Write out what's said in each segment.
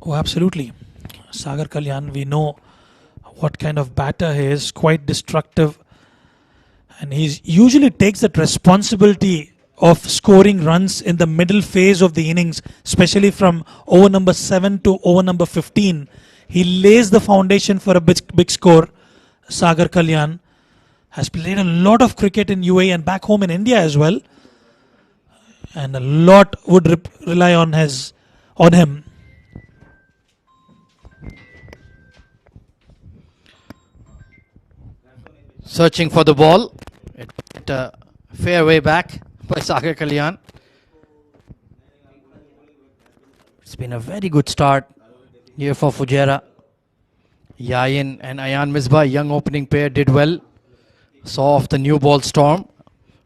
Oh, absolutely. Sagar Kalyan, we know what kind of batter he is, quite destructive. And he usually takes that responsibility of scoring runs in the middle phase of the innings, especially from over number 7 to over number 15. He lays the foundation for a big score. Sagar Kalyan has played a lot of cricket in UAE and back home in India as well. And a lot would rely on him. Searching for the ball. It a fair way back by Sagar Kalyan. It's been a very good start here for Fujairah. Ayan and Ayan Misbah, young opening pair, did well. Saw off the new ball storm.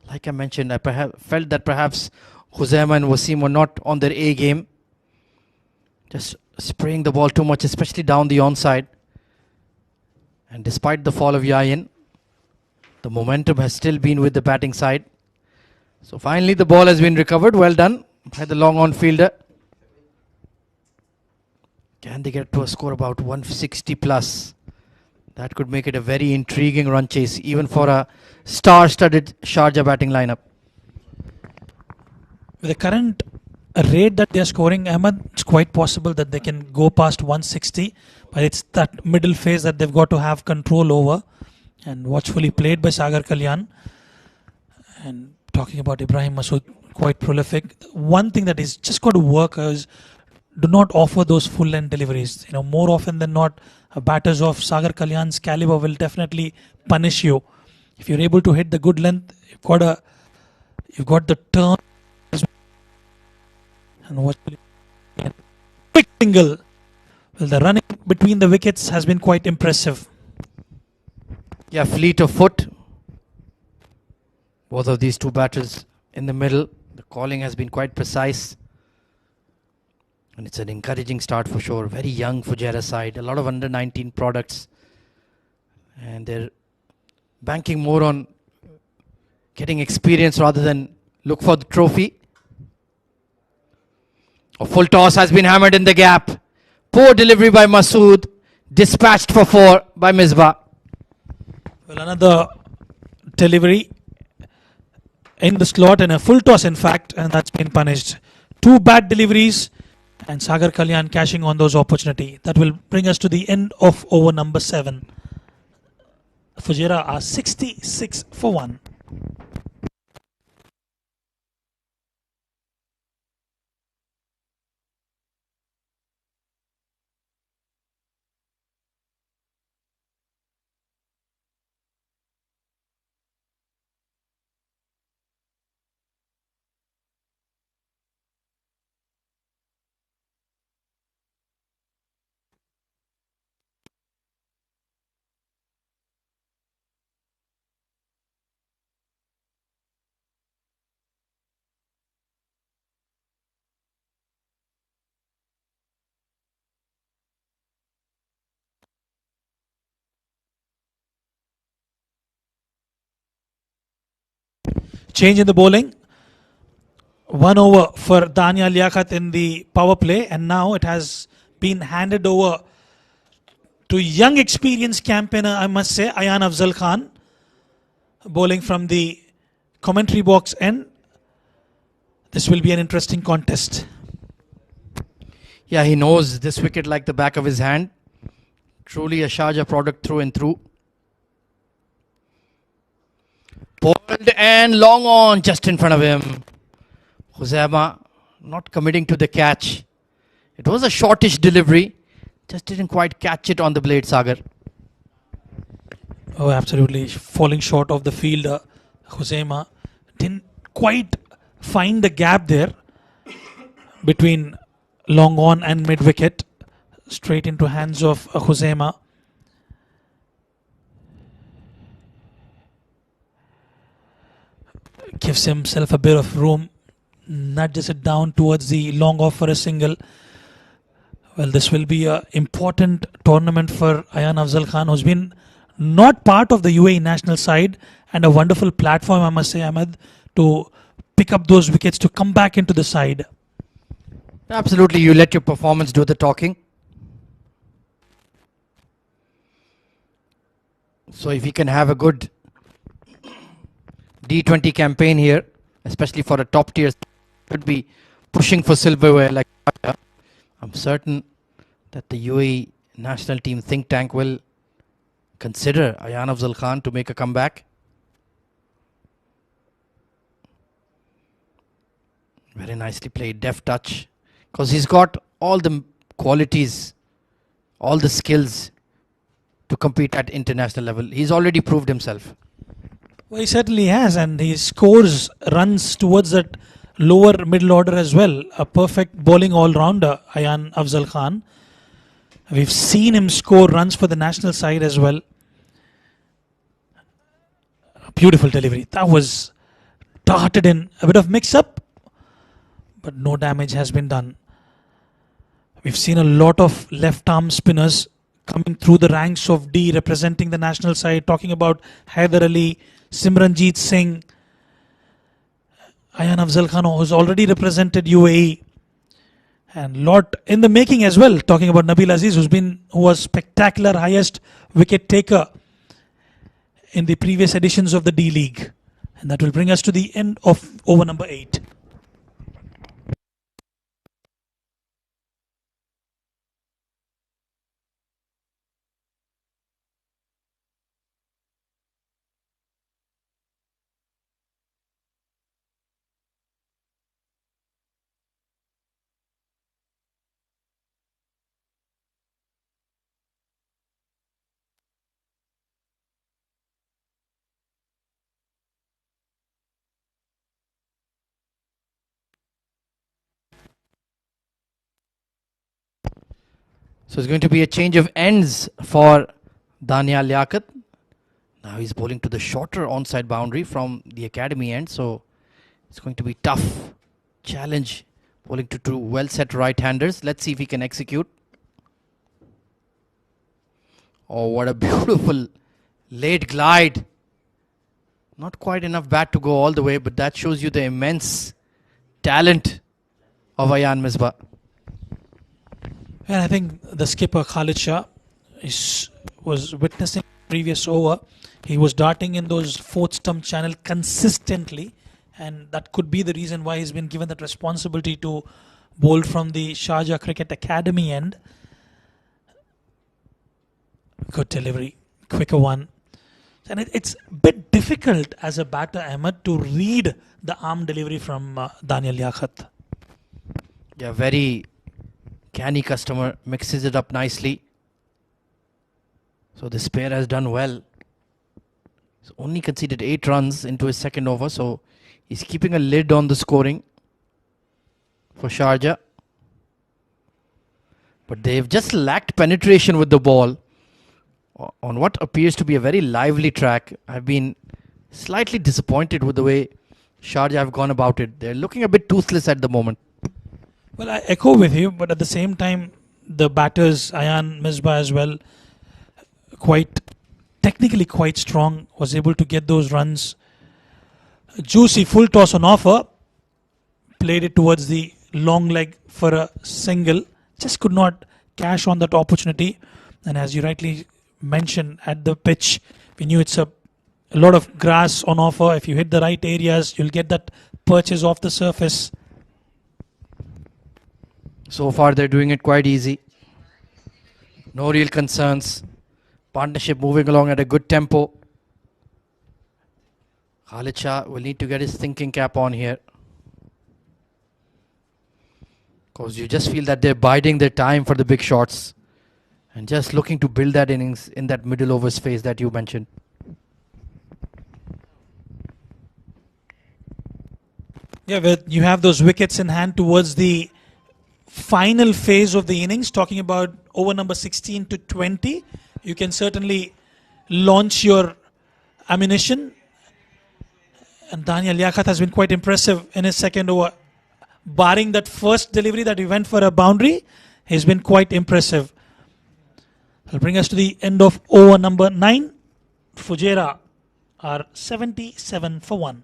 Like I mentioned, I felt that perhaps Khuzaimah and Wasim were not on their A game. Just spraying the ball too much, especially down the onside. And despite the fall of Ayan, the momentum has still been with the batting side. So finally the ball has been recovered. Well done by the long on fielder. Can they get to a score about 160 plus? That could make it a very intriguing run chase, even for a star-studded Sharjah batting lineup. With the current rate that they are scoring, Ahmed, it's quite possible that they can go past 160. But it's that middle phase that they've got to have control over. And watchfully played by Sagar Kalyan. And talking about Ibrahim Masood, quite prolific. One thing that is just got to work is do not offer those full length deliveries. More often than not, batters of Sagar Kalyan's caliber will definitely punish you. If you're able to hit the good length, you've got the turn. And watchfully, quick single. Well, the running between the wickets has been quite impressive. Yeah, fleet of foot. Both of these two batters in the middle. The calling has been quite precise. And it's an encouraging start for sure. Very young Fujairah side. A lot of under 19 products. And they're banking more on getting experience rather than look for the trophy. A full toss has been hammered in the gap. Poor delivery by Masood. Dispatched for 4 by Misbah. Well, another delivery in the slot and a full toss, in fact, and that's been punished. 2 bad deliveries and Sagar Kalyan cashing on those opportunity. That will bring us to the end of over number 7. Fujairah are 66 for 1. Change in the bowling. 1 over for Danya Liaquat in the power play, and now it has been handed over to young experienced campaigner, I must say, Ayan Afzal Khan, bowling from the commentary box end. This will be an interesting contest. Yeah, he knows this wicket like the back of his hand. Truly a Sharjah product through and through. Pulled and long on just in front of him. Khuzaimah not committing to the catch. It was a shortish delivery. Just didn't quite catch it on the blade, Sagar. Oh, absolutely. Falling short of the fielder. Khuzaimah didn't quite find the gap there between long on and mid wicket. Straight into hands of Khuzaimah. Gives himself a bit of room, nudges it down towards the long off for a single. Well, this will be an important tournament for Ayan Afzal Khan, who's been not part of the UAE national side, and a wonderful platform, I must say, Ahmed, to pick up those wickets, to come back into the side. Absolutely, you let your performance do the talking. So if he can have a good D20 campaign here, especially for a top tier, should be pushing for silverware like Sharjah. I'm certain that the UAE national team think tank will consider Ayan Afzal Khan to make a comeback. Very nicely played, deft touch, because he's got all the qualities, all the skills to compete at international level. He's already proved himself. Well, he certainly has, and he scores runs towards that lower middle order as well. A perfect bowling all-rounder, Ayan Afzal Khan. We've seen him score runs for the national side as well. A beautiful delivery. That was darted in. A bit of mix-up, but no damage has been done. We've seen a lot of left-arm spinners coming through the ranks of D representing the national side, talking about Haider Ali, Simranjeet Singh, Ayan Afzal Khan, who's already represented UAE, and lot in the making as well. Talking about Nabil Aziz, who was spectacular highest wicket taker in the previous editions of the D League, and that will bring us to the end of over number 8. So it's going to be a change of ends for Danial Liaquat. Now he's bowling to the shorter onside boundary from the academy end, so it's going to be tough challenge bowling to two well set right-handers. Let's see if he can execute. Oh, what a beautiful late glide. Not quite enough bat to go all the way, but that shows you the immense talent of Ayan Misbah. And I think the skipper Khalid Shah was witnessing previous over. He was darting in those fourth stump channel consistently, and that could be the reason why he's been given that responsibility to bowl from the Sharjah Cricket Academy end. Good delivery, quicker one. And it's a bit difficult as a batter, Ahmed, to read the arm delivery from Danial Liaquat. Yeah, very canny customer, mixes it up nicely. So this pair has done well. He's only conceded 8 runs into his second over, so he's keeping a lid on the scoring for Sharjah. But they've just lacked penetration with the ball on what appears to be a very lively track. I've been slightly disappointed with the way Sharjah have gone about it. They're looking a bit toothless at the moment. Well, I echo with you, but at the same time, the batters, Ayan Misbah as well, quite technically quite strong, was able to get those runs. Juicy full toss on offer, played it towards the long leg for a single, just could not cash on that opportunity. And as you rightly mentioned, at the pitch, we knew it's a lot of grass on offer. If you hit the right areas, you'll get that purchase off the surface. So far, they're doing it quite easy. No real concerns. Partnership moving along at a good tempo. Khalid Shah will need to get his thinking cap on here, because you just feel that they're biding their time for the big shots and just looking to build that innings in that middle overs phase that you mentioned. Yeah, where you have those wickets in hand towards the final phase of the innings, talking about over number 16 to 20, you can certainly launch your ammunition. And Danial Liaquat has been quite impressive in his second over. Barring that first delivery that he went for a boundary, he's been quite impressive. That'll bring us to the end of over number 9. Fujairah are 77 for 1.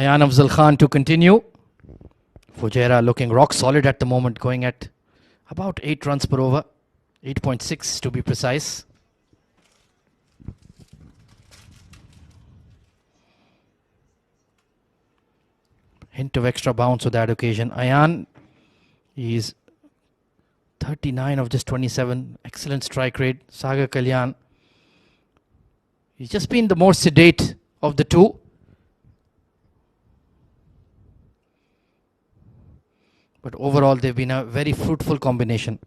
Ayan Afzal Khan to continue. Fujairah looking rock solid at the moment, going at about 8 runs per over. 8.6 to be precise. Hint of extra bounce on that occasion. Ayan is 39 of just 27. Excellent strike rate. Sagar Kalyan, he's just been the more sedate of the two. But overall, they've been a very fruitful combination.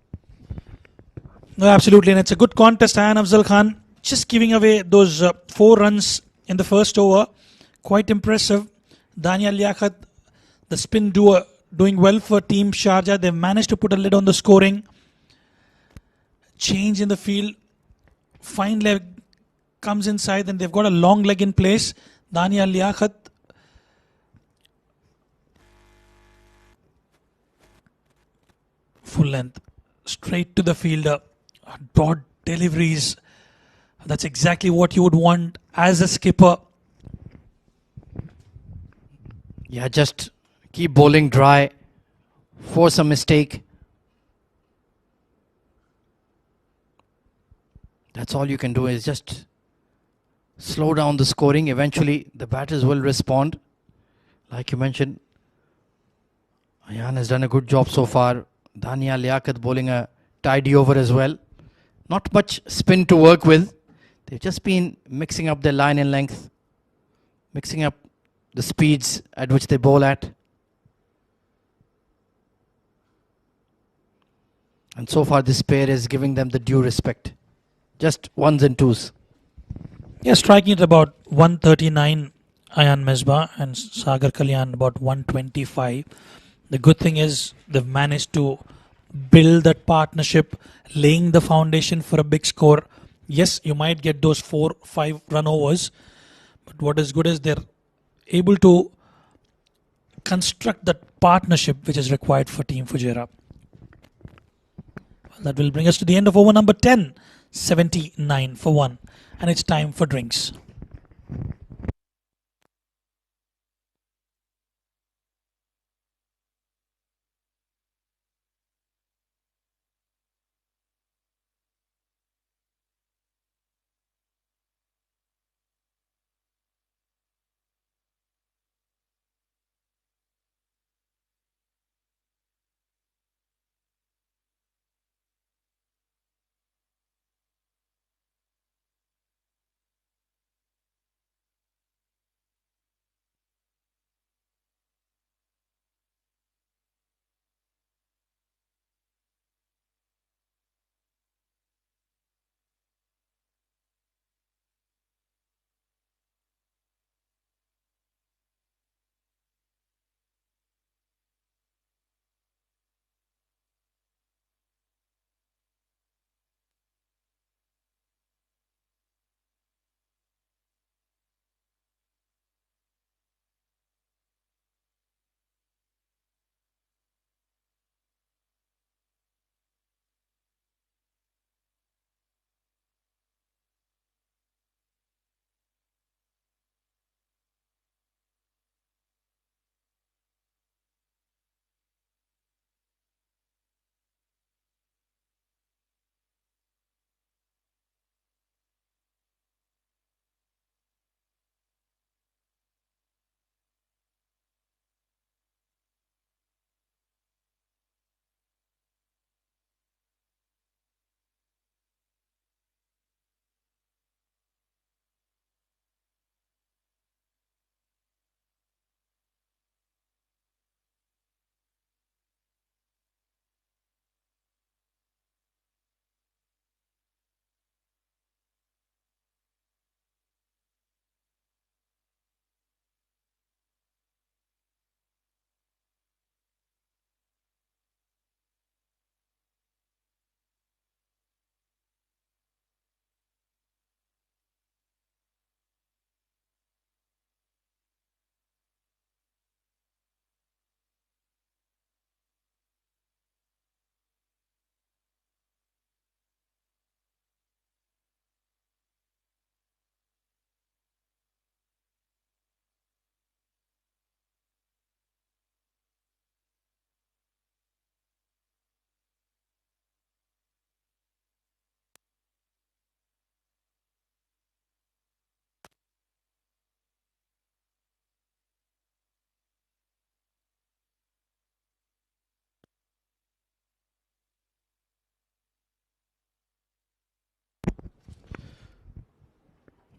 No, absolutely, and it's a good contest. Ayan Afzal Khan just giving away those 4 runs in the first over. Quite impressive. Dany Liaquat, the spin doer, doing well for Team Sharjah. They've managed to put a lid on the scoring. Change in the field. Fine leg comes inside, and they've got a long leg in place. Dany Liaquat, full length, straight to the fielder. Broad deliveries. That's exactly what you would want as a skipper. Yeah, just keep bowling dry. Force a mistake. That's all you can do, is just slow down the scoring. Eventually, the batters will respond. Like you mentioned, Ayan has done a good job so far. Danya Liaquat bowling a tidy over as well. Not much spin to work with. They've just been mixing up their line and length, mixing up the speeds at which they bowl at. And so far, this pair is giving them the due respect. Just ones and twos. Yeah, striking at about 139, Ayan Misbah, and Sagar Kalyan about 125. The good thing is they've managed to build that partnership, laying the foundation for a big score. Yes, you might get those 4-5 run overs, but what is good is they're able to construct that partnership which is required for Team Fujairah. That will bring us to the end of over number 10, 79 for 1, and it's time for drinks.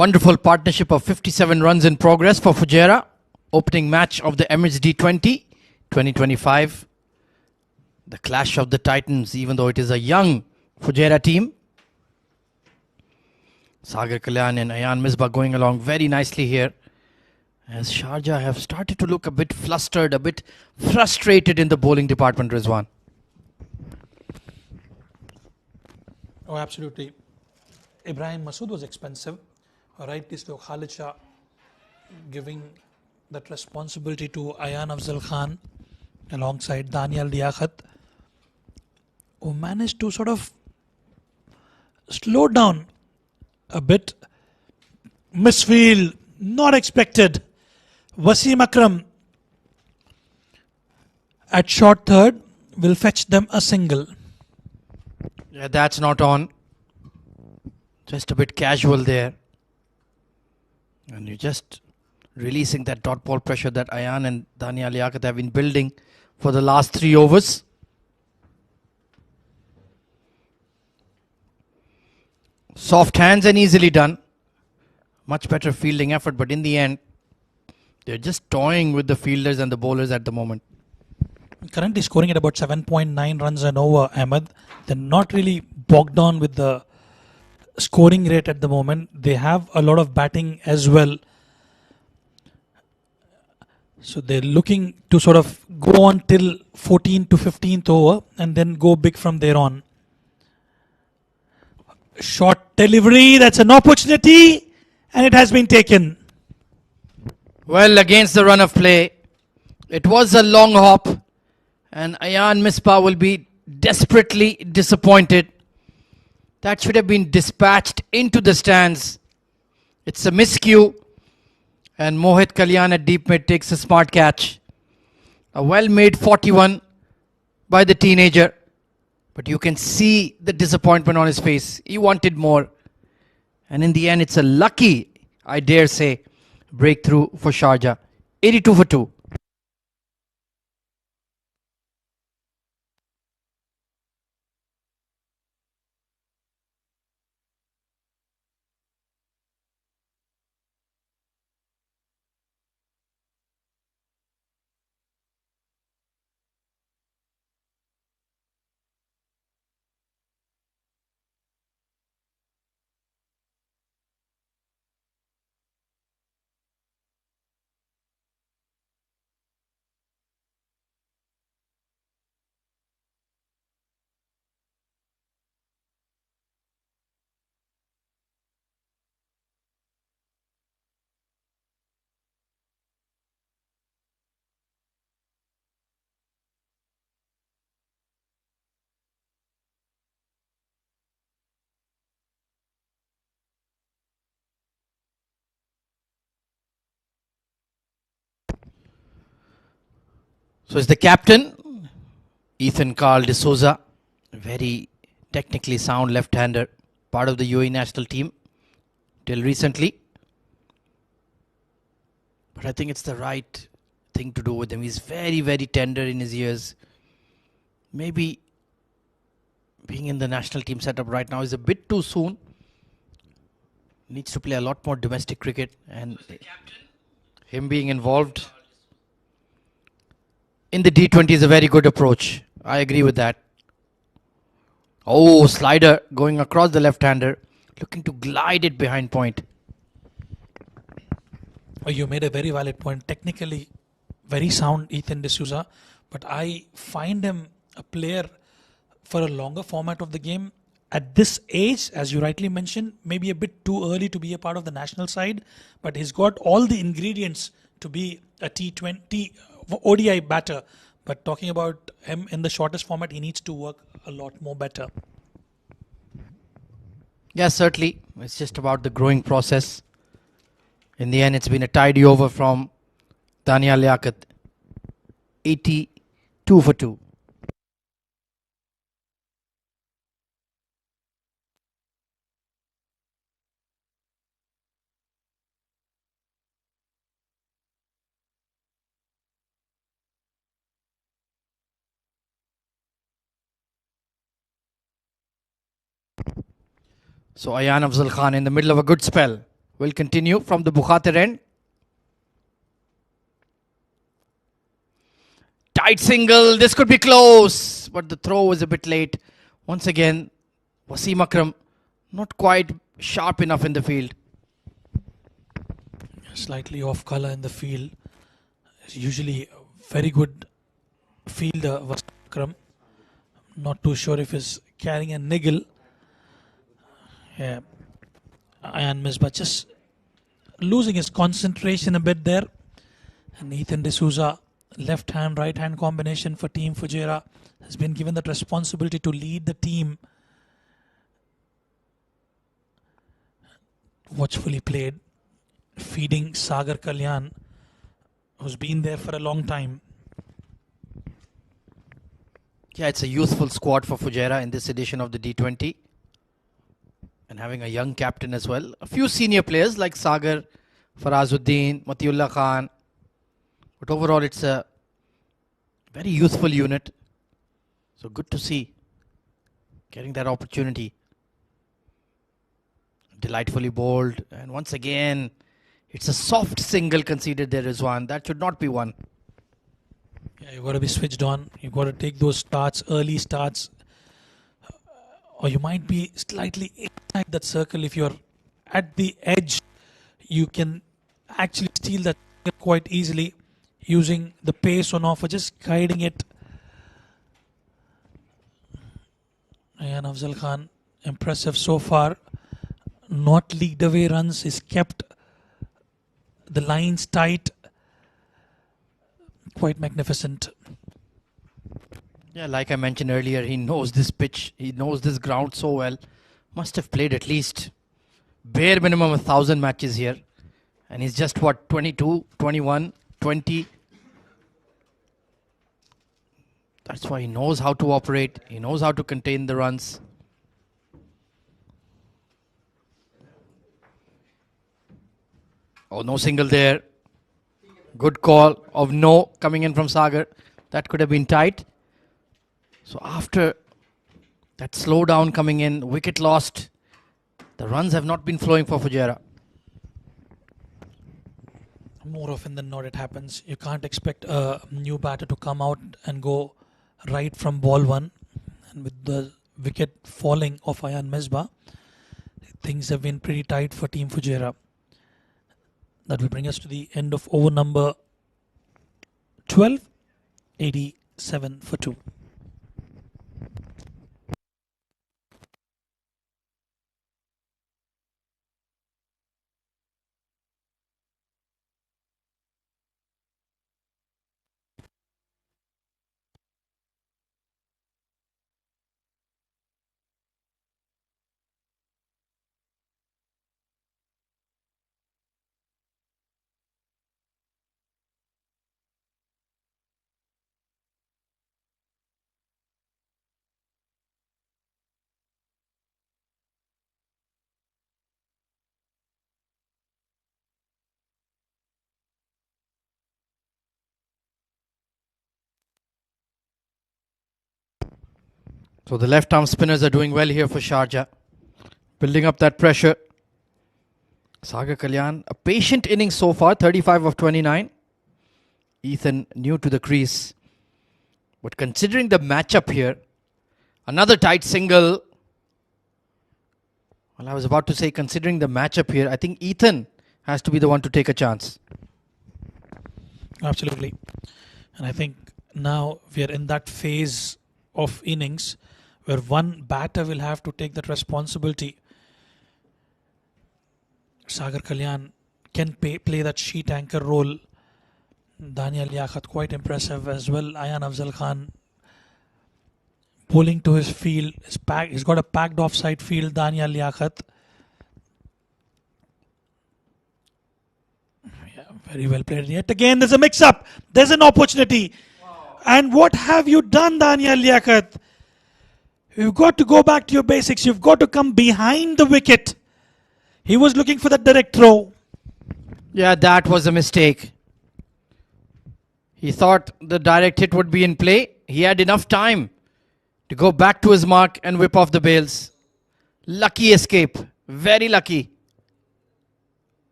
Wonderful partnership of 57 runs in progress for Fujairah. Opening match of the Emirates D20 2025. The clash of the titans, even though it is a young Fujairah team. Sagar Kalyan and Ayan Misbah going along very nicely here, as Sharjah have started to look a bit flustered, a bit frustrated in the bowling department, Rizwan. Oh, absolutely. Ibrahim Masood was expensive. Rightly so, Khalid Shah giving that responsibility to Ayan Afzal Khan alongside Daniel Liaquat, who managed to sort of slow down a bit. Misfield, not expected. Wasim Akram at short third will fetch them a single. Yeah, that's not on. Just a bit casual there. And you're just releasing that dot ball pressure that Ayan and Daniel Liaquat have been building for the last 3 overs. Soft hands and easily done. Much better fielding effort, but in the end, they're just toying with the fielders and the bowlers at the moment. Currently scoring at about 7.9 runs an over, Ahmed. They're not really bogged down with the scoring rate at the moment. They have a lot of batting as well. So they're looking to sort of go on till 14th to 15th over and then go big from there on. Short delivery, that's an opportunity, and it has been taken. Well, against the run of play, it was a long hop, and Ayan Misbah will be desperately disappointed. That should have been dispatched into the stands. It's a miscue, and Mohit Kalyan at deep mid takes a smart catch. A well-made 41 by the teenager, but you can see the disappointment on his face. He wanted more, and in the end, it's a lucky, I dare say, breakthrough for Sharjah. 82 for 2. So it's the captain, Ethan Carl de Souza, very technically sound left-hander, part of the UAE national team till recently. But I think it's the right thing to do with him. He's very, very tender in his years. Maybe being in the national team setup right now is a bit too soon. Needs to play a lot more domestic cricket, and him being involved in the D20 is a very good approach. I agree with that. Oh, slider going across the left-hander, looking to glide it behind point. You made a very valid point. Technically, very sound Ethan D'Souza, but I find him a player for a longer format of the game. At this age, as you rightly mentioned, maybe a bit too early to be a part of the national side, but he's got all the ingredients to be a T20 ODI batter. But talking about him in the shortest format, he needs to work a lot more better. Yes, certainly. It's just about the growing process. In the end, it's been a tidy over from Daniel Liaquat. 82 for 2. So Ayan Afzal Khan in the middle of a good spell. will continue from the Bukhatir end. Tight single, this could be close, but the throw was a bit late. Once again, Wasim Akram not quite sharp enough in the field. Slightly off color in the field. Usually a very good fielder, Wasim Akram. Not too sure if he's carrying a niggle. Yeah, Ayan Misbah just losing his concentration a bit there. And Ethan D'Souza, left hand, right hand combination for Team Fujairah, has been given that responsibility to lead the team. Watchfully played, feeding Sagar Kalyan, who's been there for a long time. Yeah, it's a youthful squad for Fujairah in this edition of the D20. And having a young captain as well. A few senior players like Sagar, Farazuddin, Matiullah Khan. But overall, it's a very youthful unit. So good to see getting that opportunity. Delightfully bowled. And once again, it's a soft single conceded there, Rizwan. That should not be one. Yeah, you've got to be switched on. You've got to take those starts, early starts. Or you might be slightly inside that circle. If you're at the edge, you can actually steal that quite easily using the pace on offer, just guiding it. Ayan Afzal Khan, impressive so far. Not leaked away runs. He's kept the lines tight. Quite magnificent. Yeah, like I mentioned earlier, he knows this pitch. He knows this ground so well. Must have played at least bare minimum 1,000 matches here. And he's just what, 22, 21, 20. That's why he knows how to operate. He knows how to contain the runs. Oh, no single there. Good call of no coming in from Sagar. That could have been tight. So after that slowdown coming in, wicket lost. The runs have not been flowing for Fujairah. More often than not, it happens. You can't expect a new batter to come out and go right from ball one. And with the wicket falling of Ayan Misbah, things have been pretty tight for Team Fujairah. That will bring us to the end of over number 12, 87 for 2. So the left arm spinners are doing well here for Sharjah. Building up that pressure. Sagar Kalyan, a patient innings so far, 35 of 29. Ethan new to the crease. But considering the matchup here, another tight single. Well, I was about to say, considering the matchup here, I think Ethan has to be the one to take a chance. Absolutely. And I think now we are in that phase of innings where one batter will have to take that responsibility. Sagar Kalyan can play that sheet anchor role. Daniel Liaquat quite impressive as well. Ayan Afzal Khan pulling to his field. He's got a packed offside field, Daniel Liaquat. Yeah, very well played. Yet again, there's a mix-up. There's an opportunity. Wow. And what have you done, Daniel Liaquat? You've got to go back to your basics. You've got to come behind the wicket. He was looking for that direct throw. Yeah, that was a mistake. He thought the direct hit would be in play. He had enough time to go back to his mark and whip off the bails. Lucky escape. Very lucky.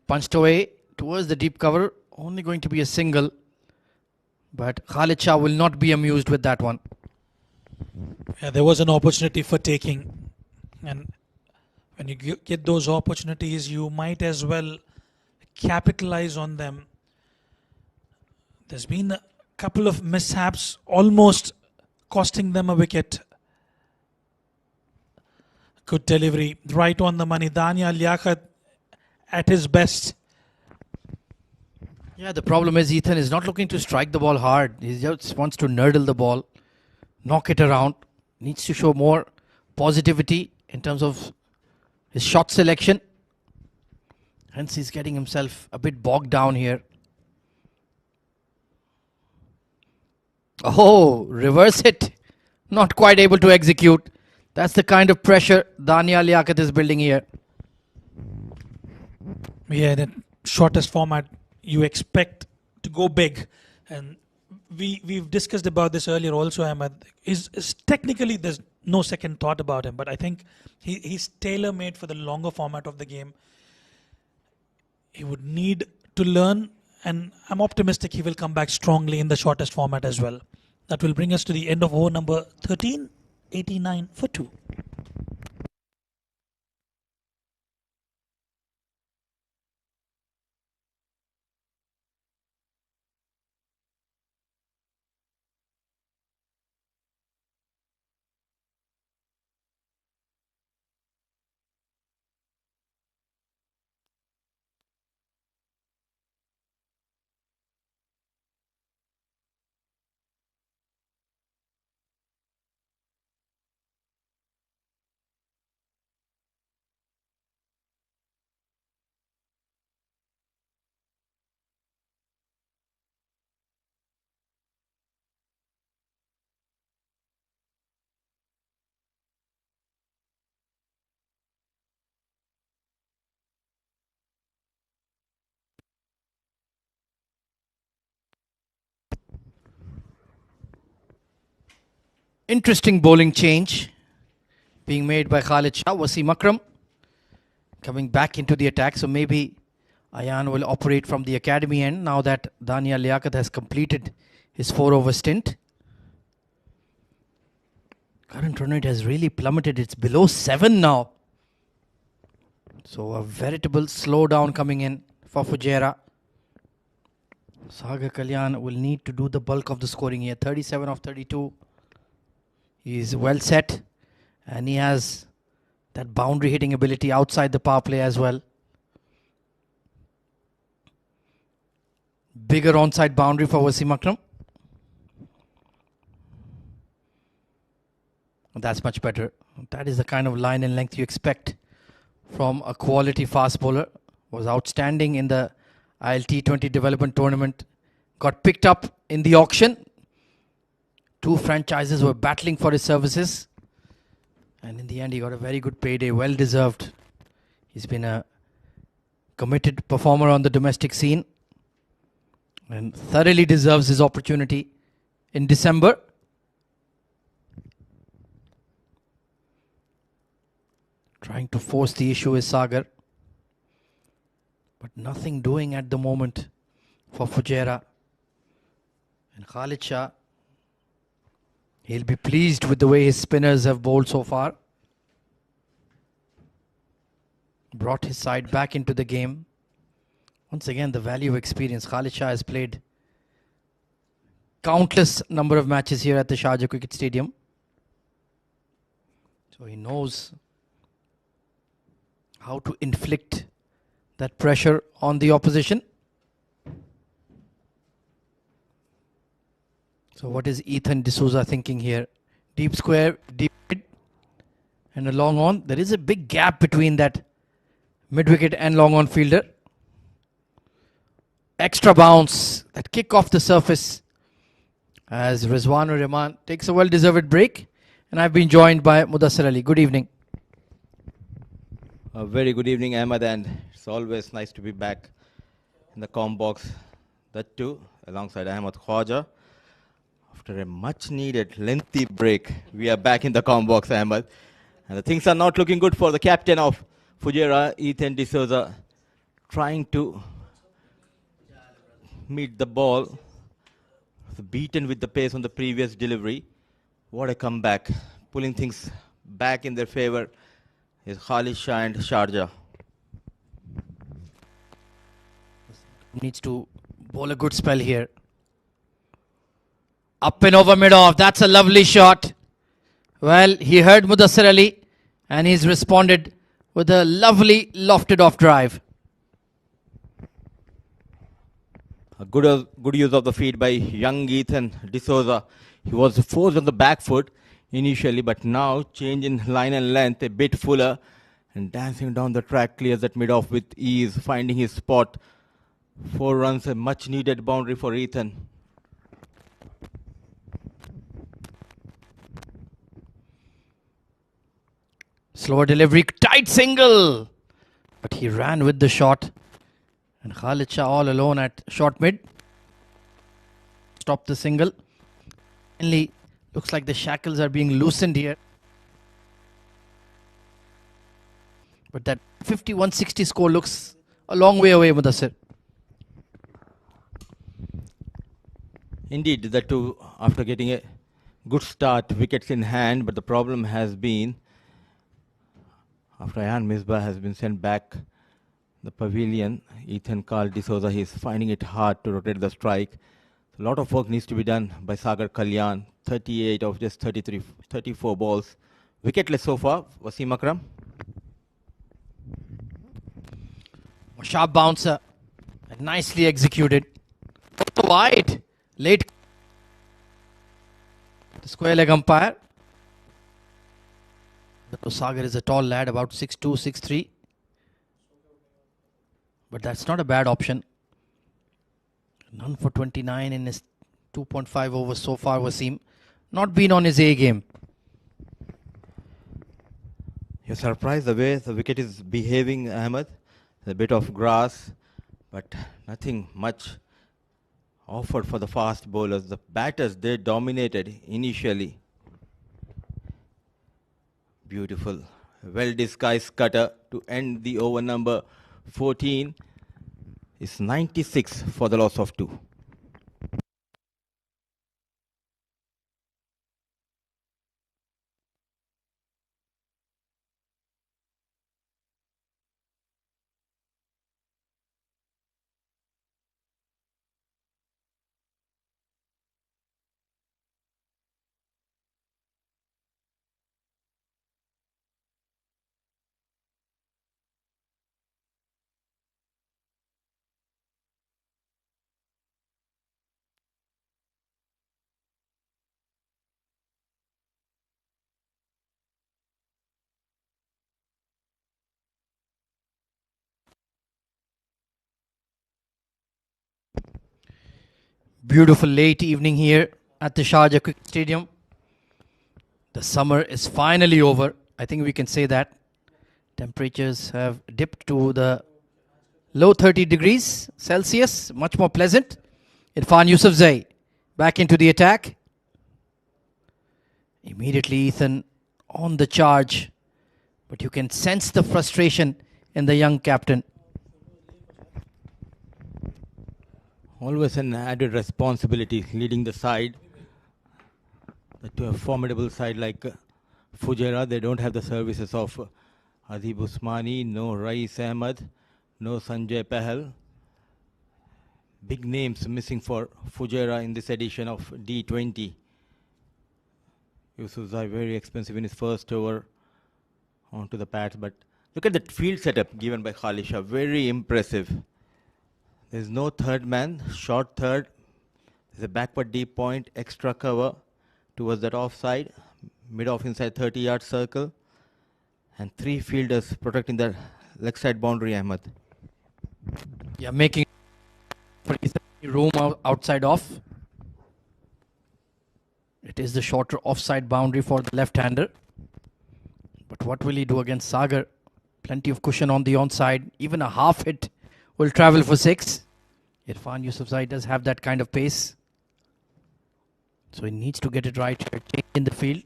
Punched away towards the deep cover. Only going to be a single. But Khalid Shah will not be amused with that one. Yeah, there was an opportunity for taking, and when you get those opportunities, you might as well capitalize on them. There's been a couple of mishaps, almost costing them a wicket. Good delivery, right on the money. Danya Liaquat at his best. Yeah, the problem is Ethan is not looking to strike the ball hard. He just wants to nurdle the ball, knock it around. Needs to show more positivity in terms of his shot selection. Hence he's getting himself a bit bogged down here. Oh, reverse hit. Not quite able to execute. That's the kind of pressure Danya Liaquat is building here. Yeah, the shortest format, you expect to go big. And we've discussed about this earlier also, Ahmed. Is technically there's no second thought about him, but I think he's tailor-made for the longer format of the game. He would need to learn, and I'm optimistic he will come back strongly in the shortest format as well. That will bring us to the end of over number 13, 89 for 2. Interesting bowling change being made by Khalid Shah. Wasim Akram coming back into the attack. So maybe Ayan will operate from the academy end now that Danya Liaquat has completed his 4-over stint. Current run rate has really plummeted. It's below 7 now. So a veritable slowdown coming in for Fujairah. Sagar Kalyan will need to do the bulk of the scoring here. 37 of 32. He is well set, and he has that boundary hitting ability outside the power play as well. Bigger onside boundary for Wasim Akram. That's much better. That is the kind of line and length you expect from a quality fast bowler. Was outstanding in the Ayan T20 development tournament. Got picked up in the auction. Two franchises were battling for his services. And in the end, he got a very good payday. Well deserved. He's been a committed performer on the domestic scene. And thoroughly deserves his opportunity in December. Trying to force the issue is Sagar. But nothing doing at the moment for Fujairah. And Khalid Shah, he'll be pleased with the way his spinners have bowled so far. Brought his side back into the game. Once again, the value of experience. Khalid Shah has played countless number of matches here at the Sharjah Cricket Stadium. So he knows how to inflict that pressure on the opposition. So what is Ethan D'Souza thinking here? Deep square, deep mid, and a long on. There is a big gap between that mid-wicket and long on fielder. Extra bounce, that kick off the surface as Rizwan Rahman takes a well-deserved break. And I've been joined by Mudassir Ali. Good evening. A very good evening, Ahmed, and it's always nice to be back in the comm box. That too, alongside Ahmed Khwaja. After a much-needed, lengthy break, we are back in the comm box, Ahmed. And the things are not looking good for the captain of Fujairah, Ethan D'Souza. trying to meet the ball. Beaten with the pace on the previous delivery. What a comeback. Pulling things back in their favor is Khalisha and Sharjah. Needs to bowl a good spell here. Up and over mid-off. That's a lovely shot. Well, he heard Mudassir Ali and he's responded with a lovely lofted off drive. A good use of the feet by young Ethan D'Souza. He was forced on the back foot initially, but now change in line and length, a bit fuller, and dancing down the track, clears that mid-off with ease, finding his spot. 4 runs, a much needed boundary for Ethan. Slower delivery, tight single. But he ran with the shot. And Khalid Shah all alone at short mid. Stop the single. Finally, looks like the shackles are being loosened here. But that 51-60 score looks a long way away, Mudassir. Indeed, the two, after getting a good start, wickets in hand, but the problem has been, after Ayan Misbah has been sent back the pavilion, Ethan Carl D'Souza, he is finding it hard to rotate the strike. A lot of work needs to be done by Sagar Kalyan. 38 of just 34 balls. Wicketless so far, Wasim Akram. A sharp bouncer. And nicely executed. Wide. Late. The square leg umpire. Sagar is a tall lad, about 6'2", 6'3". But that's not a bad option. None for 29 in his 2.5 overs so far, Wasim. Not been on his A game. You're surprised the way the wicket is behaving, Ahmed. A bit of grass, but nothing much offered for the fast bowlers. The batters, they dominated initially. Beautiful. Well-disguised cutter to end the over number 14. It's 96 for the loss of 2. Beautiful late evening here at the Sharjah Cricket Stadium. The summer is finally over. I think we can say that. Temperatures have dipped to the low 30 degrees Celsius. Much more pleasant. Irfan Yusufzai back into the attack. Immediately Ethan on the charge. But you can sense the frustration in the young captain. Always an added responsibility leading the side. To a formidable side like Fujairah, they don't have the services of Adib Usmani, no Rais Ahmed, no Sanjay Pahal. Big names missing for Fujairah in this edition of D20. Yusufzai very expensive in his first over onto the pads, but look at that field setup given by Khalisha, very impressive. There's no third man, short third. There's a backward deep point, extra cover towards that offside, mid-off inside 30-yard circle, and 3 fielders protecting the leg side boundary, Ahmed. Yeah, making room outside off. It is the shorter offside boundary for the left-hander. But what will he do against Sagar? Plenty of cushion on the onside. Even a half hit will travel for 6. Irfan Yusufzai does have that kind of pace. So he needs to get it right here. Change in the field.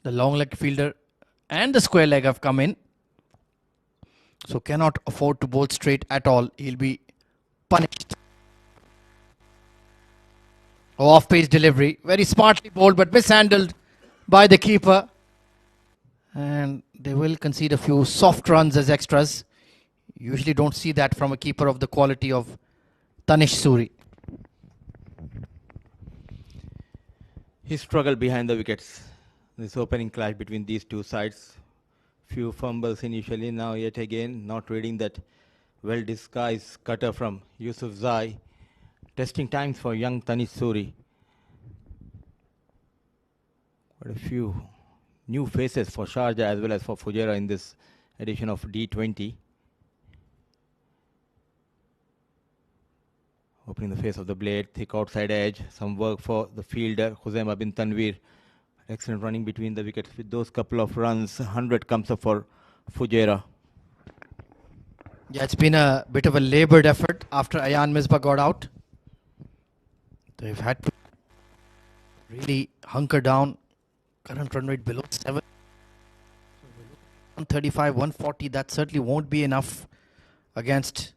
The long leg fielder and the square leg have come in. So cannot afford to bowl straight at all. He'll be punished. Off-pace delivery. Very smartly bowled but mishandled by the keeper. And they will concede a few soft runs as extras. Usually don't see that from a keeper of the quality of Tanish Suri. He struggled behind the wickets. This opening clash between these two sides. Few fumbles initially, now yet again not reading that well-disguised cutter from Yusuf Zai. Testing times for young Tanish Suri. Quite a few new faces for Sharjah as well as for Fujairah in this edition of D20. Opening the face of the blade, thick outside edge, some work for the fielder, Khuzaimah bin Tanveer. Excellent running between the wickets. With those couple of runs, 100 comes up for Fujairah. Yeah, it's been a bit of a laboured effort after Ayan Misbah got out. They've had to really hunker down. Current run rate below 7. 135, 140, that certainly won't be enough against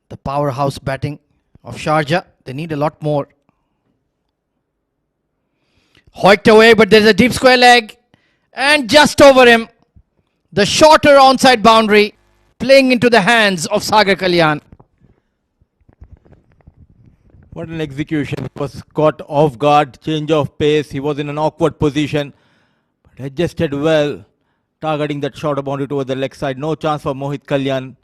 the powerhouse batting of Sharjah. They need a lot more. Hoiked away, but there's a deep square leg. And just over him, the shorter onside boundary playing into the hands of Sagar Kalyan. What an execution. He was caught off guard, change of pace. He was in an awkward position, but adjusted well, targeting that shorter boundary towards the leg side. No chance for Mohit Kalyan.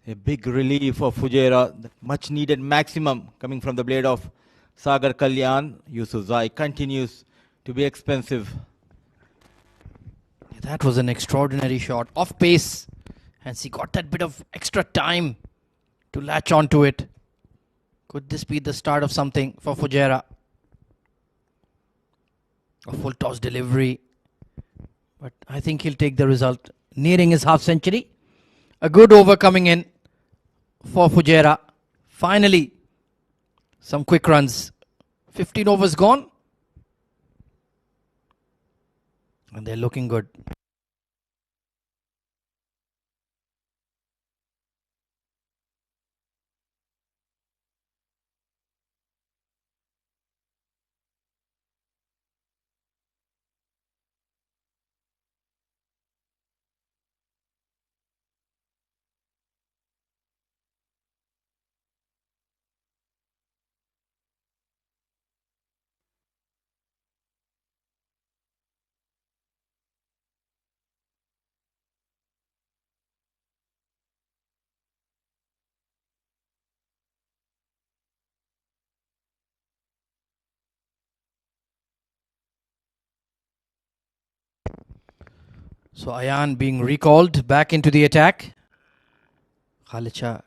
A big relief for Fujairah. The much needed maximum coming from the blade of Sagar Kalyan. Yusuf Zai continues to be expensive. That was an extraordinary shot. Off pace. And he got that bit of extra time to latch onto it. Could this be the start of something for Fujairah? A full toss delivery. But I think he'll take the result. Nearing his half century. A good over coming in for Fujairah. Finally, some quick runs. 15 overs gone. And they're looking good. So Ayan being recalled back into the attack. Khalid Shah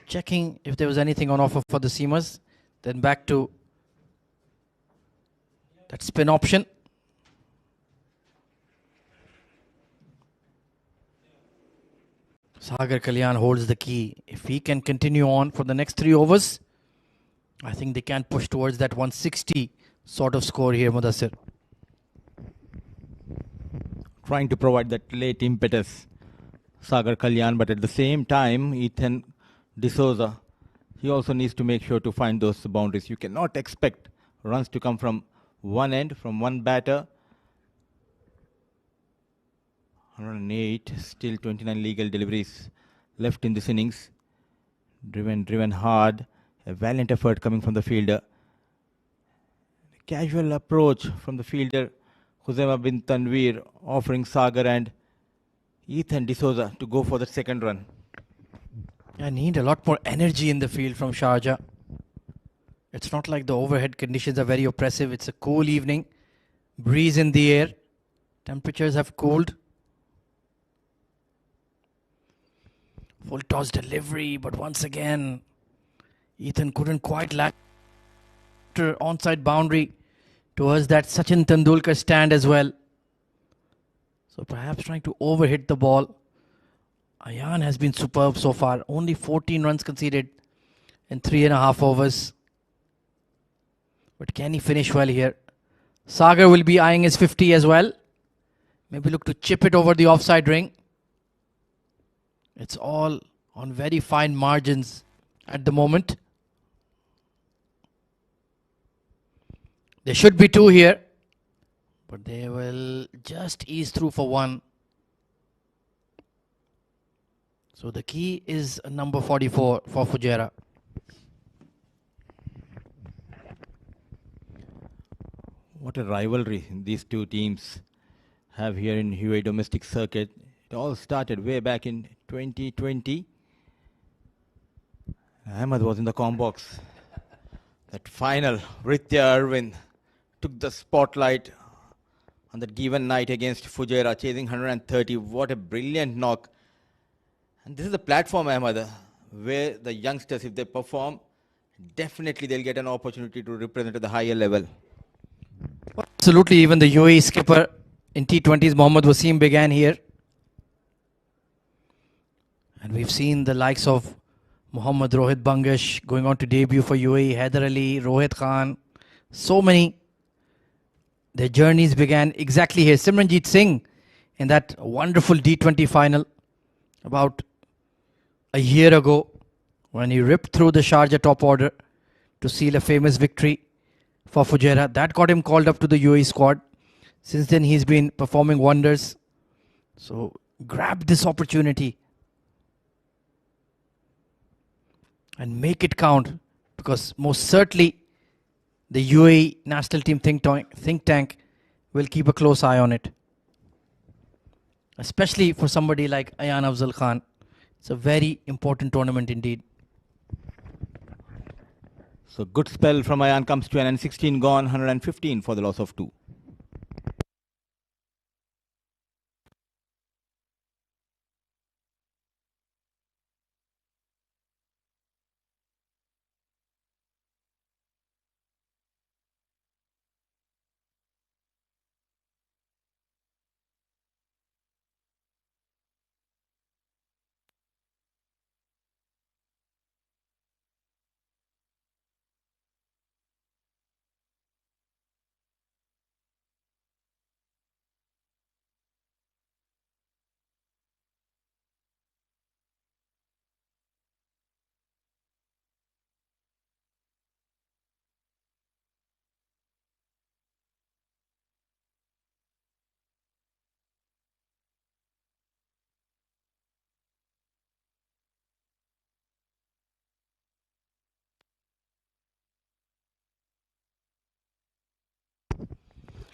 checking if there was anything on offer for the seamers. Then back to that spin option. Sagar Kalyan holds the key. If he can continue on for the next 3 overs, I think they can push towards that 160 sort of score here, Mudassir. Trying to provide that late impetus, Sagar Kalyan, but at the same time, Ethan D'Souza, he also needs to make sure to find those boundaries. You cannot expect runs to come from one end, from one batter. 108, still 29 legal deliveries left in this innings. Driven hard, a valiant effort coming from the fielder. Casual approach from the fielder, Khuzaimah bin Tanveer, offering Sagar and Ethan D'Souza to go for the second run. I need a lot more energy in the field from Sharjah. It's not like the overhead conditions are very oppressive. It's a cool evening, breeze in the air, temperatures have cooled. Full toss delivery, but once again, Ethan couldn't quite latch onside boundary towards that Sachin Tendulkar stand as well. So perhaps trying to overhit the ball. Ayan has been superb so far. Only 14 runs conceded in 3.5 overs. But can he finish well here? Sagar will be eyeing his 50 as well. Maybe look to chip it over the offside ring. It's all on very fine margins at the moment. There should be 2 here, but they will just ease through for 1. So the key is number 44 for Fujairah. What a rivalry these two teams have here in UAE domestic circuit. It all started way back in 2020. Ahmed was in the com box. That final, Ritya Irwin took the spotlight on that given night against Fujairah, chasing 130. What a brilliant knock. And this is the platform, Ahmed, where the youngsters, if they perform, definitely they'll get an opportunity to represent at the higher level. Absolutely, even the UAE skipper in T20s, Mohammad Wasim, began here. And we've seen the likes of Mohammad Rohit Bangash going on to debut for UAE, Haider Ali, Rohit Khan, so many. Their journeys began exactly here. Simranjeet Singh in that wonderful D20 final about a year ago when he ripped through the Sharjah top order to seal a famous victory for Fujairah. That got him called up to the UAE squad. Since then he's been performing wonders. So grab this opportunity and make it count, because most certainly the UAE national team think tank will keep a close eye on it. Especially for somebody like Ayan Afzal Khan. It's a very important tournament indeed. So good spell from Ayan comes to an end. 16 gone, 115 for the loss of 2.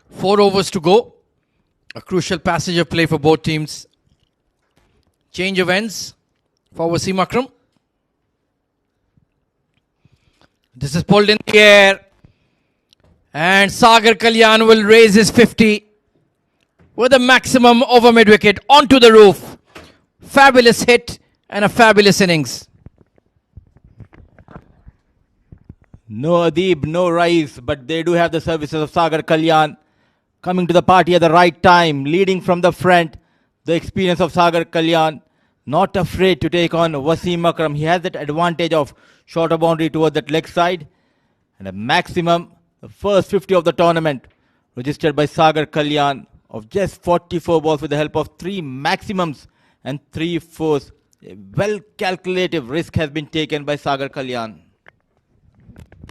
Four overs to go. A crucial passage of play for both teams. Change of ends for Wasim Akram. This is pulled in the air. And Sagar Kalyan will raise his 50 with a maximum over mid-wicket onto the roof. Fabulous hit and a fabulous innings. No Adib, no Rais, but they do have the services of Sagar Kalyan coming to the party at the right time, leading from the front. The experience of Sagar Kalyan, not afraid to take on Wasim Akram. He has that advantage of shorter boundary towards that leg side. And a maximum, the first 50 of the tournament, registered by Sagar Kalyan of just 44 balls with the help of 3 maximums and 3 fours. A well-calculated risk has been taken by Sagar Kalyan.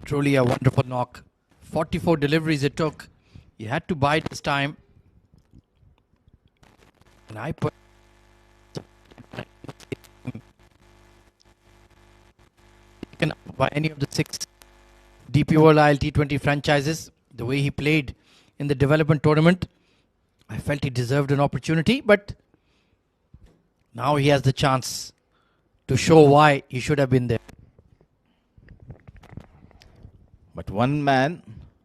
Truly a wonderful knock. 44 deliveries it took. He had to bide his time. And I put taken up by any of the 6 DP World IL T20 franchises. The way he played in the development tournament, I felt he deserved an opportunity, but now he has the chance to show why he should have been there. But one man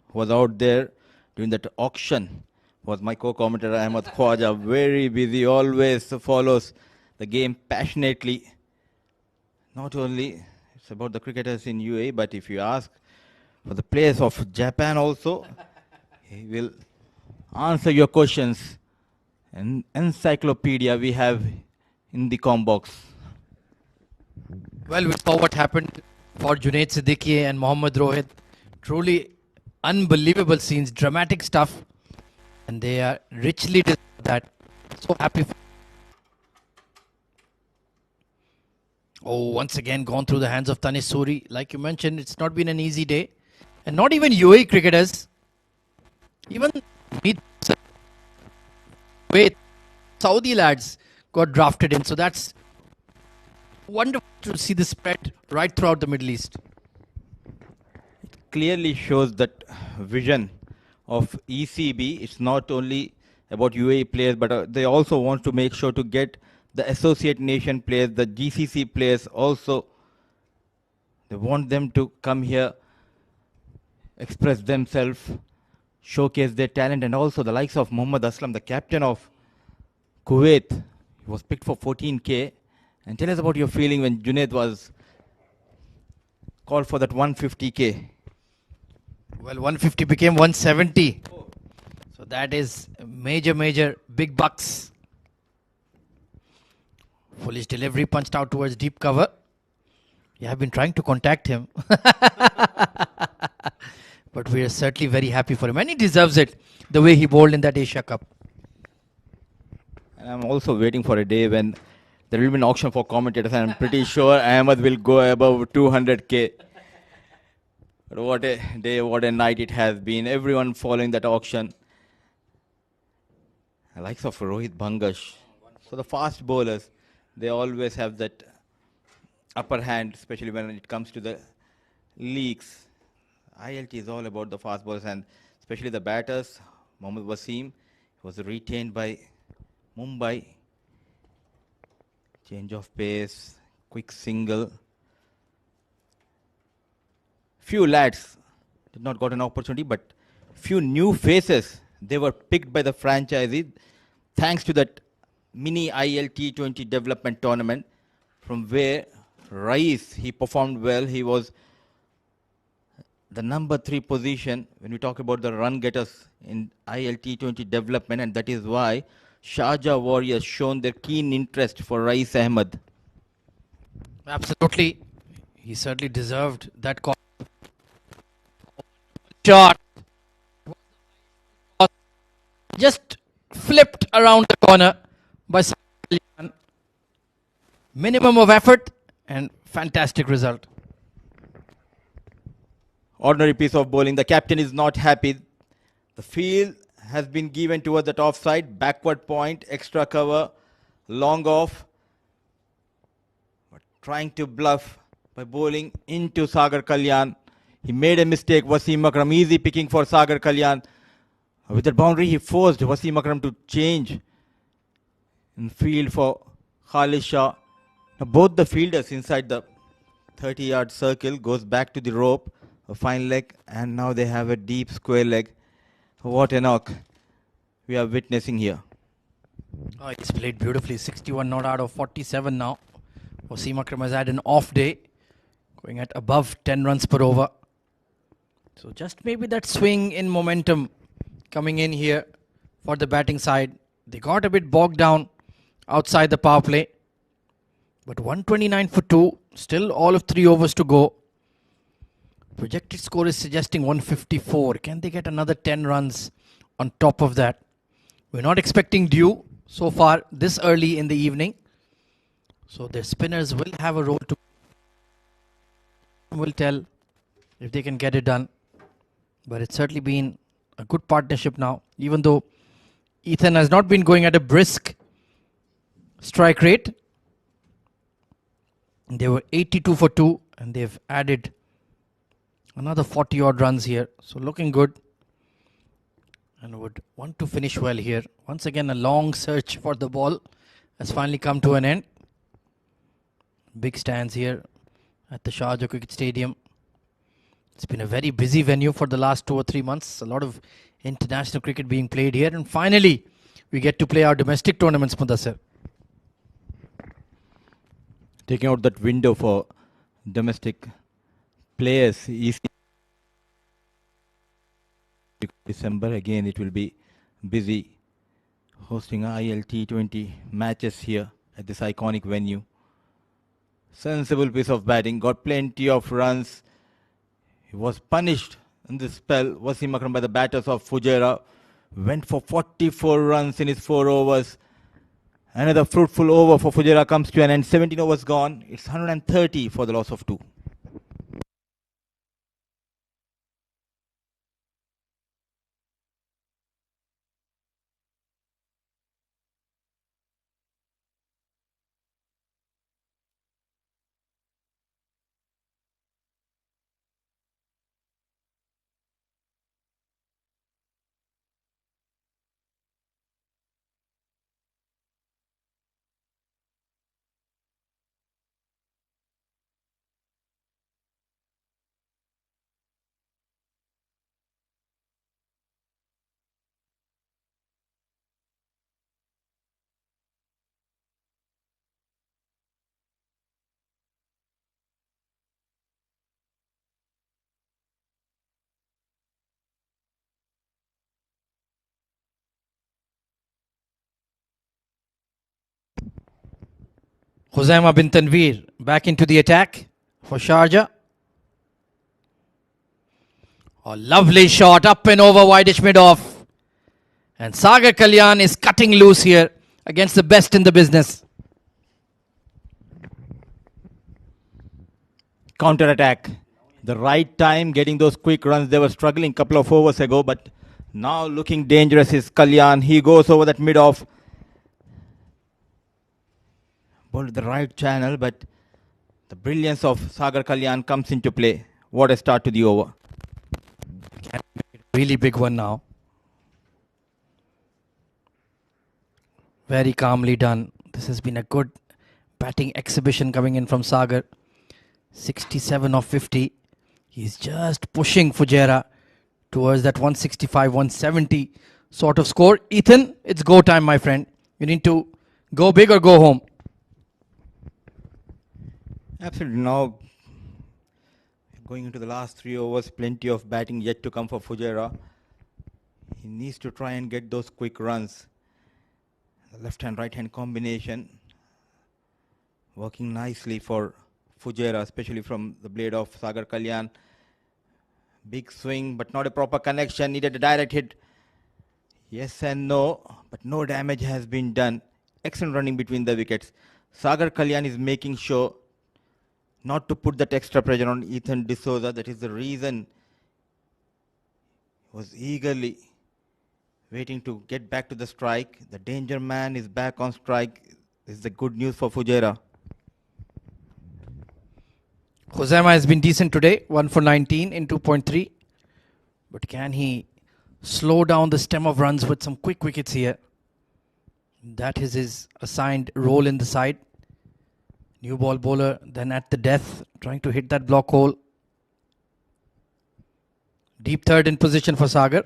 who was out there during that auction was my co-commentator Ahmed Khwaja. Very busy, always follows the game passionately. Not only it's about the cricketers in UAE, but if you ask for the players of Japan also, he will answer your questions. An encyclopedia we have in the com box. Well, we saw what happened for Junaid Siddiqui and Mohammad Rohit. Truly unbelievable scenes, dramatic stuff, and they are richly deserved that. So happy. Oh, once again gone through the hands of Tanis Suri. Like you mentioned, it's not been an easy day. And not even UAE cricketers, even wait, Saudi lads got drafted in. So that's wonderful to see the spread right throughout the Middle East. Clearly shows that vision of ECB. It's not only about UAE players, but they also want to make sure to get the associate nation players, the GCC players also. They want them to come here, express themselves, showcase their talent, and also the likes of Mohammad Aslam, the captain of Kuwait. He was picked for 14K. And tell us about your feeling when Junaid was called for that 150K. Well, 150 became 170. So that is major, big bucks. Foolish delivery punched out towards deep cover. Yeah, I've been trying to contact him. But we are certainly very happy for him. And he deserves it, the way he bowled in that Asia Cup. And I'm also waiting for a day when there will be an auction for commentators, and I'm pretty sure Ahmed will go above 200K. But what a day, what a night it has been. Everyone following that auction. The likes of Rohit Bhangash. So the fast bowlers, they always have that upper hand, especially when it comes to the leagues. ILT is all about the fast bowlers, and especially the batters. Mohammad Wasim was retained by Mumbai. Change of pace, quick single. Few lads did not got an opportunity, but few new faces, they were picked by the franchisee thanks to that mini ILT20 development tournament, from where Rais, he performed well. He was the number 3 position when we talk about the run getters in ILT20 development, and that is why Sharjah Warriors shown their keen interest for Rais Ahmed. Absolutely. He certainly deserved that call. Shot. Just flipped around the corner by Salman. Minimum of effort and fantastic result. Ordinary piece of bowling. The captain is not happy. The field has been given towards that offside. Backward point, extra cover, long off. But trying to bluff by bowling into Sagar Kalyan. He made a mistake. Wasim Akram easy picking for Sagar Kalyan. With that boundary, he forced Wasim Akram to change in field for Khalid Shah. Now both the fielders inside the 30-yard circle goes back to the rope. A fine leg, and now they have a deep square leg. What a knock we are witnessing here. Oh, he's played beautifully. 61 not out of 47 now. Wasim Akram has had an off day, going at above 10 runs per over. So just maybe that swing in momentum coming in here for the batting side. They got a bit bogged down outside the power play. But 129 for 2, still all of 3 overs to go. Projected score is suggesting 154. Can they get another 10 runs on top of that? We're not expecting dew so far this early in the evening. So the spinners will have a role to will tell if they can get it done. But it's certainly been a good partnership now, even though Ethan has not been going at a brisk strike rate. They were 82 for 2 and they've added another 40 odd runs here. So looking good. And would want to finish well here. Once again, a long search for the ball has finally come to an end. Big stands here at the Sharjah Cricket Stadium. It's been a very busy venue for the last 2 or 3 months. A lot of international cricket being played here. And finally, we get to play our domestic tournaments, Mudassir. Taking out that window for domestic players. December again, it will be busy hosting ILT20 matches here at this iconic venue. Sensible piece of batting, got plenty of runs. He was punished in this spell, Wasim Akram, by the batters of Fujairah. Went for 44 runs in his 4 overs. Another fruitful over for Fujairah comes to an end. 17 overs gone. It's 130 for the loss of 2. Khuzaima bin Tanveer back into the attack for Sharjah. A lovely shot up and over wideish mid-off. And Sagar Kalyan is cutting loose here against the best in the business. Counter attack. The right time getting those quick runs. They were struggling a couple of overs ago, but now looking dangerous is Kalyan. He goes over that mid-off. Bowled the right channel, but the brilliance of Sagar Kalyan comes into play. What a start to the over. Really big one now. Very calmly done. This has been a good batting exhibition coming in from Sagar. 67 of 50. He's just pushing Fujairah towards that 165, 170 sort of score. Ethan, it's go time, my friend. You need to go big or go home. Absolutely. Now, going into the last 3 overs, plenty of batting yet to come for Fujairah. He needs to try and get those quick runs. The left-hand, right-hand combination working nicely for Fujairah, especially from the blade of Sagar Kalyan. Big swing, but not a proper connection. Needed a direct hit. Yes and no, but no damage has been done. Excellent running between the wickets. Sagar Kalyan is making sure not to put that extra pressure on Ethan D'Souza. That is the reason he was eagerly waiting to get back to the strike. The danger man is back on strike. This is the good news for Fujairah. Khuzaima has been decent today, 1 for 19 in 2.3. But can he slow down the stem of runs with some quick wickets here? That is his assigned role in the side. New ball bowler, then at the death, trying to hit that block hole. Deep third in position for Sagar.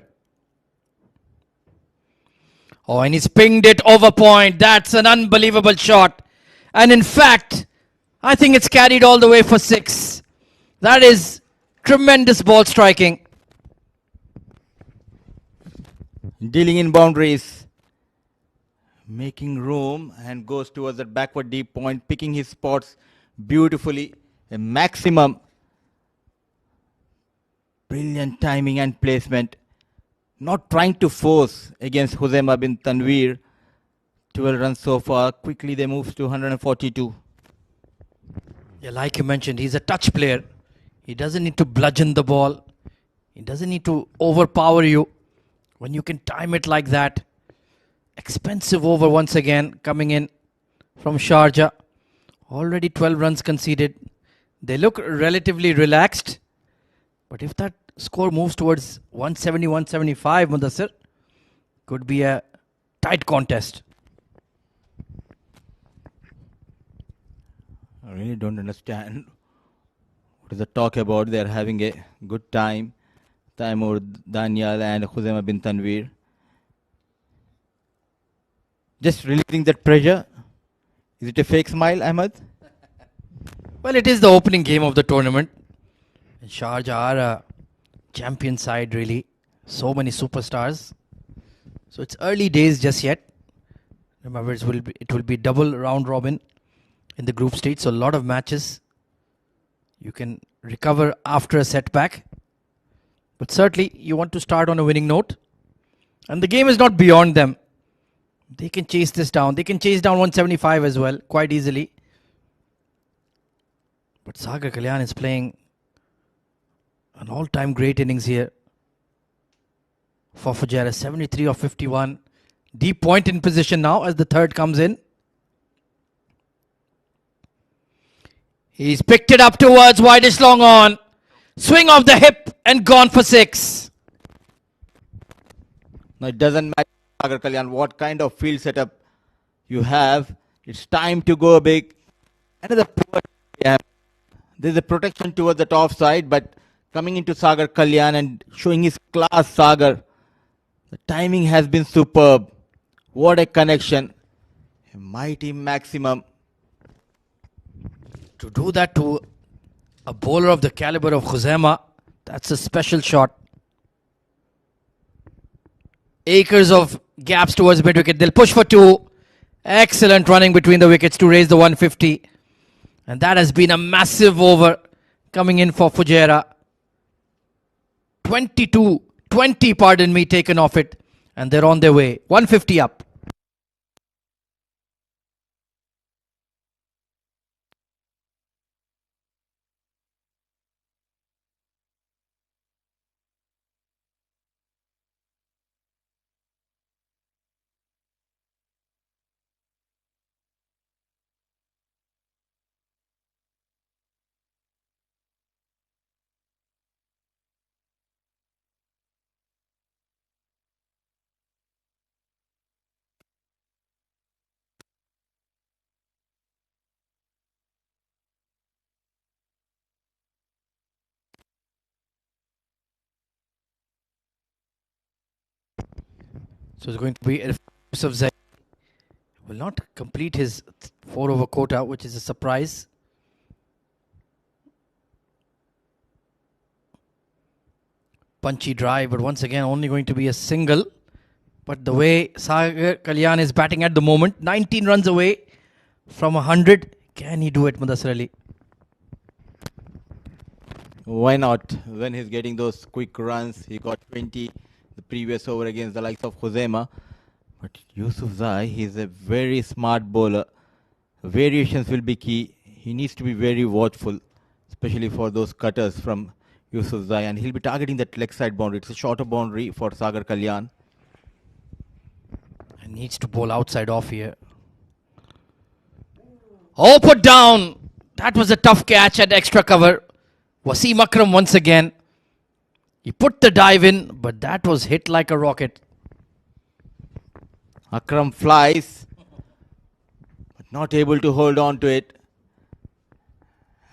Oh, and he's pinged it over point. That's an unbelievable shot. And in fact, I think it's carried all the way for 6. That is tremendous ball striking. Dealing in boundaries. Making room and goes towards that backward deep point, picking his spots beautifully. A maximum. Brilliant timing and placement. Not trying to force against Khuzaima bin Tanveer. 12 runs so far. Quickly they move to 142. Yeah, like you mentioned, he's a touch player. He doesn't need to bludgeon the ball. He doesn't need to overpower you. When you can time it like that. Expensive over once again coming in from Sharjah. Already 12 runs conceded. They look relatively relaxed. But if that score moves towards 170, 175, Mudassir, could be a tight contest. I really don't understand what is the talk about. They are having a good time. Taimur, Daniel and Khuzaima bin Tanveer. Just releasing that pressure. Is it a fake smile, Ahmed? Well, it is the opening game of the tournament. And Sharjah are a champion side, really. So many superstars. So it's early days just yet. Remember, it will be double round robin in the group stage. So a lot of matches. You can recover after a setback. But certainly, you want to start on a winning note. And the game is not beyond them. They can chase this down. They can chase down 175 as well, quite easily. But Sagar Kalyan is playing an all-time great innings here for Fujairah. 73 of 51. Deep point in position now as the third comes in. He's picked it up towards widest long on. Swing of the hip and gone for 6. Now it doesn't matter, Sagar Kalyan, what kind of field setup you have. It's time to go big. Another poor, yeah. There's a protection towards the top side, but coming into Sagar Kalyan and showing his class, Sagar. The timing has been superb. What a connection. A mighty maximum. To do that to a bowler of the caliber of Khuzaima, that's a special shot. Acres of gaps towards mid-wicket. They'll push for 2. Excellent running between the wickets to raise the 150. And that has been a massive over coming in for Fujairah. 20, pardon me, taken off it. And they're on their way. 150 up. So it's going to be Yusuf Zaid. Will not complete his 4 over quota, which is a surprise. Punchy drive, but once again only going to be a single. But the way Sagar Kalyan is batting at the moment, 19 runs away from 100. Can he do it, Mudassir Ali? Why not? When he's getting those quick runs, he got 20 the previous over against the likes of Khuzaima. But Yusuf Zai, he's a very smart bowler. Variations will be key. He needs to be very watchful, especially for those cutters from Yusuf Zai. And he'll be targeting that leg side boundary. It's a shorter boundary for Sagar Kalyan. And needs to bowl outside off here. Oh, put down. That was a tough catch at extra cover. Wasim Akram once again. He put the dive in, but that was hit like a rocket. Akram flies, but not able to hold on to it.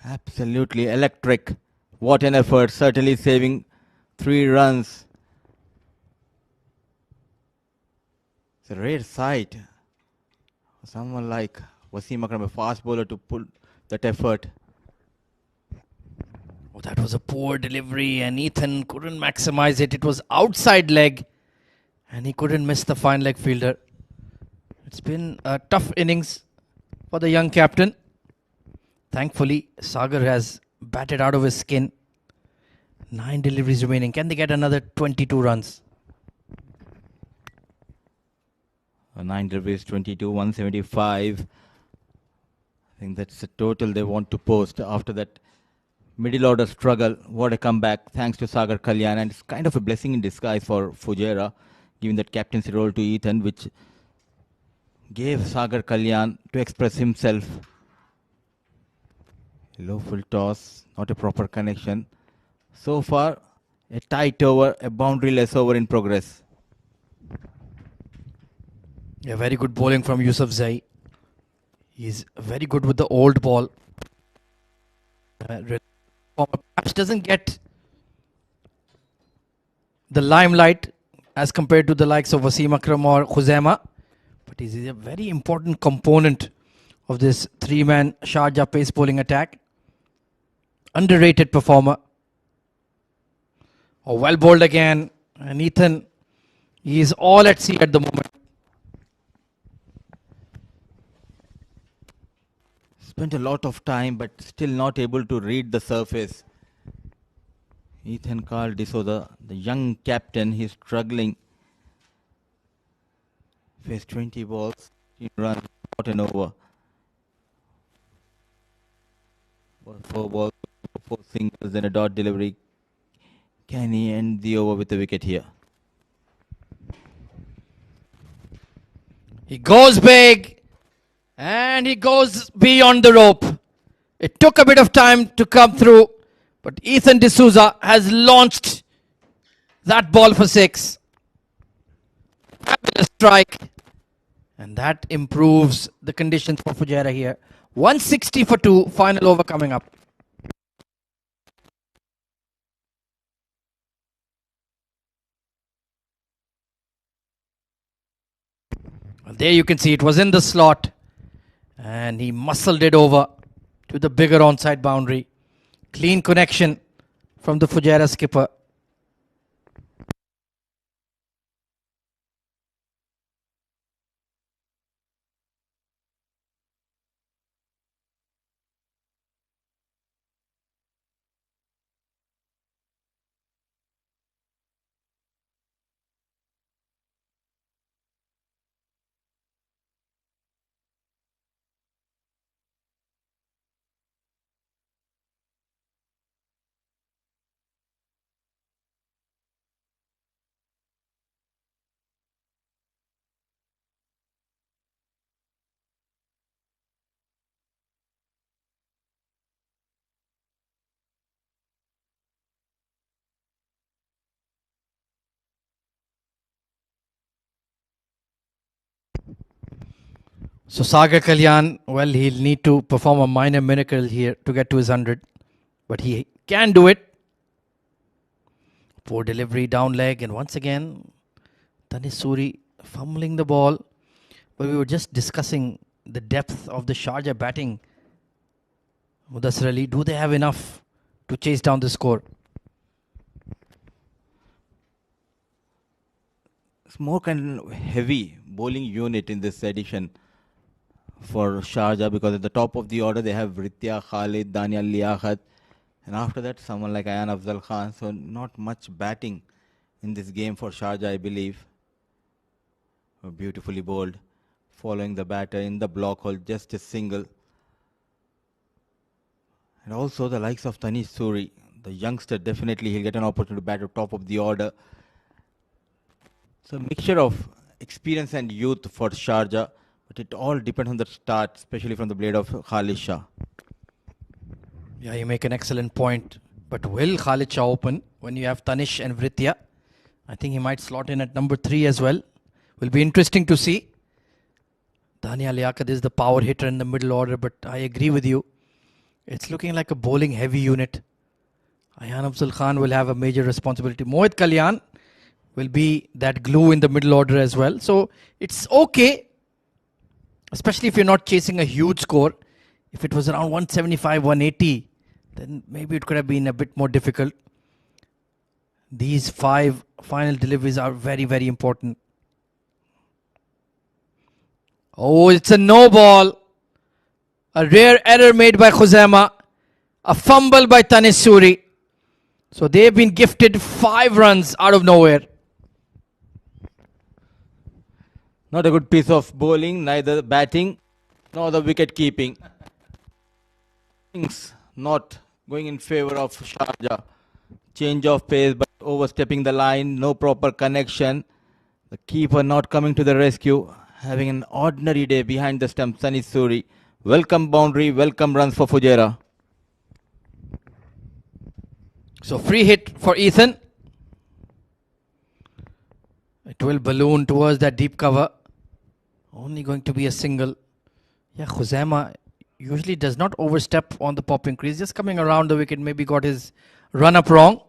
Absolutely electric. What an effort. Certainly saving 3 runs. It's a rare sight for someone like Wasim Akram, a fast bowler, to pull that effort. Oh, that was a poor delivery and Ethan couldn't maximize it. It was outside leg and he couldn't miss the fine leg fielder. It's been a tough innings for the young captain. Thankfully, Sagar has batted out of his skin. 9 deliveries remaining. Can they get another 22 runs? 9 deliveries, 22, 175. I think that's the total they want to post after that middle order struggle. What a comeback, thanks to Sagar Kalyan. And it's kind of a blessing in disguise for Fujairah, giving that captaincy role to Ethan, which gave Sagar Kalyan to express himself. Low full toss, not a proper connection. So far, a tight over, a boundaryless over in progress. Yeah, very good bowling from Yusuf Zai. He's very good with the old ball. Perhaps doesn't get the limelight as compared to the likes of Wasim Akram or Khuzaima, but he's a very important component of this 3-man Sharjah pace bowling attack. Underrated performer. Oh, well bowled again. And Ethan, he is all at sea at the moment. Spent a lot of time, but still not able to read the surface. Ethan Carl D'Souza, the young captain, he's struggling. Faced 20 balls, 15 runs, not an over. 4 balls, 4 singles, then a dot delivery. Can he end the over with a wicket here? He goes big and he goes beyond the rope. It took a bit of time to come through, but Ethan D'Souza has launched that ball for 6. Fabulous strike. And that improves the conditions for Fujairah here. 160 for 2, final over coming up. And there you can see it was in the slot. And he muscled it over to the bigger onside boundary. Clean connection from the Fujairah skipper. So Sagar Kalyan, well, he'll need to perform a minor miracle here to get to his 100. But he can do it. Poor delivery down leg. And once again, Tanis Suri fumbling the ball. But we were just discussing the depth of the Sharjah batting. Mudassir Ali, do they have enough to chase down the score? It's more kind of heavy bowling unit in this edition for Sharjah, because at the top of the order they have Ritya, Khalid, Daniel Liaquat, and after that someone like Ayan Afzal Khan. So not much batting in this game for Sharjah, I believe. Beautifully bowled, following the batter in the block hole, just a single. And also the likes of Tanis Suri, the youngster, definitely he'll get an opportunity to bat at top of the order. So a mixture of experience and youth for Sharjah, but it all depends on the start, especially from the blade of Khalid Shah. Yeah, you make an excellent point. But will Khalid Shah open when you have Tanish and Vritya? I think he might slot in at number 3 as well. Will be interesting to see. Dania Liaquat is the power hitter in the middle order, but I agree with you. It's looking like a bowling heavy unit. Ayan Afzal Khan will have a major responsibility. Mohit Kalyan will be that glue in the middle order as well. So it's okay, especially if you're not chasing a huge score. If it was around 175, 180, then maybe it could have been a bit more difficult. These 5 final deliveries are very, very important. Oh, it's a no ball. A rare error made by Khuzaima. A fumble by Tanis Suri. So they've been gifted 5 runs out of nowhere. Not a good piece of bowling, neither batting nor the wicket keeping. Things not going in favor of Sharjah. Change of pace, but overstepping the line, no proper connection. The keeper not coming to the rescue, having an ordinary day behind the stump. Tanis Suri. Welcome boundary, welcome runs for Fujairah. So free hit for Ethan. It will balloon towards that deep cover. Only going to be a single. Yeah, Khuzaima usually does not overstep on the popping crease. Just coming around the wicket, maybe got his run up wrong.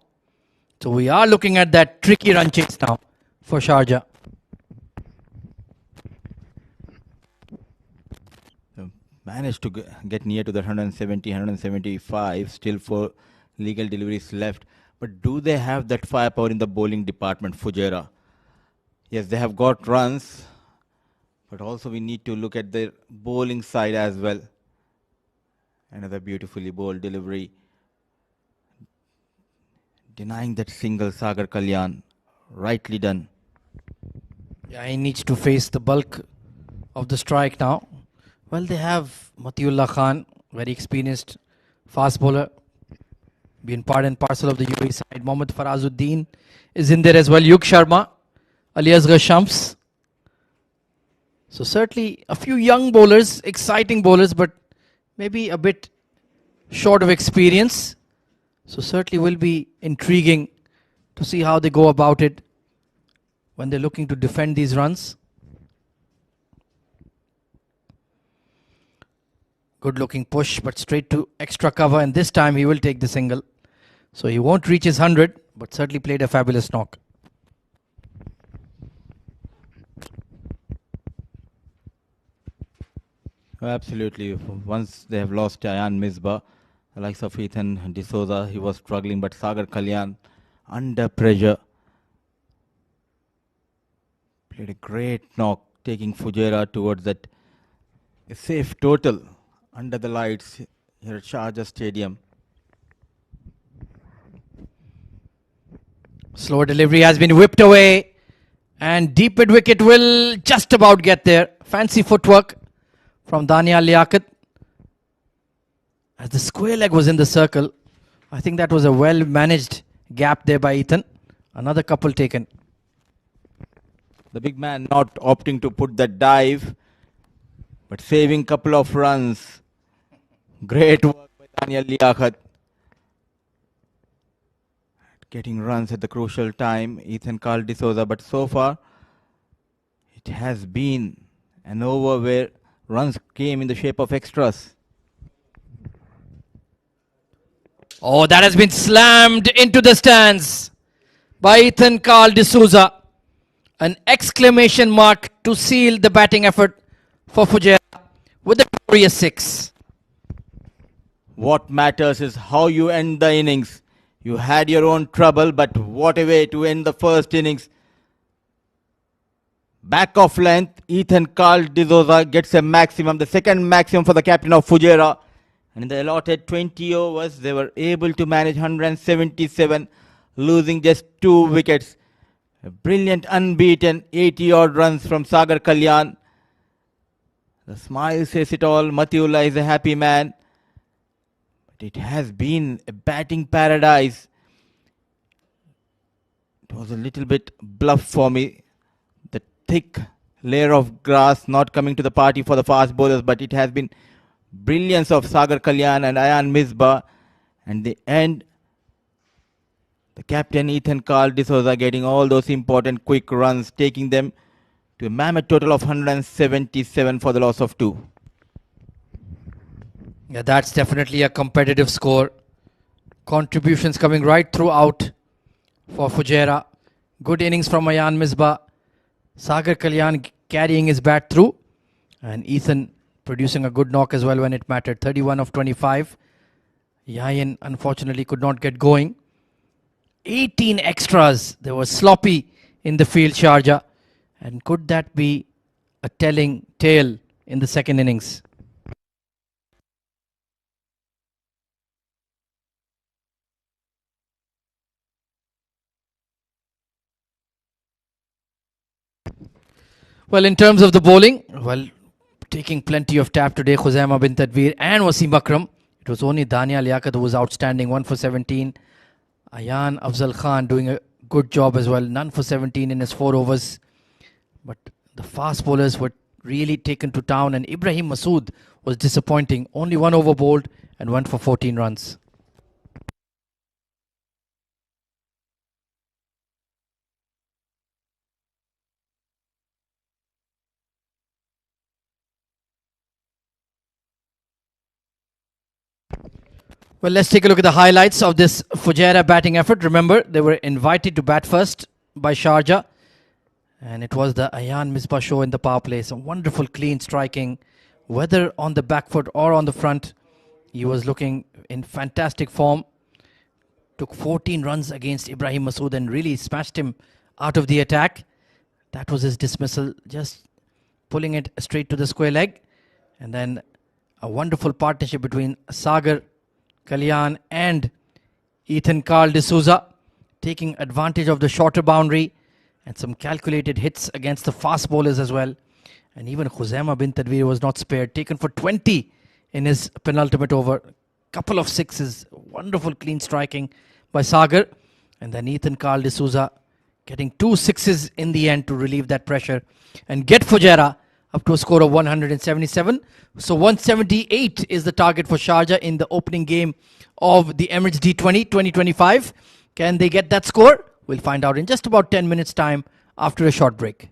So we are looking at that tricky run chase now for Sharjah. Managed to get near to the 170, 175. Still 4 legal deliveries left. But do they have that firepower in the bowling department, Fujairah? Yes, they have got runs. But also we need to look at the bowling side as well. Another beautifully bowled delivery. Denying that single, Sagar Kalyan. Rightly done. Yeah, he needs to face the bulk of the strike now. Well, they have Matiullah Khan, very experienced fast bowler, been part and parcel of the UAE side. Mohammad Farazuddin is in there as well. Yug Sharma, Ali Asghar Shams. So certainly a few young bowlers, exciting bowlers, but maybe a bit short of experience. So certainly will be intriguing to see how they go about it when they're looking to defend these runs. Good looking push, but straight to extra cover, and this time he will take the single. So he won't reach his 100, but certainly played a fabulous knock. Absolutely. Once they have lost Ayan Misbah, the likes of Ethan D'Souza, he was struggling, but Sagar Kalyan, under pressure, played a great knock, taking Fujairah towards that a safe total under the lights here at Sharjah Stadium. Slow delivery has been whipped away, and deep mid wicket will just about get there. Fancy footwork from Dania Liaquat. As the square leg was in the circle, I think that was a well managed gap there by Ethan. Another couple taken. The big man not opting to put that dive, but saving couple of runs. Great work by Daniel Liaquat. Getting runs at the crucial time, Ethan Carl D'Souza, but so far it has been an over where runs came in the shape of extras. Oh, that has been slammed into the stands by Ethan Carl D'Souza. An exclamation mark to seal the batting effort for Fujairah with a glorious 6. What matters is how you end the innings. You had your own trouble, but what a way to end the first innings. Back of length, Ethan Carl D'Souza gets a maximum, the second maximum for the captain of Fujairah. And in the allotted 20 overs, they were able to manage 177, losing just 2 wickets. A brilliant, unbeaten 80-odd runs from Sagar Kalyan. The smile says it all. Matiullah is a happy man. But it has been a batting paradise. It was a little bit bluff for me. The thick layer of grass not coming to the party for the fast bowlers, but it has been brilliance of Sagar Kalyan and Ayan Misbah. And the end, the captain Ethan Carl D'Souza getting all those important quick runs, taking them to a mammoth total of 177 for the loss of 2. Yeah, that's definitely a competitive score. Contributions coming right throughout for Fujairah. Good innings from Ayan Misbah. Sagar Kalyan carrying his bat through. And Ethan producing a good knock as well when it mattered. 31 of 25. Yayan unfortunately could not get going. 18 extras. They were sloppy in the field, Sharjah. And could that be a telling tale in the second innings? Well, in terms of the bowling, well, taking plenty of tap today, Khuzaima bin Tadbir and Wasim Akram. It was only Dania Liaquat who was outstanding, 1 for 17. Ayan Afzal Khan doing a good job as well, none for 17 in his 4 overs. But the fast bowlers were really taken to town, and Ibrahim Masood was disappointing. Only 1 over bowled and went for 14 runs. Well, let's take a look at the highlights of this Fujairah batting effort. Remember, they were invited to bat first by Sharjah. And it was the Ayan Misbah show in the power play. Some wonderful clean striking, whether on the back foot or on the front. He was looking in fantastic form. Took 14 runs against Ibrahim Masood and really smashed him out of the attack. That was his dismissal, just pulling it straight to the square leg. And then a wonderful partnership between Sagar Kalyan and Ethan Carl D'Souza, taking advantage of the shorter boundary and some calculated hits against the fast bowlers as well. And even Khuzaima bin Tadweer was not spared, taken for 20 in his penultimate over. Couple of sixes, wonderful clean striking by Sagar. And then Ethan Carl D'Souza getting 2 sixes in the end to relieve that pressure and get Fujairah up to a score of 177. So 178 is the target for Sharjah in the opening game of the Emirates D20 2025. Can they get that score? We'll find out in just about 10 minutes time after a short break.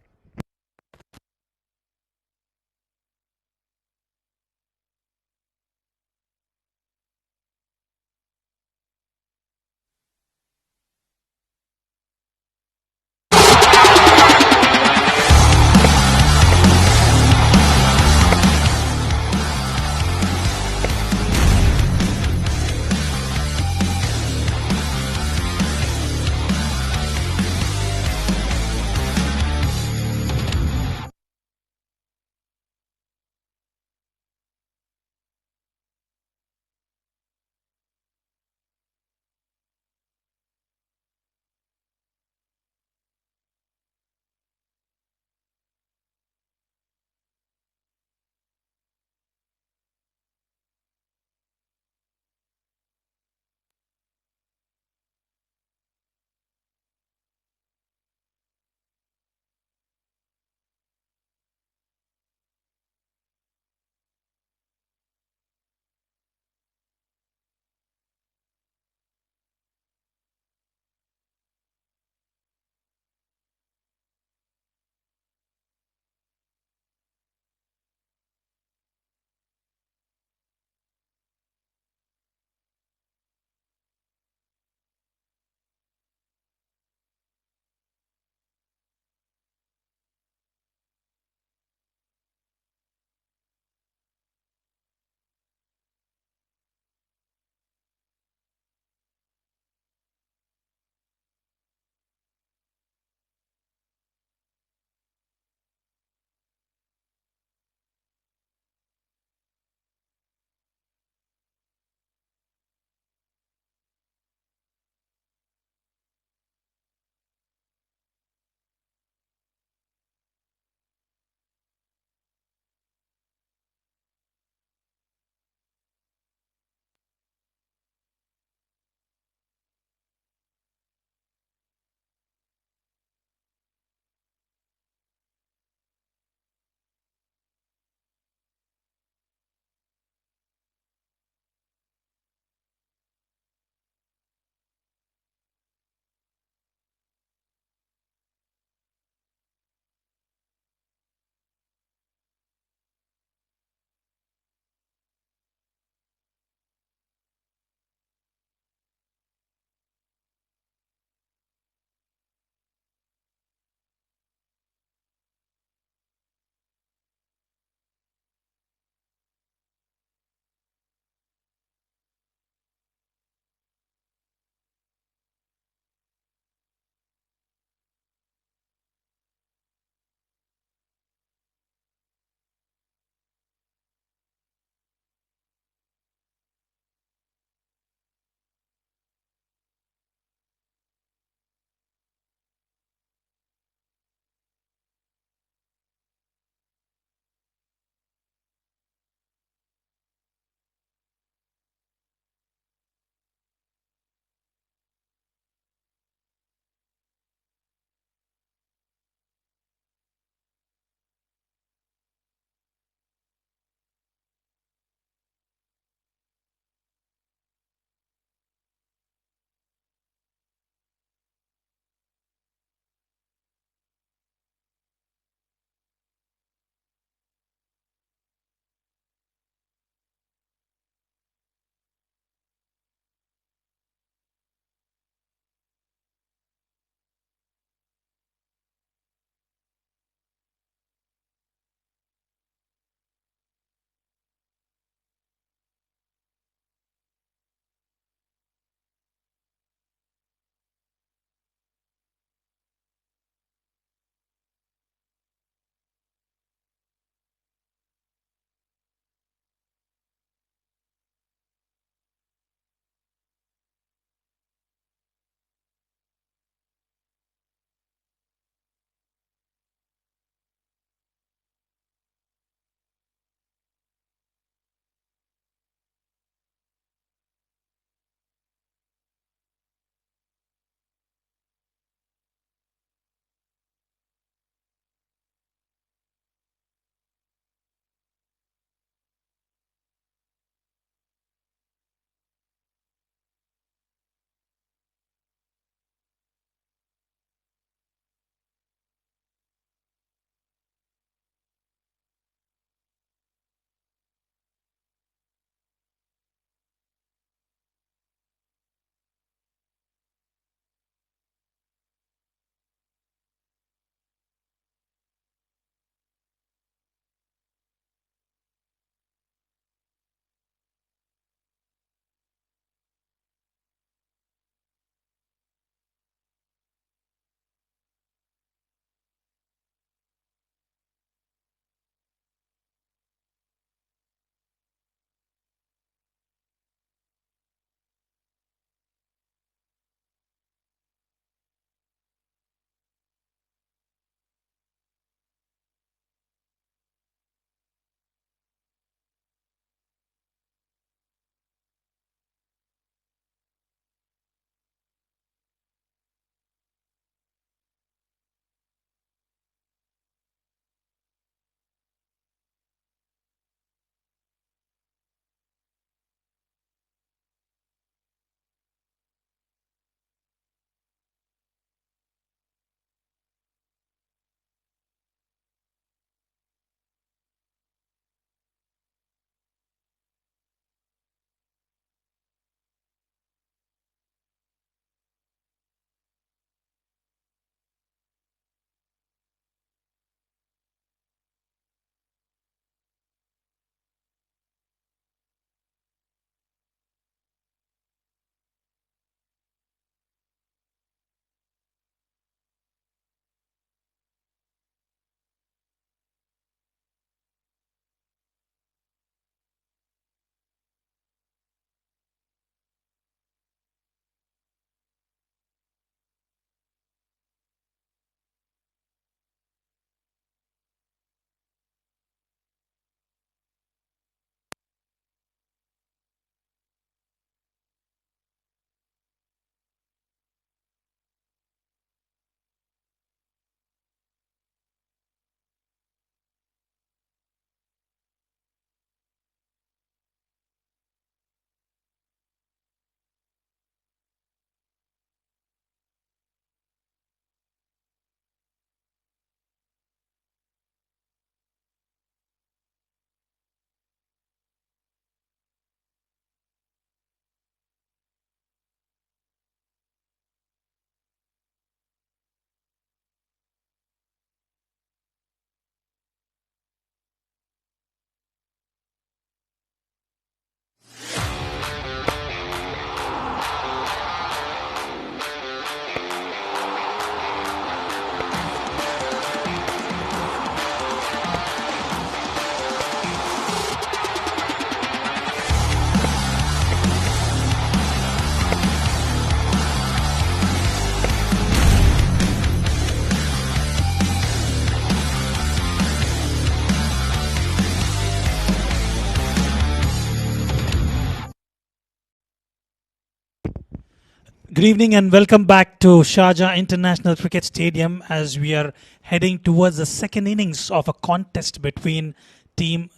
Good evening and welcome back to Sharjah International Cricket Stadium as we are heading towards the second innings of a contest between Team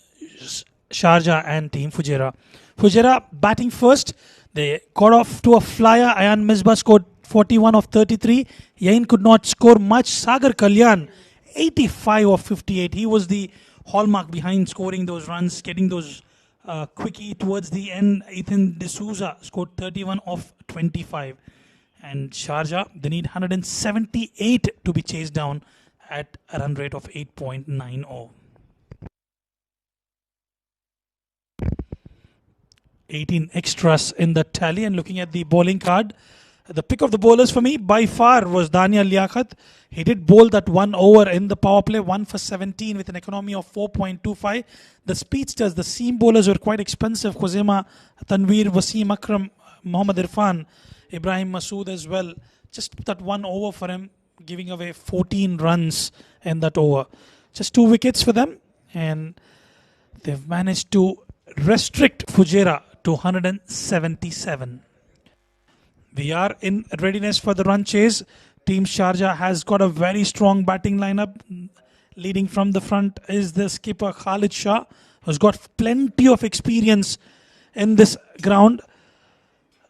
Sharjah and Team Fujairah. Fujairah batting first. They got off to a flyer. Ayan Misbah scored 41 of 33. Yain could not score much. Sagar Kalyan 85 of 58. He was the hallmark behind scoring those runs, getting those quickie towards the end. Ethan D'Souza scored 31 of 25. And Sharjah, they need 178 to be chased down at a run rate of 8.90. 18 extras in the tally. And looking at the bowling card, the pick of the bowlers for me by far was Daniel Liaquat. He did bowl that 1 over in the power play, 1 for 17 with an economy of 4.25. The speedsters, the seam bowlers were quite expensive. Khuzaima, Tanveer, Wasim Akram, Mohammad Irfan, Ibrahim Masood as well. Just that 1 over for him, giving away 14 runs in that over. Just 2 wickets for them, and they've managed to restrict Fujairah to 177. We are in readiness for the run chase. Team Sharjah has got a very strong batting lineup. Leading from the front is the skipper Khalid Shah, who's got plenty of experience in this ground.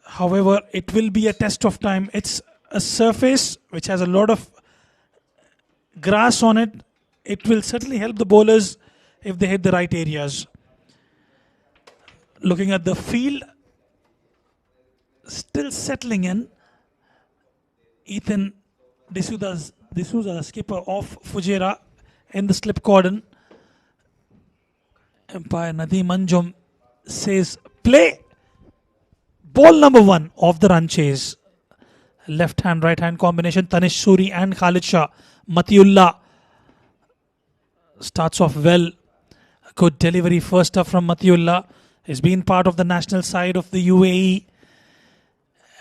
However, it will be a test of time. It's a surface which has a lot of grass on it. It will certainly help the bowlers if they hit the right areas. Looking at the field, still settling in. Ethan D'Souza, the skipper of Fujairah, in the slip cordon. Umpire Nadeem Anjum says play. Ball number 1 of the run chase. Left hand, right hand combination. Tanish Suri and Khalid Shah. Matiullah starts off well. Good delivery first up from Matiullah. He's been part of the national side of the UAE,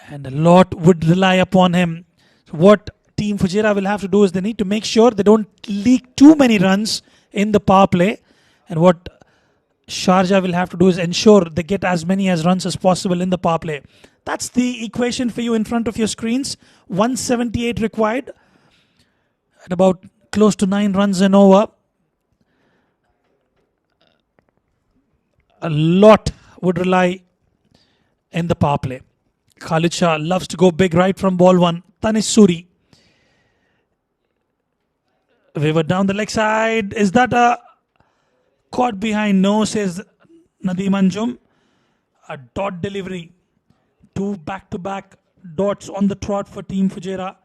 and a lot would rely upon him. So what Team Fujairah will have to do is they need to make sure they don't leak too many runs in the power play, and what Sharjah will have to do is ensure they get as many as runs as possible in the power play. That's the equation for you in front of your screens. 178 required at about close to 9 runs and over. A lot would rely in the power play. Khalid Shah loves to go big right from ball 1. Tanish Suri. Waver down the leg side. Is that a caught behind? No, says Nadeem Anjum. A dot delivery. 2 back-to-back dots on the trot for Team Fujairah.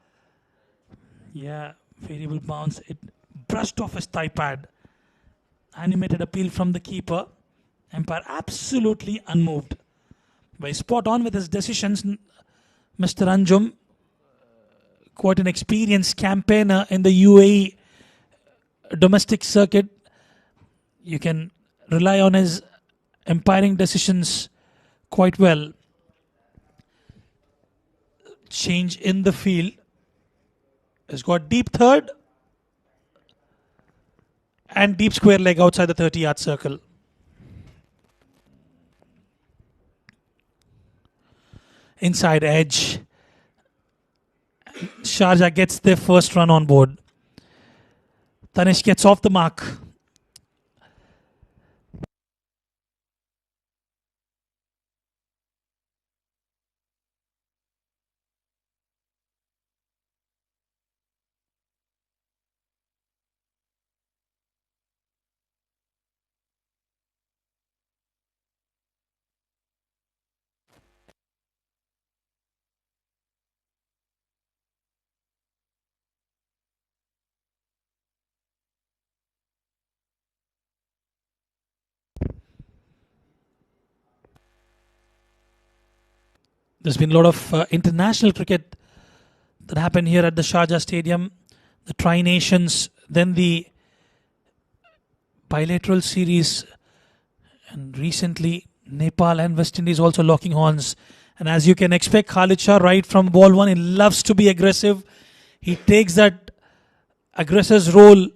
Yeah, variable bounce. It brushed off his thigh pad. Animated appeal from the keeper. Umpire absolutely unmoved. By spot on with his decisions, Mr. Anjum, quite an experienced campaigner in the UAE domestic circuit. You can rely on his umpiring decisions quite well. Change in the field. Has got deep third and deep square leg outside the 30-yard circle. Inside edge. Sharjah gets their first run on board. Tanish gets off the mark. There's been a lot of international cricket that happened here at the Sharjah Stadium. The Tri-Nations, then the bilateral series, and recently Nepal and West Indies also locking horns. And as you can expect, Khalid Shah right from ball 1, he loves to be aggressive. He takes that aggressor's role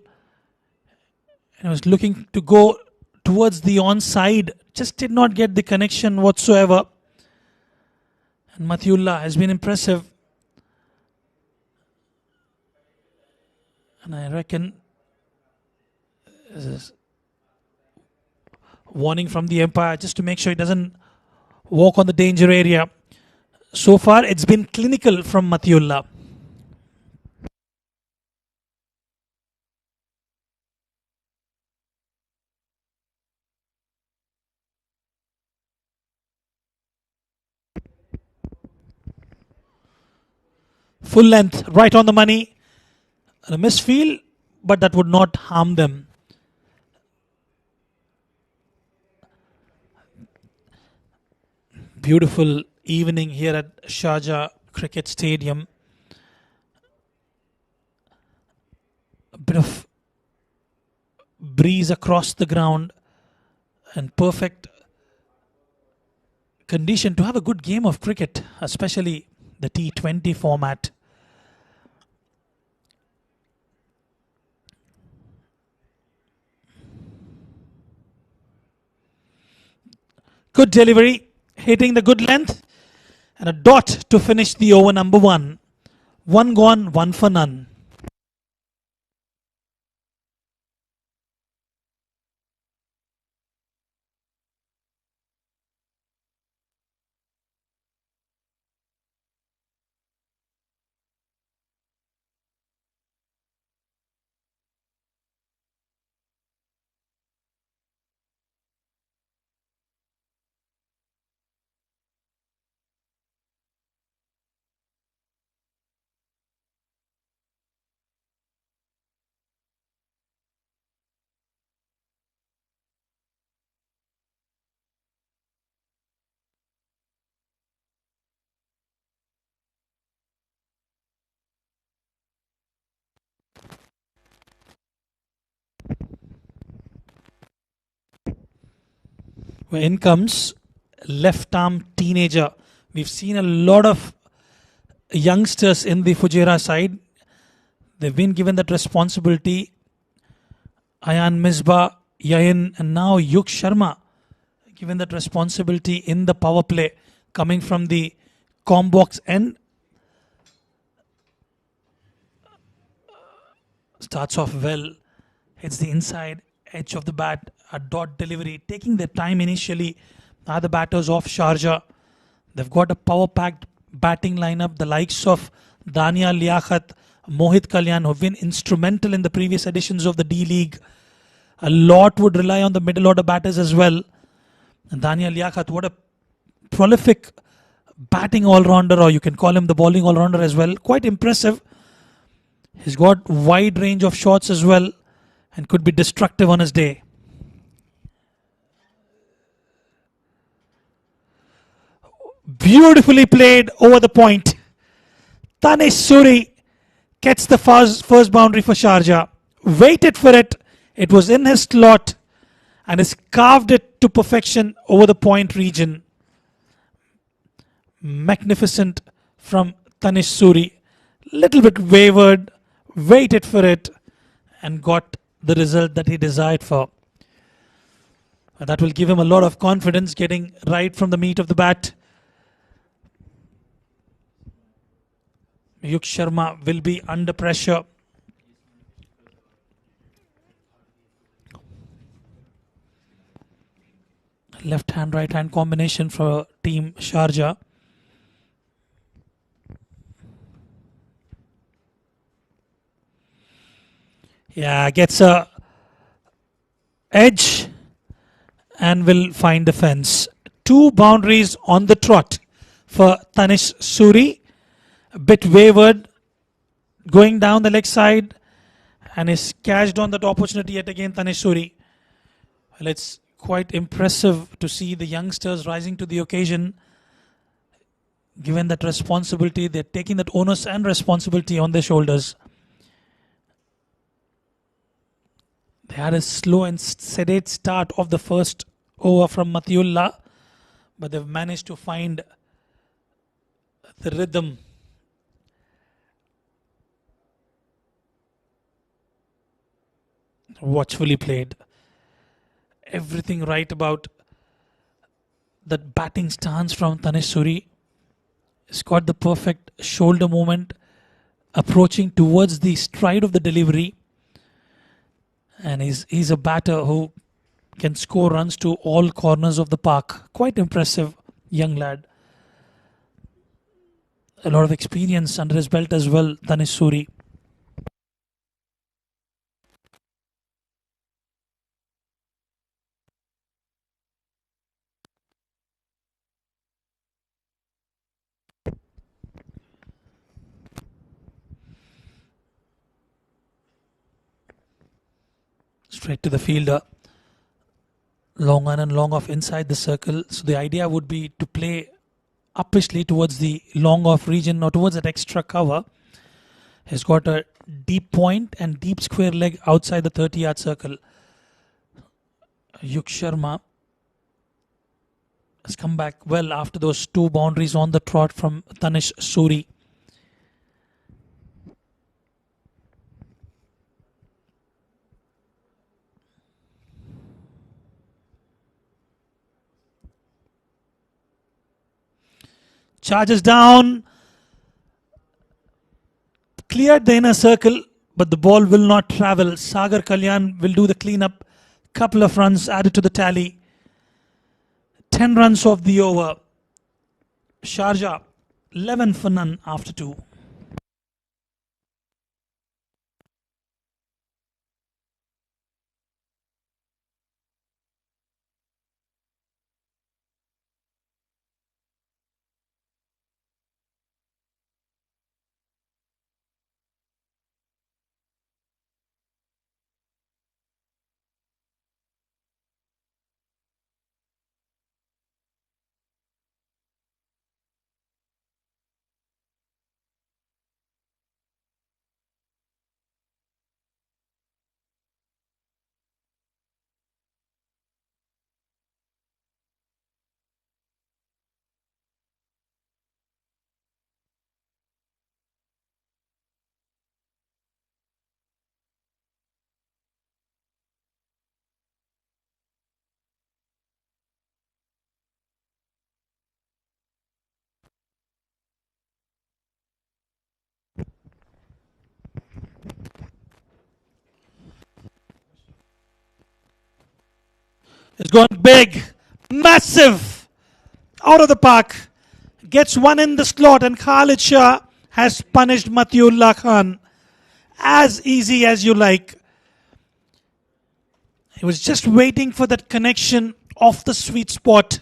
and was looking to go towards the onside. Just did not get the connection whatsoever. And Mathiullah has been impressive. And I reckon this is warning from the umpire just to make sure he doesn't walk on the danger area. So far, it's been clinical from Mathiullah. Full length, right on the money. A misfield, but that would not harm them. Beautiful evening here at Sharjah Cricket Stadium. A bit of breeze across the ground and perfect condition to have a good game of cricket, especially the T20 format. Good delivery, hitting the good length, and a dot to finish the over number one. One gone, one for none. Where in comes left arm teenager. We've seen a lot of youngsters in the Fujairah side. They've been given that responsibility. Ayan Misbah, Ayan, and now Yuk Sharma given that responsibility in the power play coming from the com box end. Starts off well, hits the inside edge of the bat, a dot delivery, taking their time initially. Are the batters of Sharjah. They've got a power-packed batting lineup, the likes of Dania Liaquat, Mohit Kalyan, who've been instrumental in the previous editions of the D-League. A lot would rely on the middle order batters as well. And Dania Liaquat, what a prolific batting all-rounder, or you can call him the bowling all-rounder as well. Quite impressive. He's got wide range of shots as well and could be destructive on his day. Beautifully played over the point. Tanish Suri gets the first boundary for Sharjah. Waited for it. It was in his slot and has carved it to perfection over the point region. Magnificent from Tanish Suri. Little bit wavered, waited for it and got the result that he desired for. And that will give him a lot of confidence getting right from the meat of the bat. Yuk Sharma will be under pressure. Left hand, right hand combination for team Sharjah. Yeah, gets a edge and will find the fence. 2 boundaries on the trot for Tanish Suri. A bit wavered, going down the leg side, and is catched on that opportunity yet again, Tanish Suri. Well, it's quite impressive to see the youngsters rising to the occasion. Given that responsibility, they're taking that onus and responsibility on their shoulders. They had a slow and sedate start of the first over from Mathiullah, but they've managed to find the rhythm. Watchfully played. Everything right about that batting stance from Tanish Suri. He's got the perfect shoulder movement, approaching towards the stride of the delivery. And he's a batter who can score runs to all corners of the park. Quite impressive young lad. A lot of experience under his belt as well, Danish Suri. Straight to the fielder. Long on and long off inside the circle. So the idea would be to play uppishly towards the long off region or towards that extra cover. He's got a deep point and deep square leg outside the 30-yard circle. Yuk Sharma has come back well after those two boundaries on the trot from Danish Suri. Charges down. Cleared the inner circle, but the ball will not travel. Sagar Kalyan will do the cleanup. Couple of runs added to the tally. 10 runs off the over. Sharjah 11 for none after 2. It's gone big, massive, out of the park. Gets one in the slot, and Khalid Shah has punished Matiullah Khan. As easy as you like. He was just waiting for that connection off the sweet spot.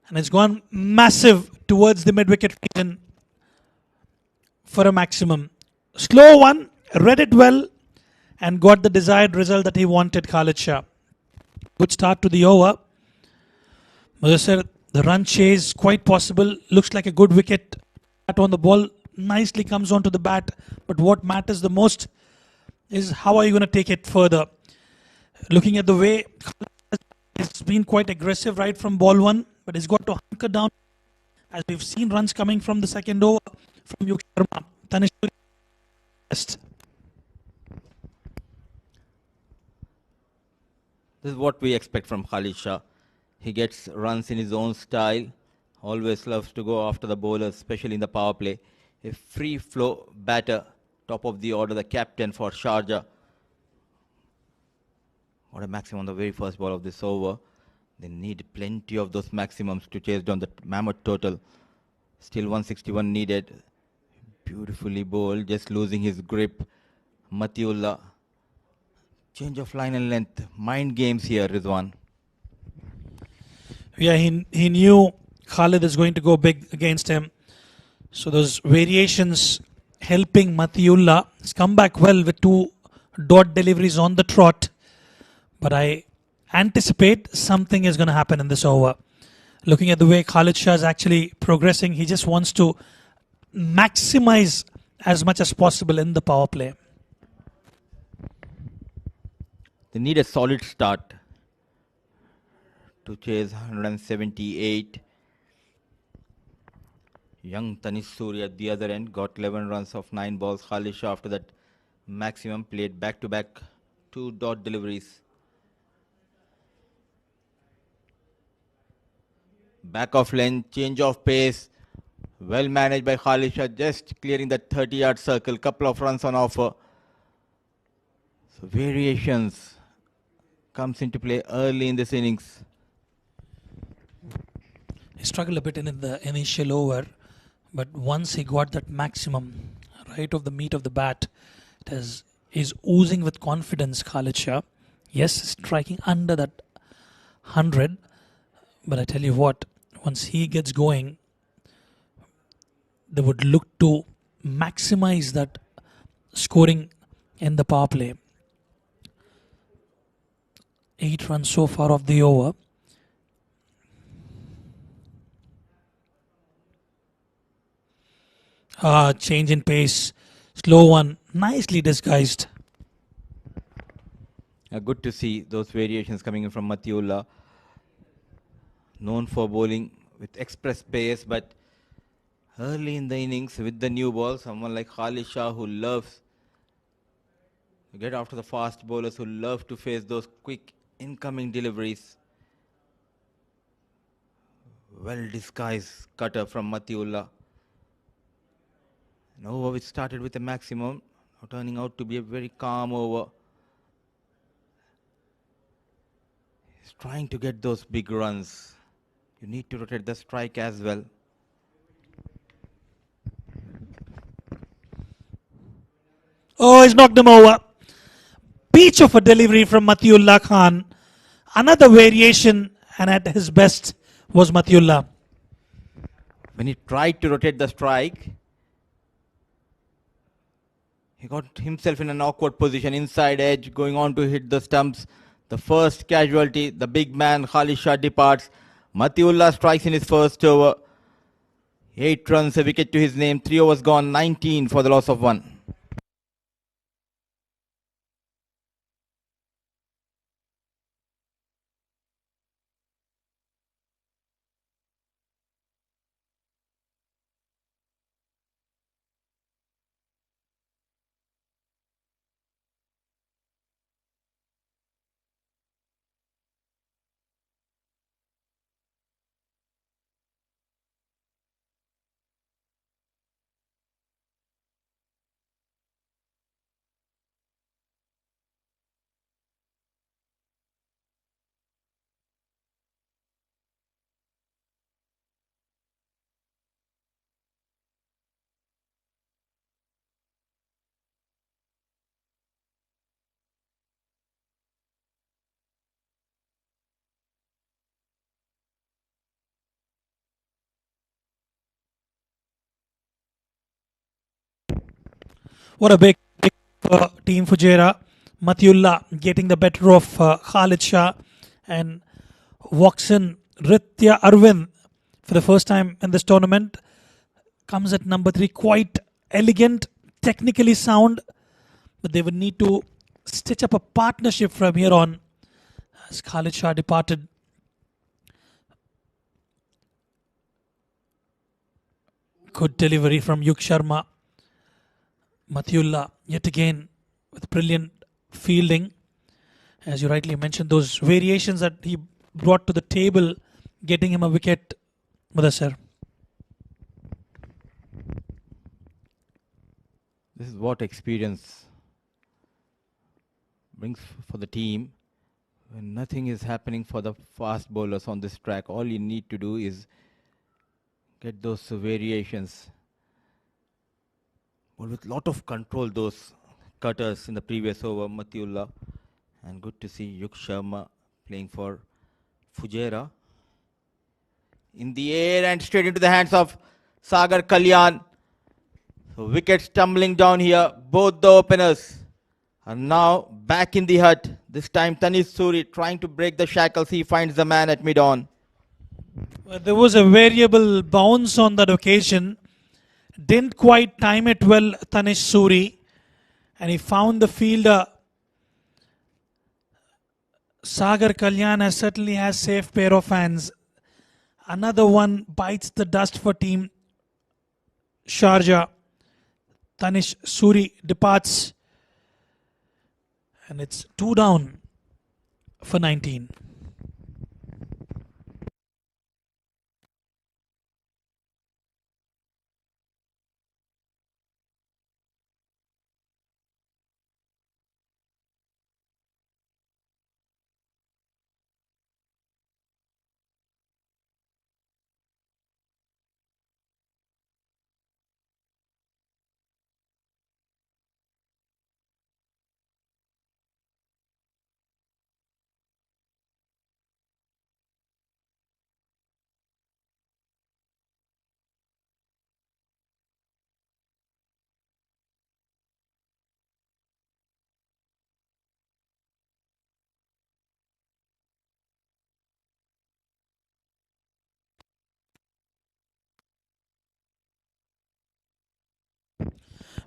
And it's gone massive towards the mid-wicket region for a maximum. Slow one, read it well, and got the desired result that he wanted, Khalid Shah. Good start to the over. Mudassir, the run chase, quite possible. Looks like a good wicket. Bat on the ball nicely comes onto the bat. But what matters the most is how are you going to take it further. Looking at the way it's been quite aggressive right from ball one, but he's got to hunker down. As we've seen runs coming from the second over from Yuk Sharma. Danish best. This is what we expect from Khalid Shah. He gets runs in his own style. Always loves to go after the bowlers, especially in the power play. A free flow batter, top of the order, the captain for Sharjah. What a maximum on the very first ball of this over. They need plenty of those maximums to chase down the mammoth total. Still 161 needed. Beautifully bowled, just losing his grip. Matiullah. Change of line and length. Mind games here, Rizwan. Yeah, he knew Khalid is going to go big against him. So those variations helping Matiullah. He's come back well with 2 dot deliveries on the trot. But I anticipate something is going to happen in this over. Looking at the way Khalid Shah is actually progressing, he just wants to maximize as much as possible in the power play. They need a solid start to chase 178. Young Danish Suri at the other end got 11 runs off 9 balls. Khalid Shah after that maximum played back-to-back 2 dot deliveries. Back of length, change of pace. Well managed by Khalisha, just clearing that 30-yard circle. Couple of runs on offer. So variations comes into play early in this innings. He struggled a bit in the initial over, but once he got that maximum right of the meat of the bat, he's oozing with confidence, Khalid Shah. Yes, striking under that 100, but I tell you what, once he gets going, they would look to maximize that scoring in the power play. 8 runs so far of the over. Change in pace, slow one, nicely disguised. Good to see those variations coming in from Matiullah. Known for bowling with express pace, but early in the innings with the new ball, someone like Khalid Shah who loves to get after the fast bowlers, who love to face those quick incoming deliveries. Well disguised cutter from Matiullah. An over which started with a maximum, now turning out to be a very calm over. He's trying to get those big runs. You need to rotate the strike as well. Oh, he's knocked him over. Peach of a delivery from Matiullah Khan. Another variation, and at his best was Matiullah. When he tried to rotate the strike, he got himself in an awkward position, inside edge, going on to hit the stumps. The first casualty, the big man Khalid Shah departs. Matiullah strikes in his first over. 8 runs, a wicket to his name. 3 overs gone, 19 for the loss of 1. What a big team Fujairah. Matiullah getting the better of Khalid Shah, and walks in Ritya Arvind for the first time in this tournament. Comes at number 3, quite elegant, technically sound, but they would need to stitch up a partnership from here on as Khalid Shah departed. Good delivery from Yuk Sharma. Matiullah yet again with brilliant fielding. As you rightly mentioned, those variations that he brought to the table, getting him a wicket, Mudassar. This is what experience brings for the team. When nothing is happening for the fast bowlers on this track, all you need to do is get those variations. Well, with lot of control, those cutters in the previous over, Matiullah. And good to see Yuk Sharma playing for Fujairah. In the air and straight into the hands of Sagar Kalyan. So wickets tumbling down here. Both the openers are now back in the hut. This time Tanish Suri trying to break the shackles. He finds the man at mid-on. Well, there was a variable bounce on that occasion. Didn't quite time it well, Tanish Suri. And he found the fielder. Sagar Kalyan certainly has safe pair of hands. Another one bites the dust for team Sharjah. Tanish Suri departs. And it's 2 down for 19.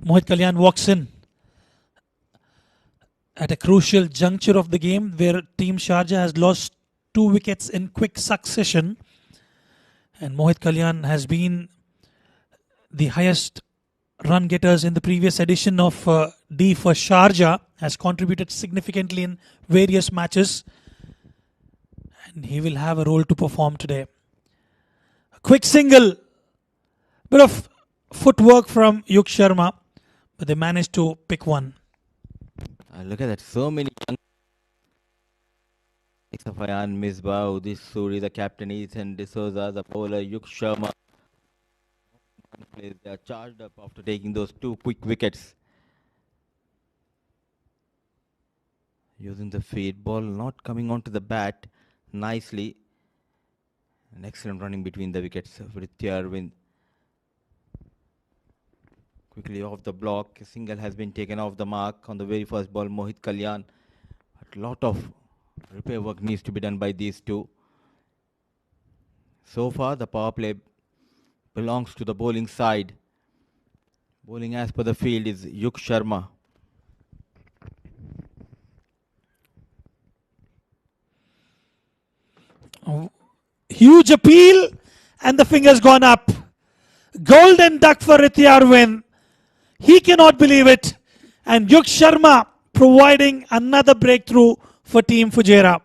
Mohit Kalyan walks in at a crucial juncture of the game where Team Sharjah has lost 2 wickets in quick succession, and Mohit Kalyan has been the highest run getters in the previous edition of D for Sharjah, has contributed significantly in various matches, and he will have a role to perform today. A quick single, bit of footwork from Yuk Sharma, but they managed to pick one. Look at that, so many young of Ayan, Misbah, Udish Suri, the captain Ethan D'Souza, the bowler Yuk Sharma. They are charged up after taking those 2 quick wickets. Using the fade ball, not coming onto the bat nicely. An excellent running between the wickets. Ritya Arvind quickly off the block. A single has been taken off the mark on the very first ball. Mohit Kalyan. But a lot of repair work needs to be done by these two. So far, the power play belongs to the bowling side. Bowling as per the field is Yuk Sharma. Huge appeal, and the finger's gone up. Golden duck for Ritya Arvind. He cannot believe it. And Yuk Sharma providing another breakthrough for Team Fujairah.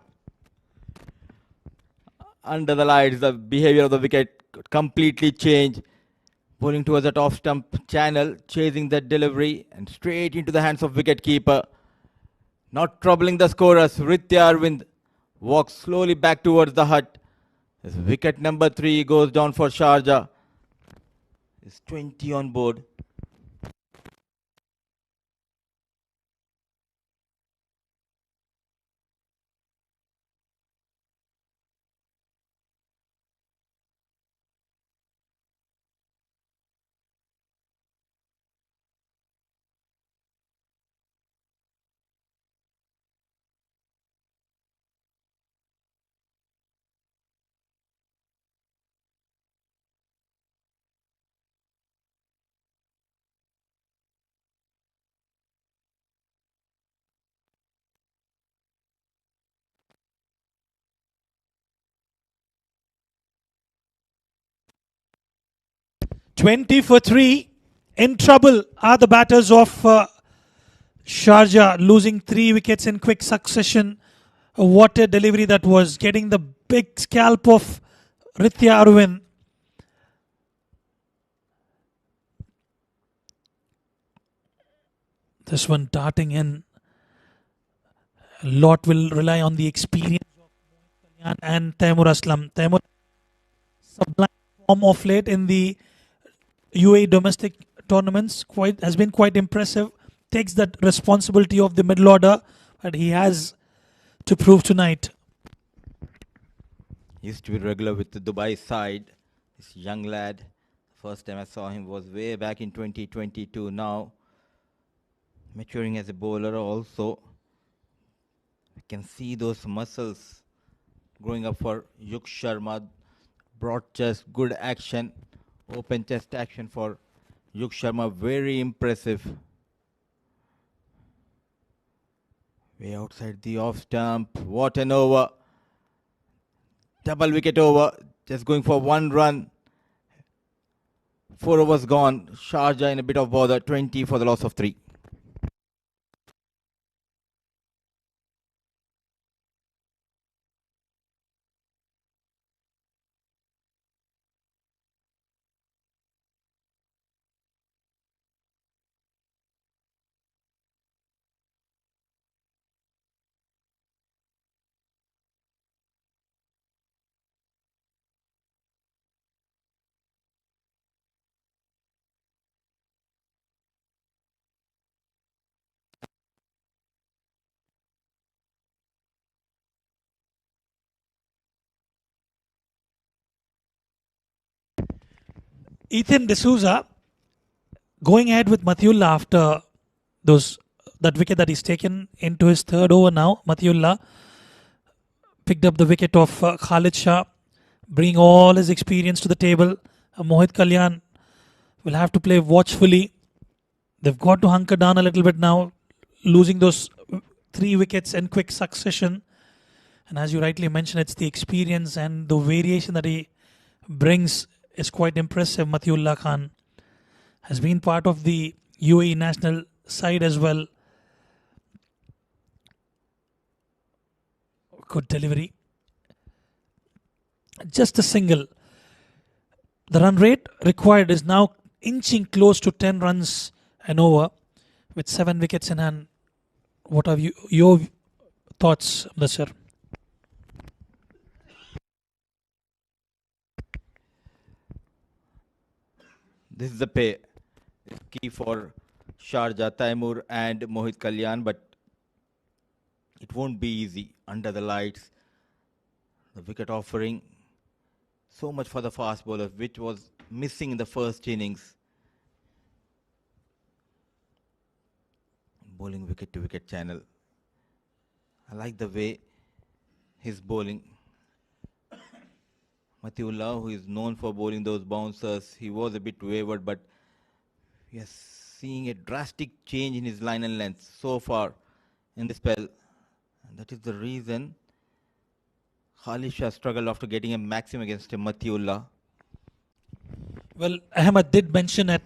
Under the lights, the behavior of the wicket completely changed. Bowling towards that off stump channel, chasing that delivery, and straight into the hands of wicketkeeper. Not troubling the scorers. Ritya Arvind walks slowly back towards the hut. As wicket number 3 goes down for Sharjah. Is 20 on board. Twenty for 3. In trouble are the batters of Sharjah, losing 3 wickets in quick succession. What a delivery that was, getting the big scalp of Ritya Arvind. This one darting in. A lot will rely on the experience of Kalyan and Taimur Aslam. Taimur, sublime form of late in the UAE domestic tournaments, has been quite impressive. Takes that responsibility of the middle order, but he has to prove tonight. He used to be regular with the Dubai side. This young lad, first time I saw him was way back in 2022. Now, maturing as a bowler also. I can see those muscles growing up for Yuk Sharma. Broad chest, good action. Open chest action for Yuk Sharma. Very impressive. Way outside the off stump. What an over. Double wicket over. Just going for 1 run. 4 overs gone. Sharjah in a bit of bother. 20 for the loss of 3. Ethan D'Souza going ahead with Matiullah after that wicket that he's taken into his 3rd over now. Matiullah picked up the wicket of Khalid Shah, bringing all his experience to the table. Mohit Kalyan will have to play watchfully. They've got to hunker down a little bit now, losing those 3 wickets in quick succession. And as you rightly mentioned, it's the experience and the variation that he brings is quite impressive. Matiullah Khan has been part of the UAE national side as well. Good delivery. Just a single. The run rate required is now inching close to 10 runs an over with 7 wickets in hand. What are your thoughts, Nasir? This is the pay. It's key for Sharjah, Taimur and Mohit Kalyan, but it won't be easy under the lights. The wicket offering, so much for the fast bowler, which was missing in the first innings. Bowling wicket to wicket channel. I like the way he's bowling. Matiullah, who is known for bowling those bouncers, he was a bit wayward, but we are seeing a drastic change in his line and length so far in this spell. And that is the reason Khalisha struggled after getting a maximum against Matiullah. Well, Ahmed did mention at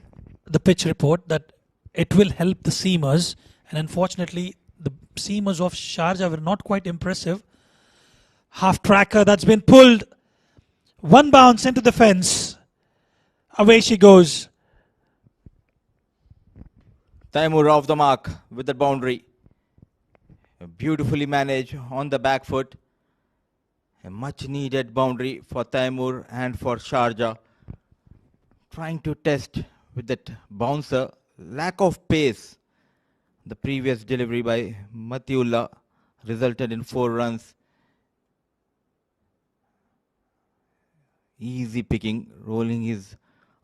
the pitch report that it will help the seamers, and unfortunately, the seamers of Sharjah were not quite impressive. Half tracker that's been pulled. One bounce into the fence. Away she goes. Taimur off the mark with the boundary. Beautifully managed on the back foot. A much needed boundary for Taimur and for Sharjah. Trying to test with that bouncer. Lack of pace. The previous delivery by Matiullah resulted in 4 runs. Easy picking, rolling his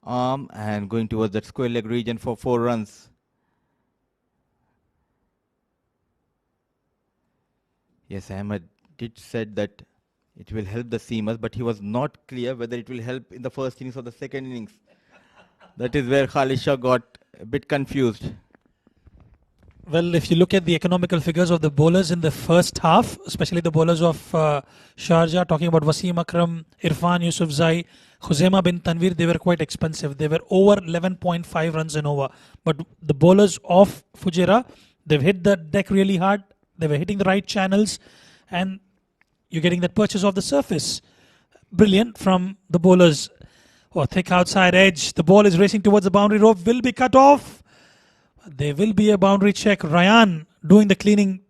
arm and going towards that square leg region for 4 runs. Yes, Ahmed did said that it will help the seamers, but he was not clear whether it will help in the first innings or the second innings. That is where Khalisha got a bit confused. Well, if you look at the economical figures of the bowlers in the first half, especially the bowlers of Sharjah, talking about Wasim Akram, Irfan Yusufzai, Khuzaima bin Tanvir, they were quite expensive. They were over 11.5 runs an over. But the bowlers of Fujairah, they've hit the deck really hard. They were hitting the right channels, and you're getting that purchase off the surface. Brilliant from the bowlers. Oh, thick outside edge. The ball is racing towards the boundary rope. Will be cut off. There will be a boundary check. Ryan doing the cleaning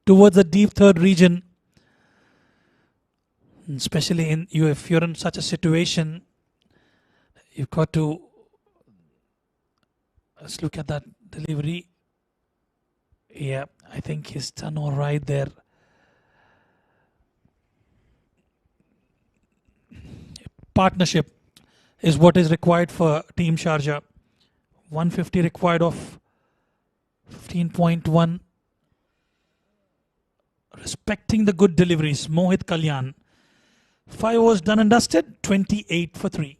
towards the deep third region. Especially if you're in such a situation, you've got to. Let's look at that delivery. Yeah, I think he's done all right there. Partnership is what is required for Team Sharjah. 150 required of 15.1. Respecting the good deliveries. Mohit Kalyan. 5 overs done and dusted. 28 for 3.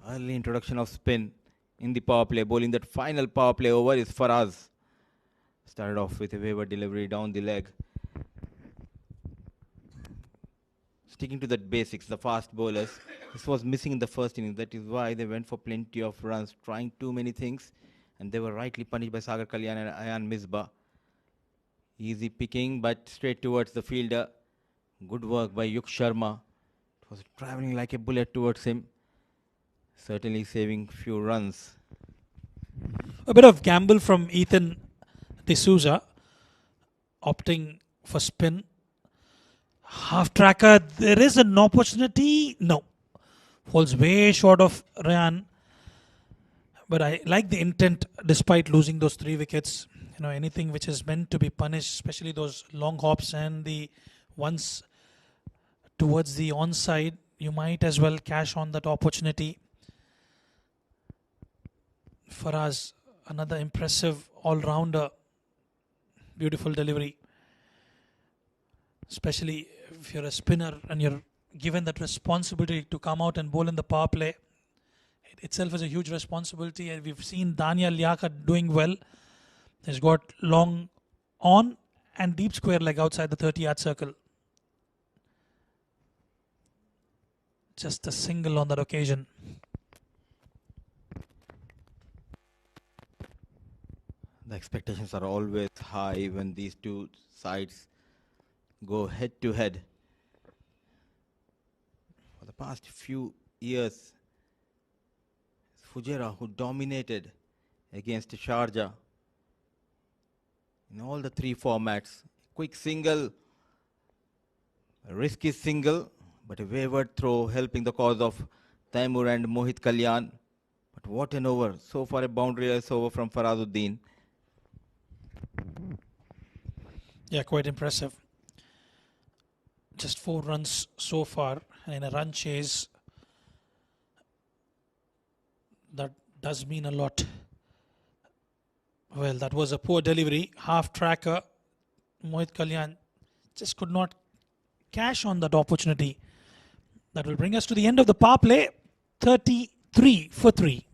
Early introduction of spin in the power play. Bowling that final power play over is for us. Started off with a wayward delivery down the leg. Sticking to the basics, the fast bowlers. This was missing in the first innings. That is why they went for plenty of runs, trying too many things. And they were rightly punished by Sagar Kalyan and Ayan Misbah. Easy picking, but straight towards the fielder. Good work by Yuk Sharma. Was traveling like a bullet towards him, certainly saving few runs. A bit of gamble from Ethan D'Souza, opting for spin. Half tracker, there is an opportunity. No. Falls way short of Ryan. But I like the intent despite losing those 3 wickets. Anything which is meant to be punished, especially those long hops and the ones towards the onside, you might as well cash on that opportunity. Faraz, another impressive all-rounder. Beautiful delivery. Especially if you're a spinner and you're given that responsibility to come out and bowl in the power play. It itself is a huge responsibility, and we've seen Daniel Liaquat doing well. He's got long on and deep square leg outside the 30-yard circle. Just a single on that occasion. The expectations are always high when these two sides go head to head. For the past few years, Fujairah, who dominated against Sharjah in all the 3 formats. Quick single, a risky single, but a wayward throw helping the cause of Taimur and Mohit Kalyan. But what an over. So far a boundaryless over from Farazuddin. Yeah, quite impressive. Just 4 runs so far, and in a run chase, that does mean a lot. Well, that was a poor delivery. Half tracker. Mohit Kalyan just could not cash on that opportunity. That will bring us to the end of the power play. 33 for 3.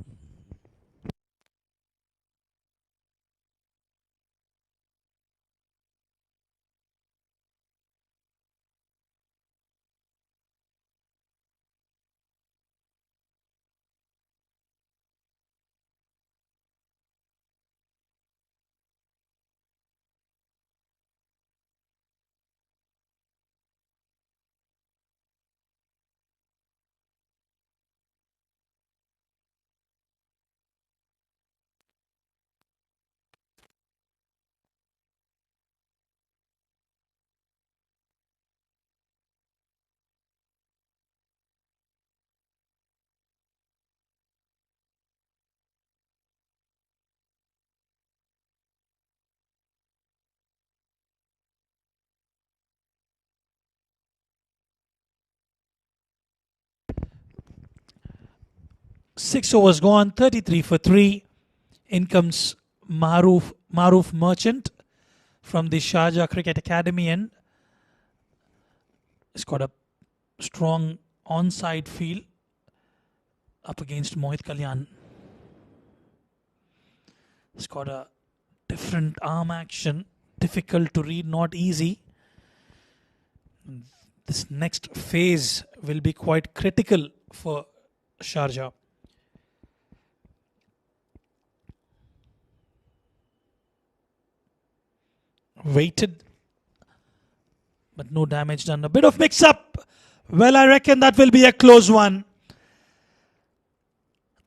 Six overs gone, 33 for 3. In comes Maruf Merchant from the Sharjah Cricket Academy, and he's got a strong onside feel up against Mohit Kalyan. He's got a different arm action, difficult to read, not easy. This next phase will be quite critical for Sharjah. Waited, but no damage done. A bit of mix-up. Well, I reckon that will be a close one.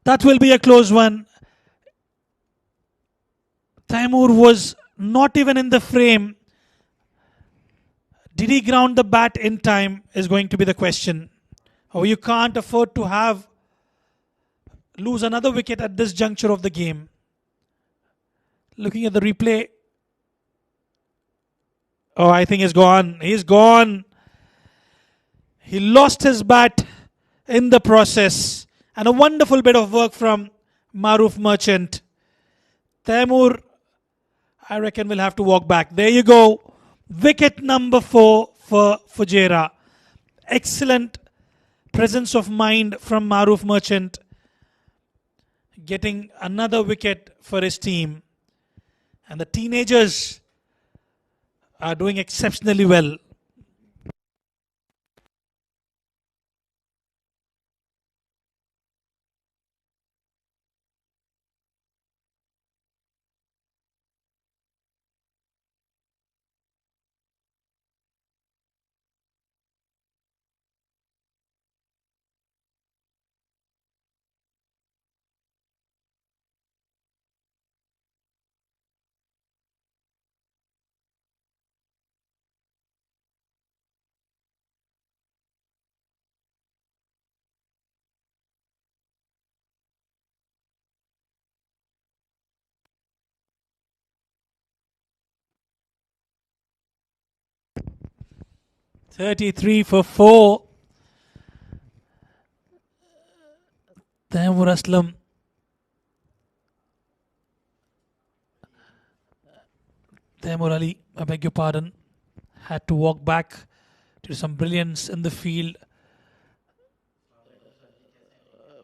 That will be a close one. Taimur was not even in the frame. Did he ground the bat in time is going to be the question. Oh, you can't afford to lose another wicket at this juncture of the game. Looking at the replay. Oh, I think he's gone. He's gone. He lost his bat in the process. And a wonderful bit of work from Maruf Merchant. Taimur, I reckon, will have to walk back. There you go. Wicket number 4 for Fujairah. Excellent presence of mind from Maruf Merchant. Getting another wicket for his team. And the teenagers are doing exceptionally well. 33 for 4. Taimur Aslam. Taimur Ali, I beg your pardon, had to walk back to some brilliance in the field.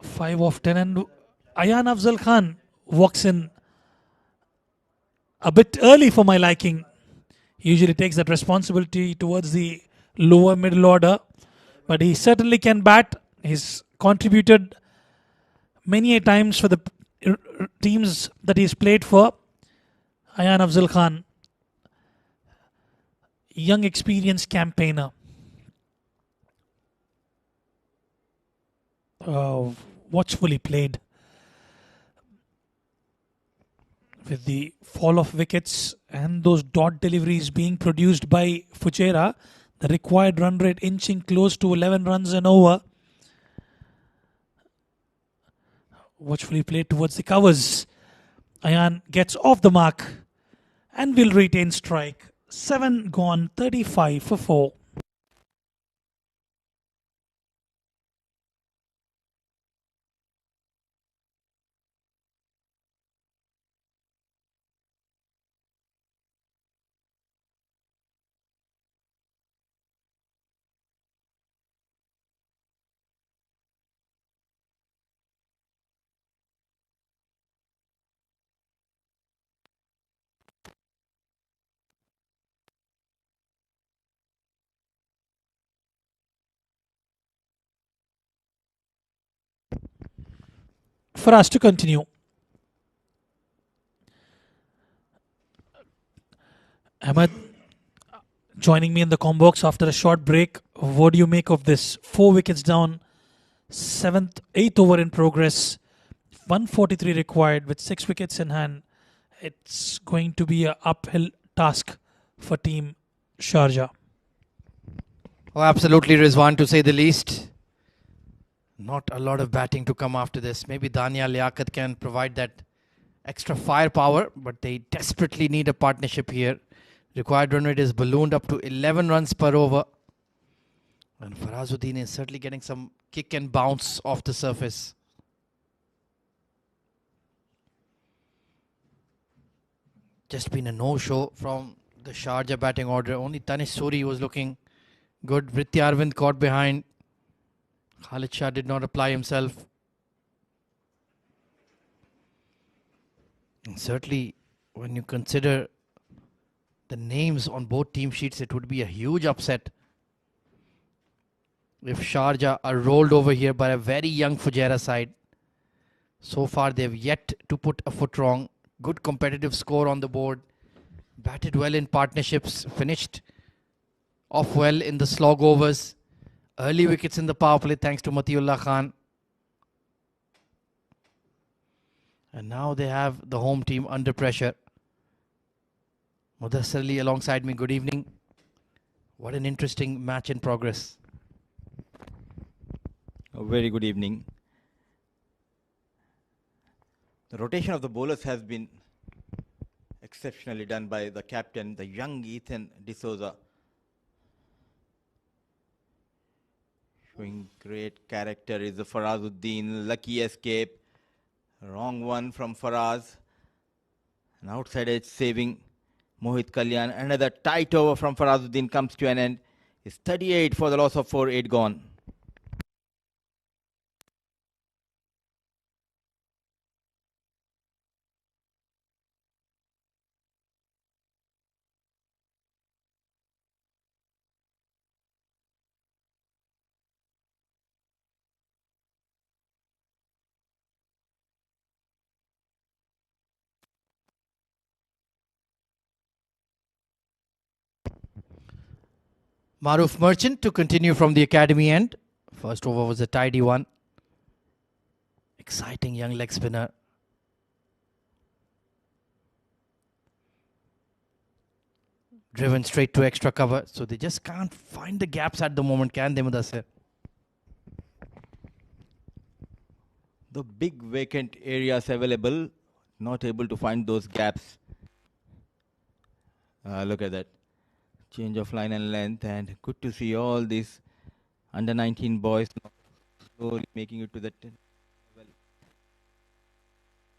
5 of 10, and Ayan Afzal Khan walks in a bit early for my liking. He usually takes that responsibility towards the lower middle order, but he certainly can bat. He's contributed many a times for the teams that he's played for. Ayan Afzal Khan, young experienced campaigner. Watchfully played. With the fall of wickets and those dot deliveries being produced by Fujairah, the required run rate inching close to 11 runs an over. Watchfully played towards the covers. Ayan gets off the mark and will retain strike. 7 gone, 35 for 4. For us to continue. Ahmed joining me in the com box after a short break. What do you make of this? 4 wickets down, 8th over in progress, 143 required with 6 wickets in hand. It's going to be an uphill task for team Sharjah. Oh, absolutely, Rizwan, to say the least. Not a lot of batting to come after this. Maybe Dania Liaquat can provide that extra firepower, but they desperately need a partnership here. Required run rate is ballooned up to 11 runs per over. And Farazuddin is certainly getting some kick and bounce off the surface. Just been a no-show from the Sharjah batting order. Only Tanish Suri was looking good. Vritti Arvind caught behind. Khalid Shah did not apply himself. And certainly, when you consider the names on both team sheets, it would be a huge upset if Sharjah are rolled over here by a very young Fujairah side. So far, they've yet to put a foot wrong. Good competitive score on the board. Batted well in partnerships. Finished off well in the slog overs. Early wickets in the power play thanks to Matiullah Khan. And now they have the home team under pressure. Mudassar Ali alongside me. Good evening. What an interesting match in progress. A very good evening. The rotation of the bowlers has been exceptionally done by the captain, the young Ethan D'Souza. Showing great character is the Farazuddin. Lucky escape. Wrong one from Faraz. An outside edge saving Mohit Kalyan. Another tight over from Farazuddin comes to an end. It's 38 for the loss of 4, 8 gone. Maruf Merchant to continue from the academy end. First over was a tidy one. Exciting young leg spinner. Driven straight to extra cover. So they just can't find the gaps at the moment, can they, Mudassir? The big vacant areas available, not able to find those gaps. Look at that. Change of line and length, and good to see all these under 19 boys slowly making it to the 10 level.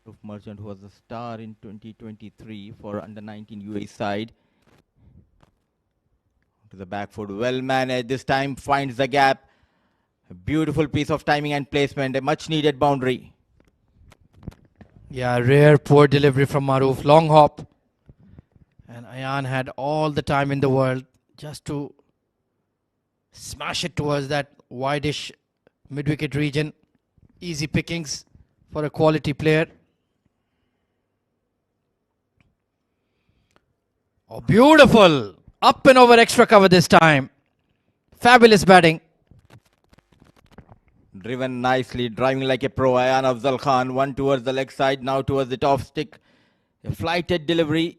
Of Merchant, who was a star in 2023 for under 19 UAE side. To the back foot, well managed. This time finds the gap. A beautiful piece of timing and placement. A much needed boundary. Yeah, rare poor delivery from Maruf. Long hop. And Ayan had all the time in the world just to smash it towards that wideish mid-wicket region. Easy pickings for a quality player. Oh, beautiful. Up and over extra cover this time. Fabulous batting. Driven nicely, driving like a pro. Ayan Afzal Khan, one towards the leg side, now towards the top stick. A flighted delivery,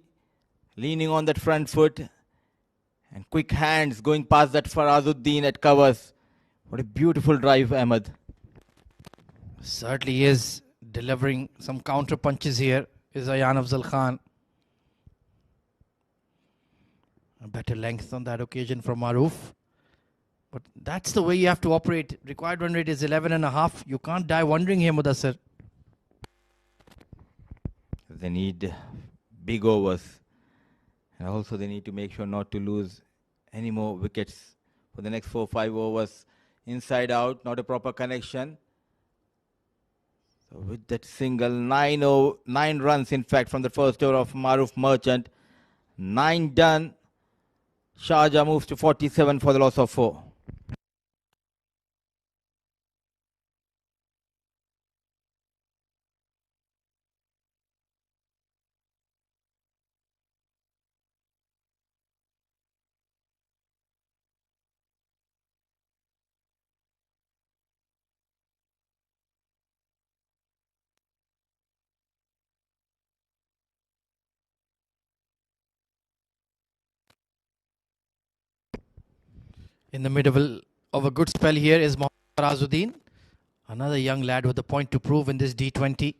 leaning on that front foot. And quick hands going past that Farazuddin at covers. What a beautiful drive, Ahmed. Certainly is delivering some counter punches here, is Ayan Afzal Khan. A better length on that occasion from Maruf. But that's the way you have to operate. Required run rate is 11.5. You can't die wondering here, Mudassir. They need big overs. And also they need to make sure not to lose any more wickets for the next 4-5 overs. Inside out, not a proper connection. So with that single, 9 runs in fact from the first over of Maruf Merchant. 9 done. Sharjah moves to 47 for the loss of 4. In the middle of a good spell here is Mohammad Farazuddin. Another young lad with a point to prove in this D20.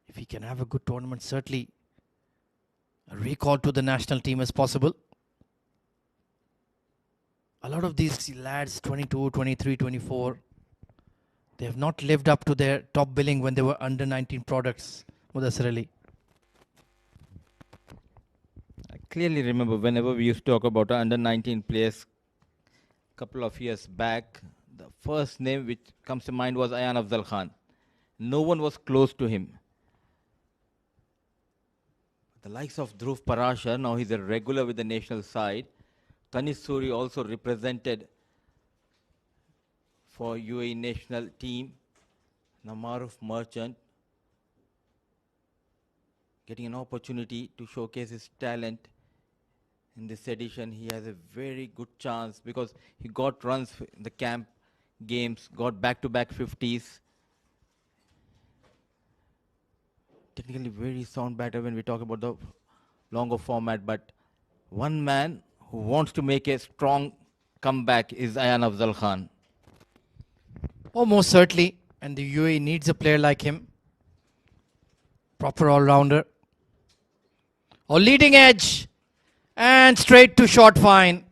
If he can have a good tournament, certainly a recall to the national team is possible. A lot of these lads, 22, 23, 24, they have not lived up to their top billing when they were under 19 products, Mudassir Ali. I clearly remember whenever we used to talk about our under 19 players a couple of years back, the first name which comes to mind was Ayan Afzal Khan. No one was close to him. The likes of Dhruv Parashar, now he's a regular with the national side. Tanis Suri also represented for UAE national team. Now Maruf Merchant getting an opportunity to showcase his talent in this edition. He has a very good chance because he got runs in the camp games, got back-to-back 50s. Technically very sound batter when we talk about the longer format, but one man who wants to make a strong comeback is Ayan Afzal Khan. Oh, most certainly. And the UAE needs a player like him. Proper all-rounder. Oh, leading edge. And straight to short fine.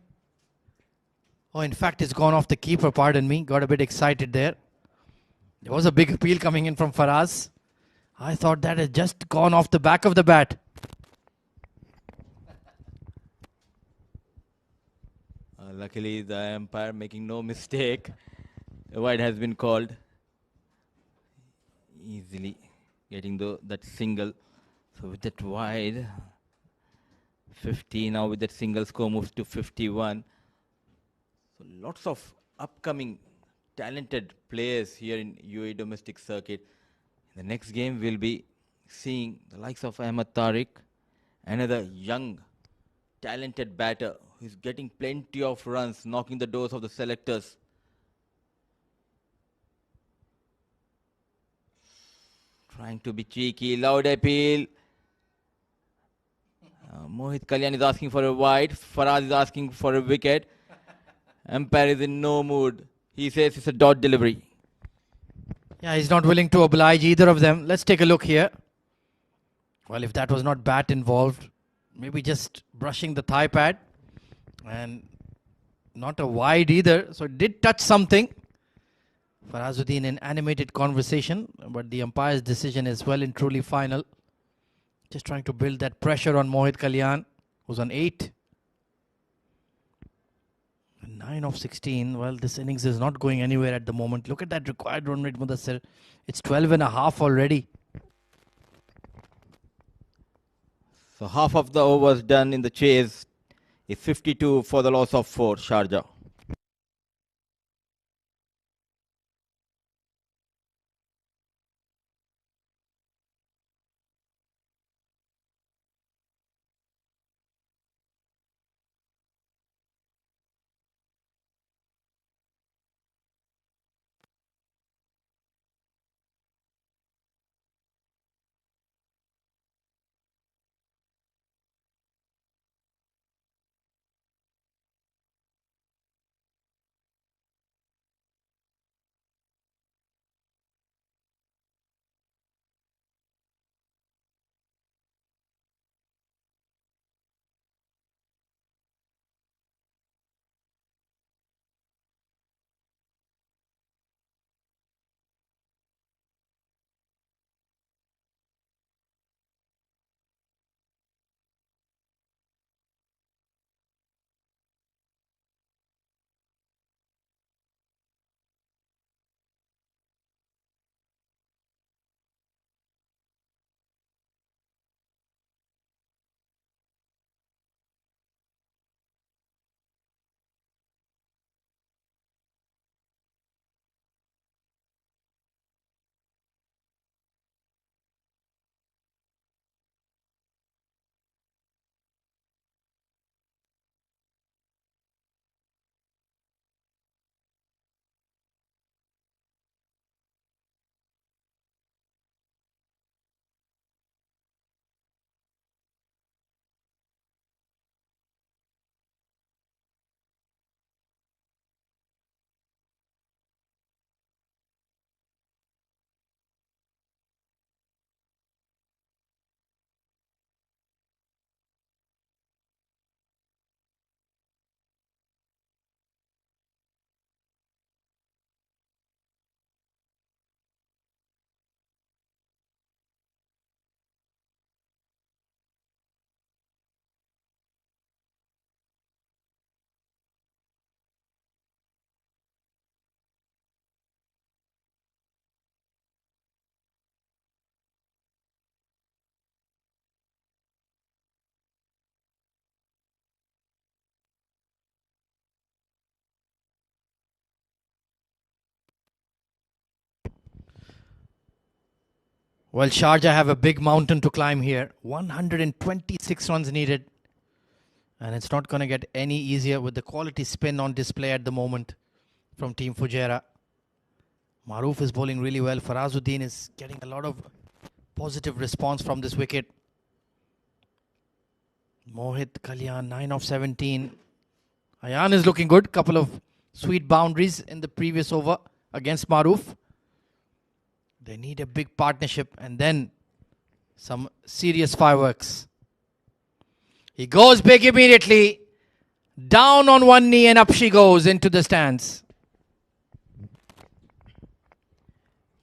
Oh, in fact, it's gone off the keeper, pardon me. Got a bit excited there. There was a big appeal coming in from Faraz. I thought that had just gone off the back of the bat. Luckily, the umpire making no mistake. A wide has been called. Easily getting that single. So with that wide, 50 now with that single score moves to 51. So lots of upcoming talented players here in UAE domestic circuit. In the next game, we'll be seeing the likes of Ahmed Tariq, another young, talented batter who's getting plenty of runs, knocking the doors of the selectors. Trying to be cheeky, loud appeal. Mohit Kalyan is asking for a wide. Faraz is asking for a wicket. Umpire is in no mood. He says it's a dot delivery. Yeah, he's not willing to oblige either of them. Let's take a look here. Well, if that was not bat involved, maybe just brushing the thigh pad, and not a wide either. So it did touch something. Farazuddin in animated conversation, but the umpire's decision is well and truly final. Just trying to build that pressure on Mohit Kalyan, who's on 8. 9 of 16. Well, this innings is not going anywhere at the moment. Look at that required run rate, Mudassir. It's 12 and a half already. So half of the overs done in the chase is 52 for the loss of 4, Sharjah. Well, Sharjah have a big mountain to climb here. 126 runs needed. And it's not going to get any easier with the quality spin on display at the moment from Team Fujairah. Maroof is bowling really well. Farazuddin is getting a lot of positive response from this wicket. Mohit Kalyan, 9 of 17. Ayan is looking good. Couple of sweet boundaries in the previous over against Maroof. They need a big partnership and then some serious fireworks. He goes big immediately. Down on one knee and up she goes into the stands.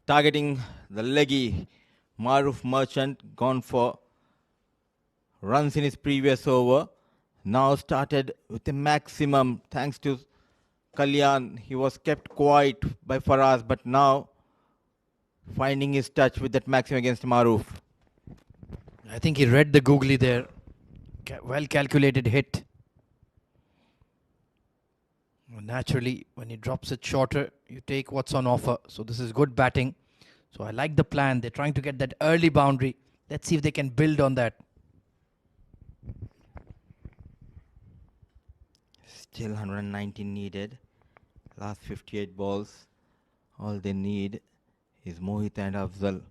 Targeting the leggy Maroof Merchant, gone for runs in his previous over. Now started with a maximum thanks to Kalyan. He was kept quiet by Faraz, but now finding his touch with that maximum against Maroof. I think he read the googly there. Well calculated hit. Naturally, when he drops it shorter, you take what's on offer. So this is good batting. So I like the plan. They're trying to get that early boundary. Let's see if they can build on that. Still 119 needed. Last 58 balls. All they need is Mohit and Afzal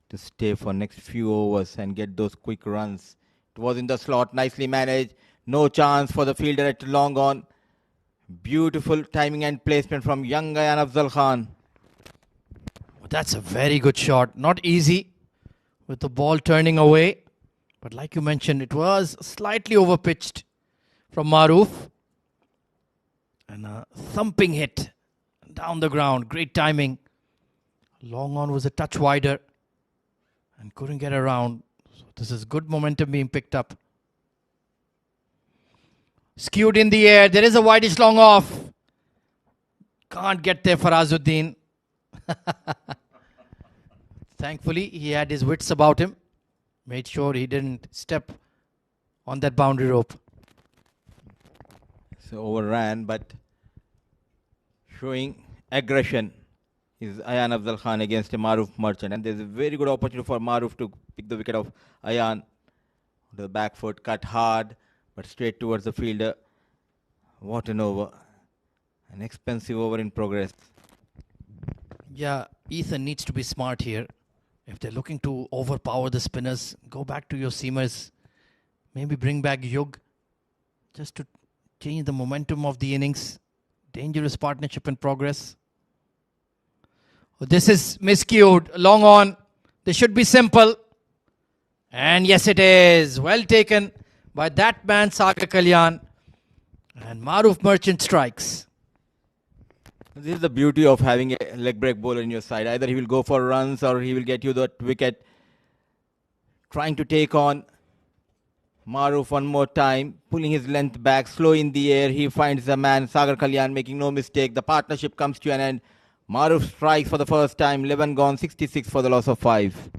to stay for next few overs and get those quick runs. It was in the slot, nicely managed. No chance for the fielder at long on. Beautiful timing and placement from young Ayan Afzal Khan. That's a very good shot. Not easy with the ball turning away. But like you mentioned, it was slightly overpitched from Maruf. And a thumping hit down the ground. Great timing. Long on was a touch wider and couldn't get around. So this is good momentum being picked up. Skewed in the air. There is a wideish long off. Can't get there, Farazuddin. Thankfully, he had his wits about him. Made sure he didn't step on that boundary rope. So overran, but showing aggression is Ayan Afzal Khan against a Maruf Merchant. And there's a very good opportunity for Maruf to pick the wicket of Ayan. The back foot cut hard, but straight towards the fielder. What an over. An expensive over in progress. Yeah, Ethan needs to be smart here. If they're looking to overpower the spinners, go back to your seamers. Maybe bring back Yug just to change the momentum of the innings. Dangerous partnership in progress. This is miscued. Long on. This should be simple. And yes, it is. Well taken by that man, Sagar Kalyan. And Maruf Merchant strikes. This is the beauty of having a leg break bowler in your side. Either he will go for runs or he will get you that wicket. Trying to take on Maruf one more time, pulling his length back, slow in the air. He finds the man, Sagar Kalyan, making no mistake. The partnership comes to an end. Maruf strikes for the first time. 11 gone, 66 for the loss of 5.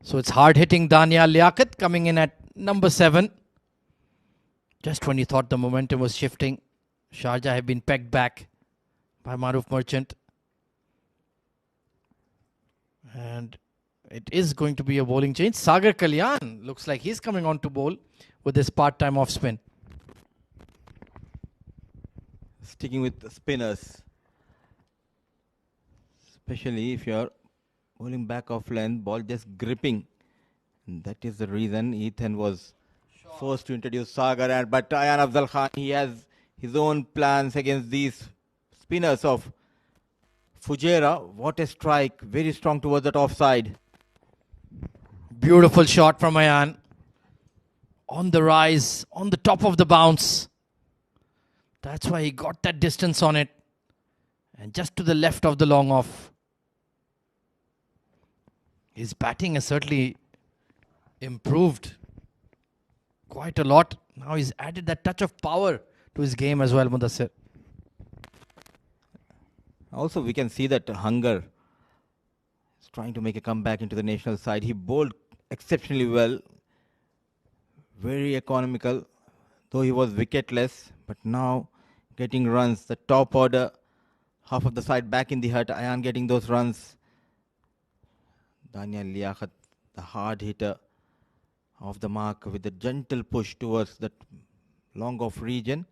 So it's hard hitting Danya Liaquat coming in at number 7. Just when you thought the momentum was shifting, Sharjah had been pegged back by Maruf Merchant. And it is going to be a bowling change. Sagar Kalyan looks like he's coming on to bowl with his part-time off spin. Sticking with the spinners, especially if you're bowling back off length, ball just gripping. And that is the reason Ethan was forced to introduce Sagar. But Ayan Afzal Khan, he has his own plans against these spinners of Fujairah. What a strike. Very strong towards that offside. Beautiful shot from Ayan. On the rise, on the top of the bounce. That's why he got that distance on it. And just to the left of the long off. His batting has certainly improved quite a lot. Now he's added that touch of power to his game as well, Mudassir. Also, we can see that Hunger is trying to make a comeback into the national side. He bowled exceptionally well. Very economical, though he was wicketless. But now getting runs. The top order, half of the side back in the hut. Ayan getting those runs. Danya Liaquat, the hard hitter, off the mark with a gentle push towards that long off region.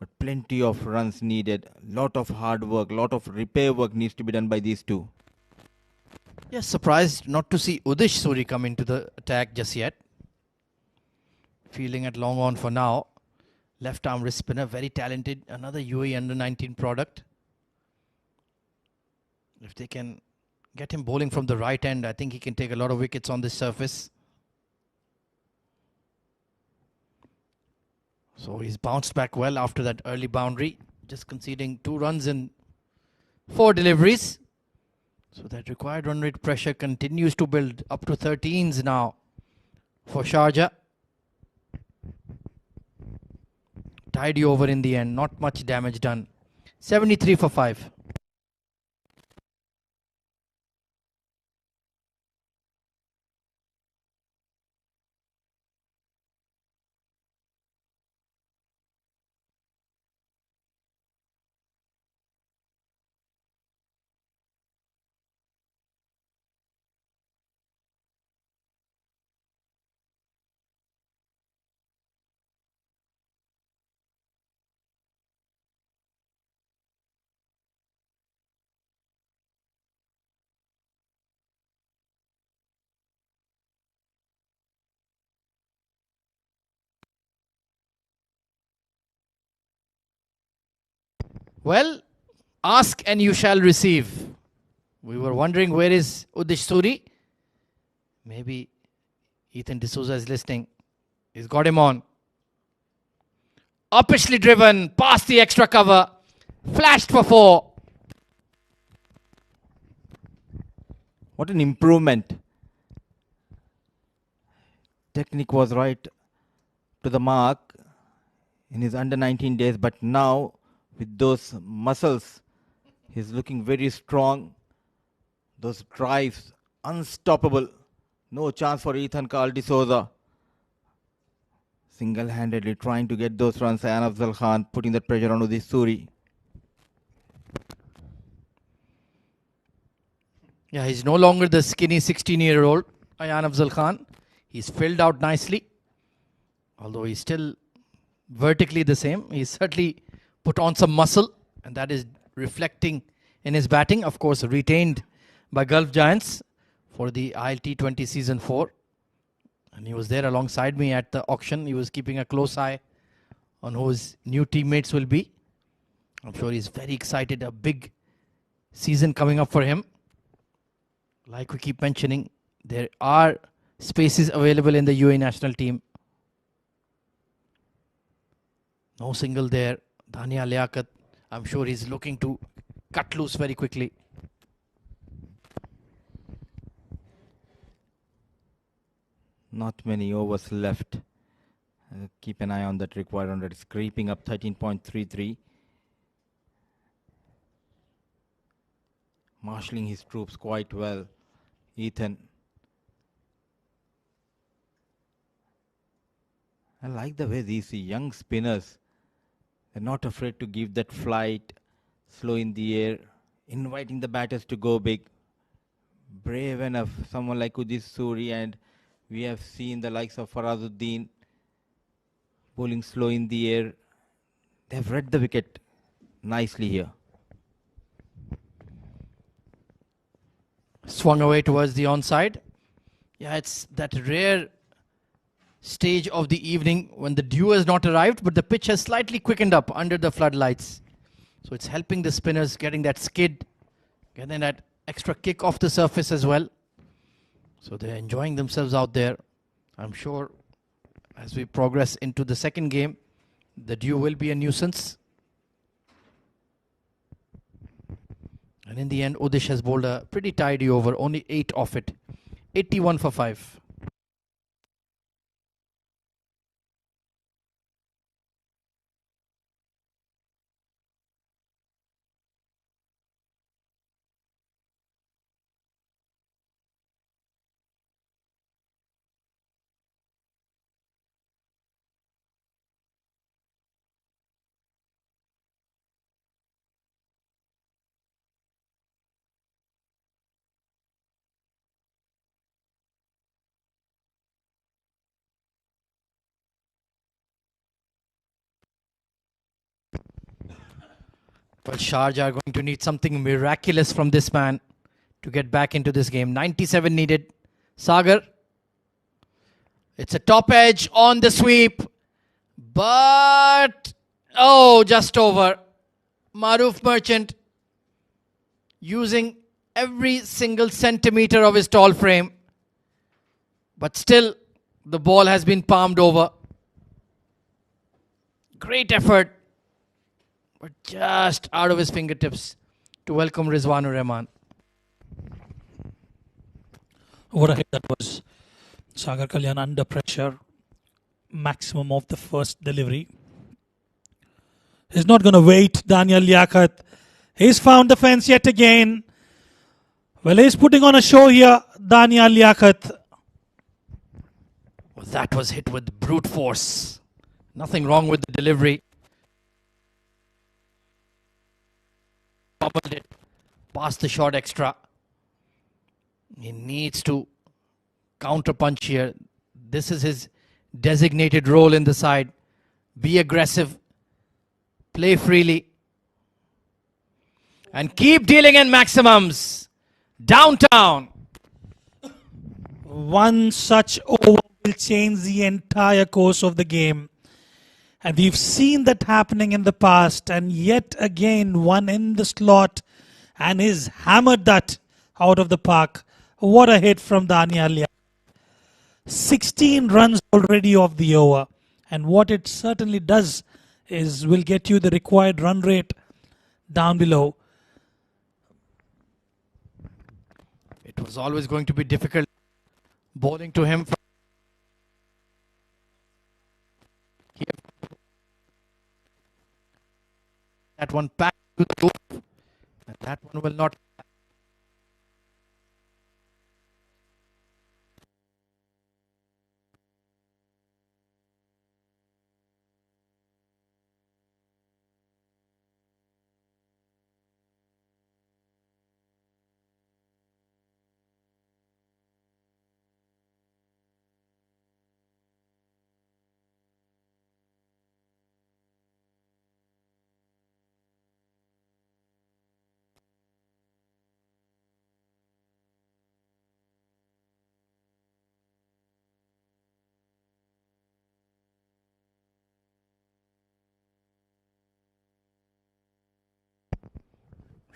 But plenty of runs needed. Lot of hard work, lot of repair work needs to be done by these two. Yes, surprised not to see Udish Suri come into the attack just yet. Fielding at long on for now. Left arm wrist spinner, very talented. Another UAE under 19 product. If they can get him bowling from the right end, I think he can take a lot of wickets on this surface. So he's bounced back well after that early boundary. Just conceding 2 runs in 4 deliveries. So that required run rate pressure continues to build up to 13s now for Sharjah. Tidy over in the end, not much damage done. 73 for 5. Well, ask and you shall receive. We were wondering where is Udish Suri. Maybe Ethan D'Souza is listening. He's got him on. Uppishly driven, past the extra cover. Flashed for 4. What an improvement. Technique was right to the mark in his under 19 days, but now with those muscles, he's looking very strong. Those drives, unstoppable. No chance for Ethan Carl D'Souza. Single-handedly trying to get those runs. Ayan Afzal Khan putting that pressure on Udish Suri. Yeah, he's no longer the skinny 16-year-old Ayan Afzal Khan. He's filled out nicely. Although he's still vertically the same. He's certainly put on some muscle, and that is reflecting in his batting. Of course, retained by Gulf Giants for the IL T20 Season 4. And he was there alongside me at the auction. He was keeping a close eye on who his new teammates will be. I'm sure he's very excited. A big season coming up for him. Like we keep mentioning, there are spaces available in the UAE national team. No single there. Dania Liaquat, I'm sure he's looking to cut loose very quickly. Not many overs left. Keep an eye on that required run rate. It's creeping up 13.33. Marshalling his troops quite well. Ethan. I like the way these young spinners, they're not afraid to give that flight, slow in the air, inviting the batters to go big. Brave enough, someone like Udish Suri, and we have seen the likes of Farazuddin bowling slow in the air. They've read the wicket nicely here. Swung away towards the onside. Yeah, it's that rare stage of the evening when the dew has not arrived, but the pitch has slightly quickened up under the floodlights. So it's helping the spinners getting that skid, getting that extra kick off the surface as well. So they're enjoying themselves out there. I'm sure as we progress into the second game, the dew will be a nuisance. And in the end, Udish has bowled a pretty tidy over, only 8 off it. 81 for 5. Well, Sharjah are going to need something miraculous from this man to get back into this game. 97 needed. Sagar. It's a top edge on the sweep. But, oh, just over. Maruf Merchant using every single centimeter of his tall frame. But still, the ball has been palmed over. Great effort. But just out of his fingertips to welcome Rizwanur Rahman. What a hit that was. Sagar Kalyan under pressure. Maximum of the first delivery. He's not going to wait. Daniel Liaquat. He's found the fence yet again. Well, he's putting on a show here, Daniel Liaquat. Well, that was hit with brute force. Nothing wrong with the delivery. Bobbled it past the short extra. He needs to counter punch here. This is his designated role in the side. Be aggressive. Play freely. And keep dealing in maximums. Downtown. One such over will change the entire course of the game. And we've seen that happening in the past. And yet again, one in the slot. And he's hammered that out of the park. What a hit from Daniel Liaquat. 16 runs already off the over. And what it certainly does is will get you the required run rate down below. It was always going to be difficult bowling to him. That one back to the roof. And that one will not.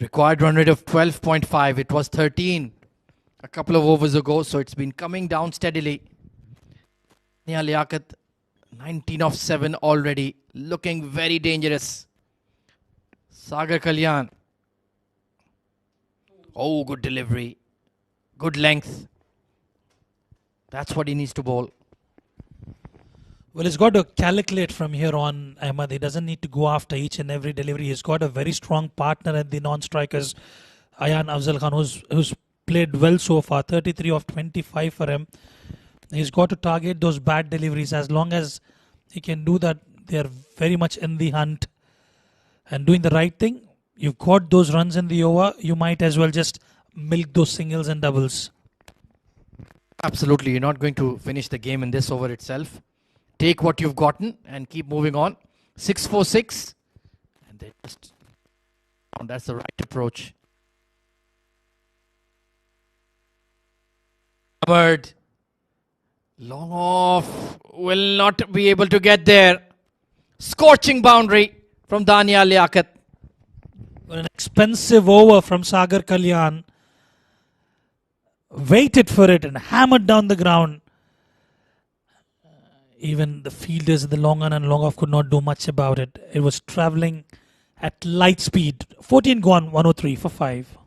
Required run rate of 12.5. It was 13 a couple of overs ago, so it's been coming down steadily. Daniel Liaquat, 19 of 7 already, looking very dangerous. Sagar Kalyan. Oh, good delivery. Good length. That's what he needs to bowl. Well, he's got to calculate from here on, Ahmed. He doesn't need to go after each and every delivery. He's got a very strong partner at the non-strikers, Ayan Afzal Khan, who's played well so far. 33 of 25 for him. He's got to target those bad deliveries. As long as he can do that, they're very much in the hunt and doing the right thing. You've got those runs in the over. You might as well just milk those singles and doubles. Absolutely. You're not going to finish the game in this over itself. Take what you've gotten and keep moving on. 6-4-6. And they just... That's the right approach. Covered. Long off. Will not be able to get there. Scorching boundary from Daniel Liaquat. An expensive over from Sagar Kalyan. Waited for it and hammered down the ground. Even the fielders at the long on and long off could not do much about it. It was travelling at light speed. 14 gone, 103 for 5.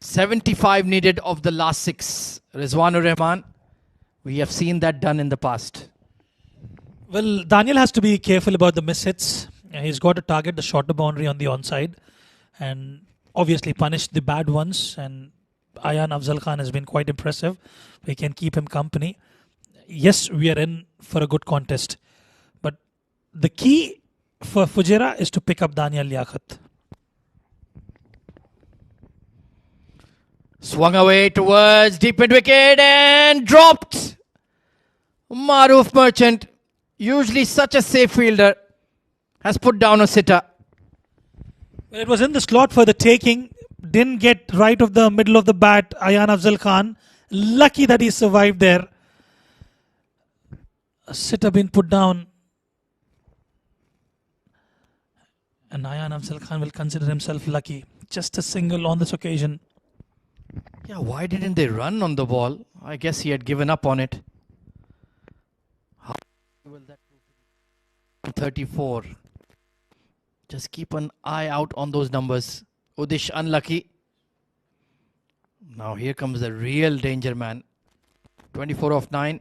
.75 needed of the last 6. Rizwanur Rahman. We have seen that done in the past. Well, Daniel has to be careful about the miss-hits. He's got to target the shorter boundary on the onside and obviously punish the bad ones. And Ayan Afzal Khan has been quite impressive. We can keep him company. Yes, we are in for a good contest. But the key for Fujairah is to pick up Daniel Liaquat. Swung away towards deep mid wicket and dropped. Maruf Merchant, usually such a safe fielder, has put down a sitter. It was in the slot for the taking. Didn't get right of the middle of the bat, Ayan Afzal Khan. Lucky that he survived there. A sitter being put down. And Ayan Afzal Khan will consider himself lucky. Just a single on this occasion. Yeah, why didn't they run on the ball? I guess he had given up on it. How will that prove? 34. Just keep an eye out on those numbers. Udish unlucky. Now here comes the real danger man. 24 of 9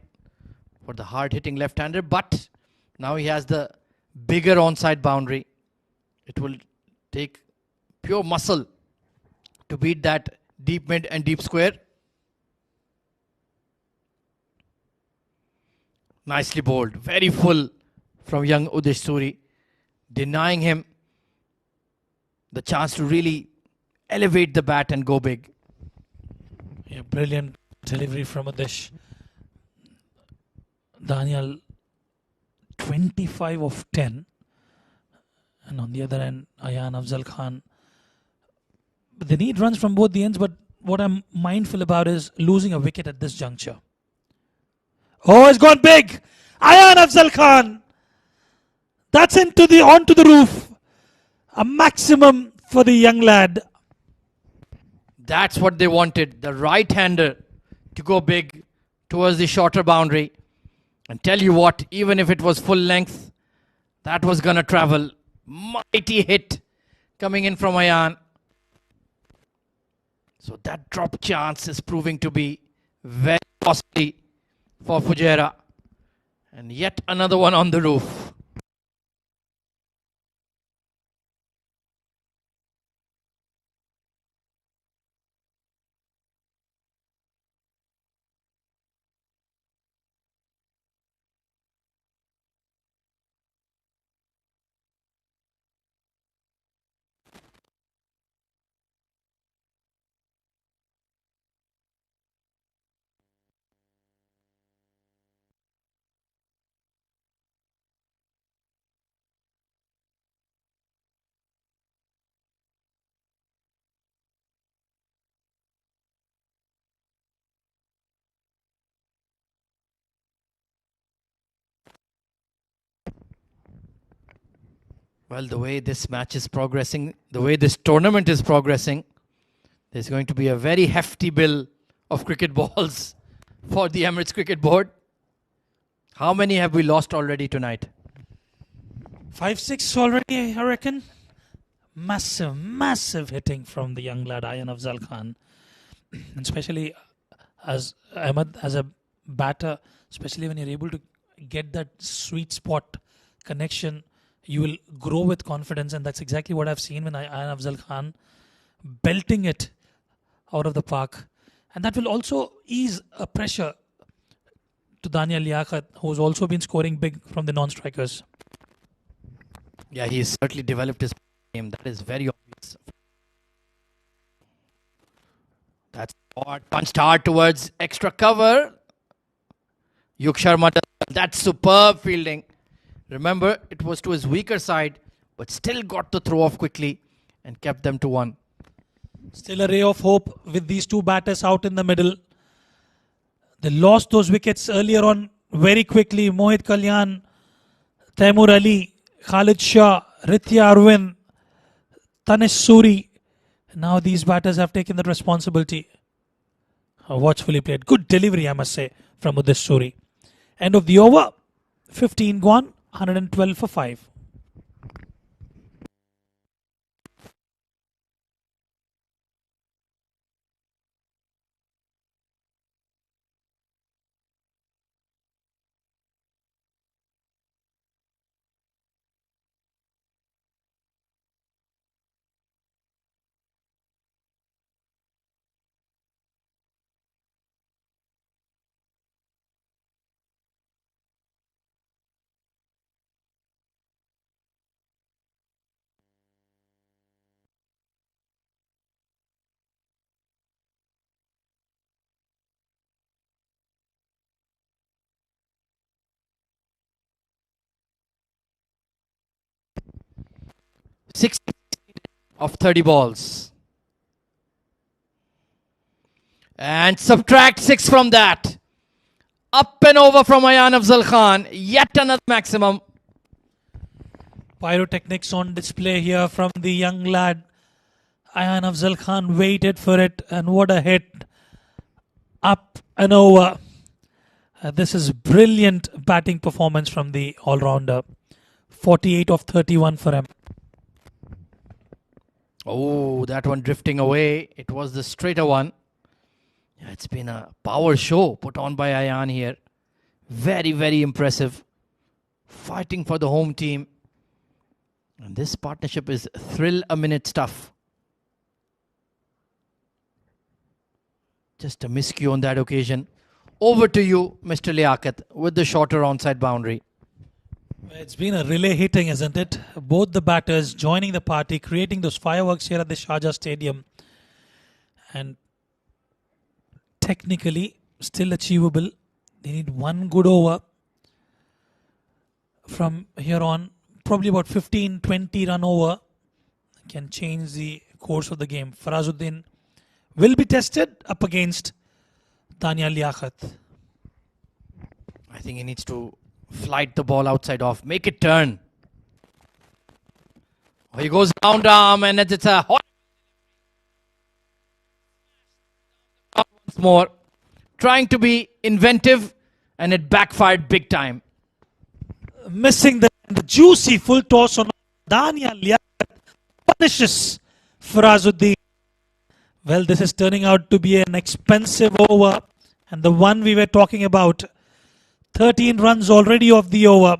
for the hard-hitting left-hander. But now he has the bigger onside boundary. It will take pure muscle to beat that deep mid and deep square. Nicely bowled. Very full from young Udish Suri. Denying him the chance to really elevate the bat and go big. Yeah, brilliant delivery from Udish. Daniel 25 of 10. And on the other end, Ayan Afzal Khan. But they need runs from both the ends, but what I'm mindful about is losing a wicket at this juncture. Oh, it's gone big! Ayan Afzal Khan! That's onto the roof. A maximum for the young lad. That's what they wanted. The right-hander to go big towards the shorter boundary. And tell you what, even if it was full length, that was going to travel. Mighty hit coming in from Ayan. So that drop chance is proving to be very costly for Fujairah. And yet another one on the roof. Well, the way this match is progressing, the way this tournament is progressing, there's going to be a very hefty bill of cricket balls for the Emirates Cricket Board. How many have we lost already tonight? 5-6 already, I reckon. Massive hitting from the young lad Ayan Afzal Khan. And especially as Ahmed, as a batter, especially when you're able to get that sweet spot connection, you will grow with confidence, and that's exactly what I've seen when Ayan Afzal Khan belting it out of the park. And that will also ease a pressure to Daniel Liaquat, who's also been scoring big from the non-strikers. Yeah, he's certainly developed his game. That is very obvious. That's punched hard towards extra cover. Yuk Sharma, that's superb fielding. Remember, it was to his weaker side, but still got the throw off quickly and kept them to 1. Still a ray of hope with these two batters out in the middle. They lost those wickets earlier on very quickly. Mohit Kalyan, Taimur Ali, Khalid Shah, Ritya Arwin, Tanish Suri. Now these batters have taken that responsibility. Watchfully played. Good delivery, I must say, from Udish Suri. End of the over. 15 gone. 112 for 5. Six of 30 balls. And subtract 6 from that. Up and over from Ayan Afzal Khan. Yet another maximum. Pyrotechnics on display here from the young lad. Ayan Afzal Khan waited for it, and what a hit. Up and over. This is brilliant batting performance from the all-rounder. 48 of 31 for him. Oh, that one drifting away. It was the straighter one. Yeah, it's been a power show put on by Ayan here. Very, very impressive. Fighting for the home team. And this partnership is thrill-a-minute stuff. Just a miscue on that occasion. Over to you, Mr. Liaquat, with the shorter onside boundary. It's been a relay hitting, isn't it? Both the batters joining the party, creating those fireworks here at the Sharjah Stadium. And technically still achievable. They need one good over from here on. Probably about 15-20 run over can change the course of the game. Farazuddin will be tested up against Dany Liaquat. I think he needs to flight the ball outside off. Make it turn. Oh, he goes round arm and it's a hot once more. Trying to be inventive and it backfired big time. Missing the juicy full toss on Dany Liaquat punishes Farazuddin. Well, this is turning out to be an expensive over, and the one we were talking about. 13 runs already off the over.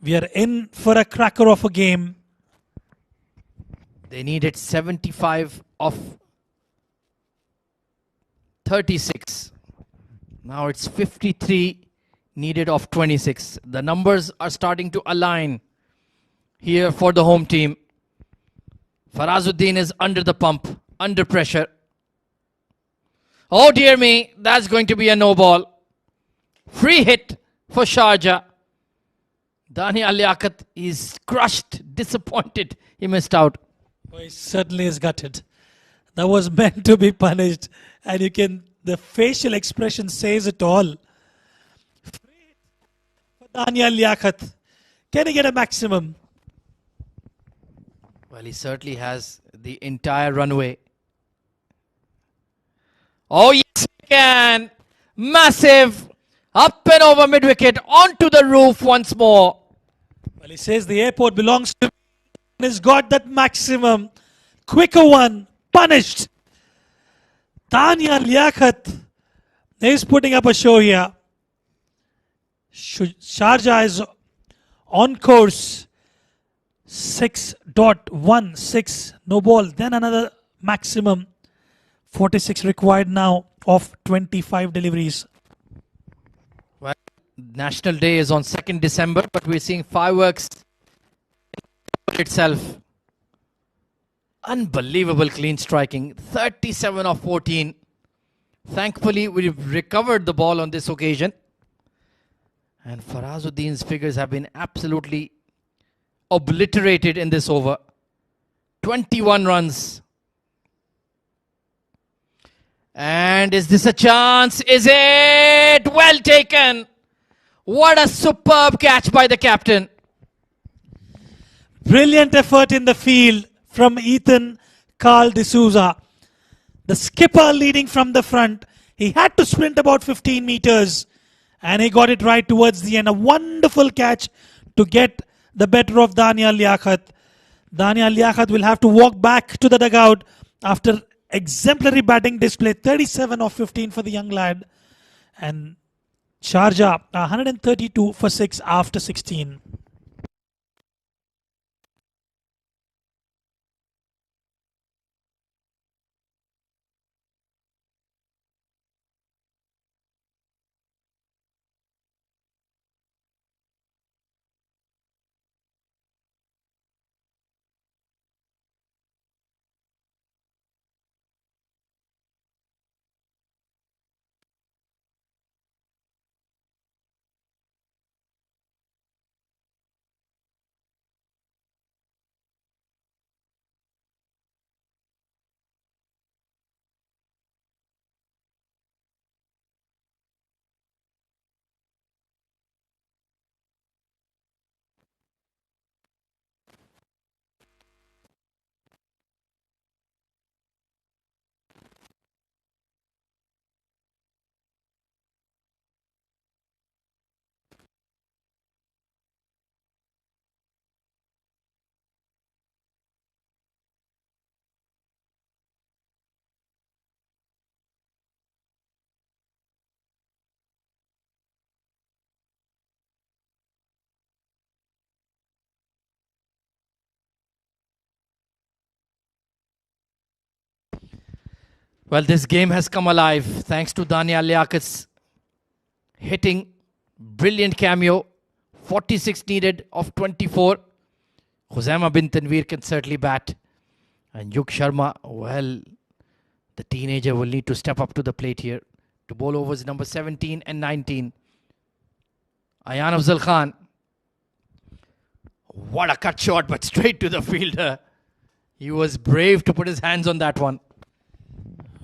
We are in for a cracker of a game. They needed 75 of 36. Now it's 53 needed of 26. The numbers are starting to align here for the home team. Farazuddin is under the pump, under pressure. Oh dear me, that's going to be a no ball. Free hit for Sharjah. Dany Liaquat is crushed, disappointed. He missed out. Oh, he certainly is gutted. That was meant to be punished, and the facial expression says it all. Free hit for Dany Liaquat. Can he get a maximum? Well, he certainly has the entire runway. Oh yes, he can. Massive. Up and over mid-wicket, onto the roof once more. Well, he says the airport belongs to me and has got that maximum. Quicker one, punished. Dany Liaquat is putting up a show here. Sharjah is on course. 6.16, no ball, then another maximum. 46 required now of 25 deliveries. Well, National Day is on 2nd December, but we're seeing fireworks itself. Unbelievable clean striking. 37 of 14. Thankfully, we've recovered the ball on this occasion. And Farazuddin's figures have been absolutely obliterated in this over. 21 runs. And is this a chance? Is it? Well taken. What a superb catch by the captain. Brilliant effort in the field from Ethan Carl D'Souza. The skipper leading from the front. He had to sprint about 15 meters and he got it right towards the end. A wonderful catch to get the better of Dany Liaquat. Dany Liaquat will have to walk back to the dugout after exemplary batting display. 37 of 15 for the young lad. And Sharjah 132 for 6 after 16. Well, this game has come alive thanks to Dania Liakat's hitting. Brilliant cameo. 46 needed of 24. Khuzaima bin Tanveer can certainly bat. And Yug Sharma, well, the teenager will need to step up to the plate here to bowl overs number 17 and 19. Ayan Afzal Khan. What a cut shot, but straight to the fielder. He was brave to put his hands on that one.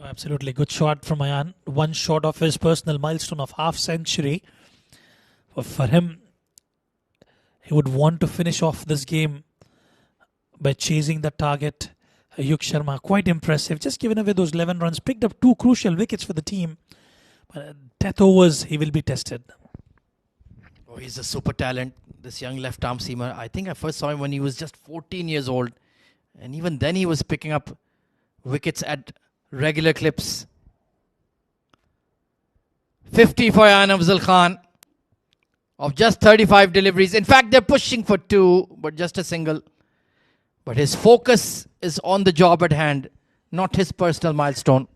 Absolutely good shot from Ayan. One shot of his personal milestone of half century. For him, he would want to finish off this game by chasing the target. Yug Sharma, quite impressive. Just given away those 11 runs, picked up 2 crucial wickets for the team. But death overs, he will be tested. Oh, he's a super talent, this young left-arm seamer. I think I first saw him when he was just 14 years old. And even then he was picking up wickets at regular clips. 50 for Ayan Afzal Khan of just 35 deliveries. In fact, they're pushing for 2, but just a single. But his focus is on the job at hand, not his personal milestone.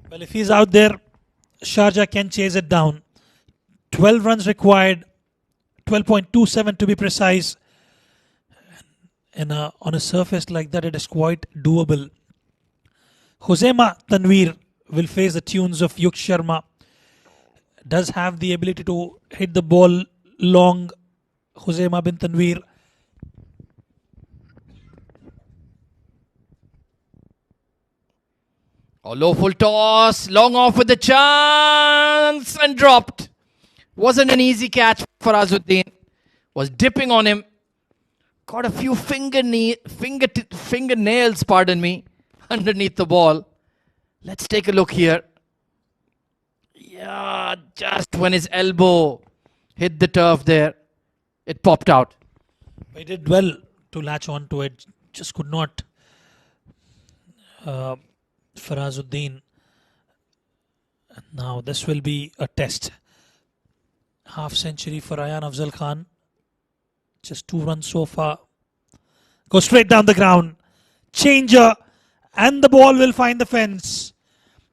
Well, if he's out there, Sharjah can chase it down. 12 runs required, 12.27 to be precise. And on a surface like that, it is quite doable. Khuzaima Tanveer will face the tunes of Yug Sharma. Does have the ability to hit the ball long. Khuzaima bin Tanveer. Oh, low full toss, long off with the chance and dropped. Wasn't an easy catch for Azuddin. Was dipping on him. Got a few fingernails, underneath the ball. Let's take a look here. Yeah, just when his elbow hit the turf there, it popped out. He did well to latch on to it. Just could not. Farazuddin. Now this will be a test. Half century for Ayan Afzal Khan. Just 2 runs so far. Go straight down the ground. Changer. And the ball will find the fence.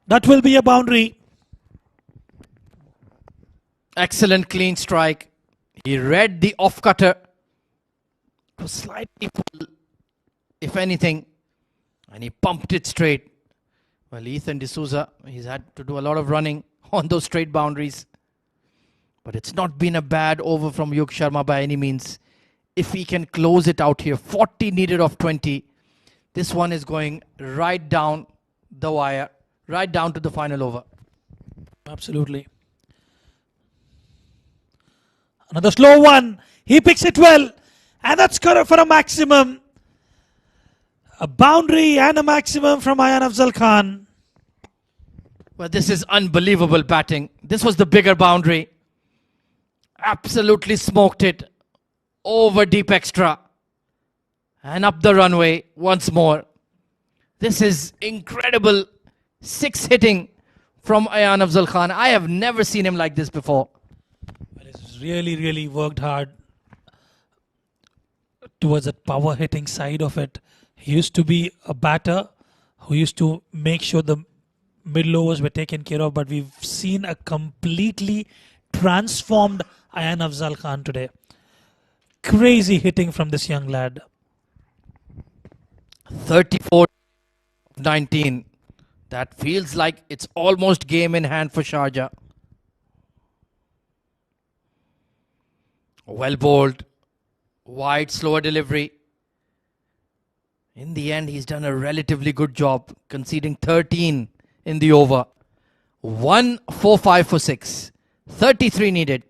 That will be a boundary. Excellent clean strike. He read the off cutter. It was slightly pull, if anything. And he pumped it straight. Well, Ethan D'Souza, he's had to do a lot of running on those straight boundaries. But it's not been a bad over from Yug Sharma by any means. If he can close it out here, 40 needed of 20. This one is going right down the wire, right down to the final over. Absolutely. Another slow one. He picks it well. And that's good for a maximum. A boundary and a maximum from Ayan Afzal Khan. Well, this is unbelievable batting. This was the bigger boundary. Absolutely smoked it. Over deep extra. And up the runway once more. This is incredible 6 hitting from Ayan Afzal Khan. I have never seen him like this before. Well, he's really worked hard towards that power hitting side of it. He used to be a batter who used to make sure the middle overs were taken care of, but we've seen a completely transformed Ayan Afzal Khan today. Crazy hitting from this young lad. 34-19. That feels like it's almost game in hand for Sharjah. Well bowled. Wide, slower delivery. In the end, he's done a relatively good job, conceding 13 in the over. 1-4-5 for 6. 33 needed.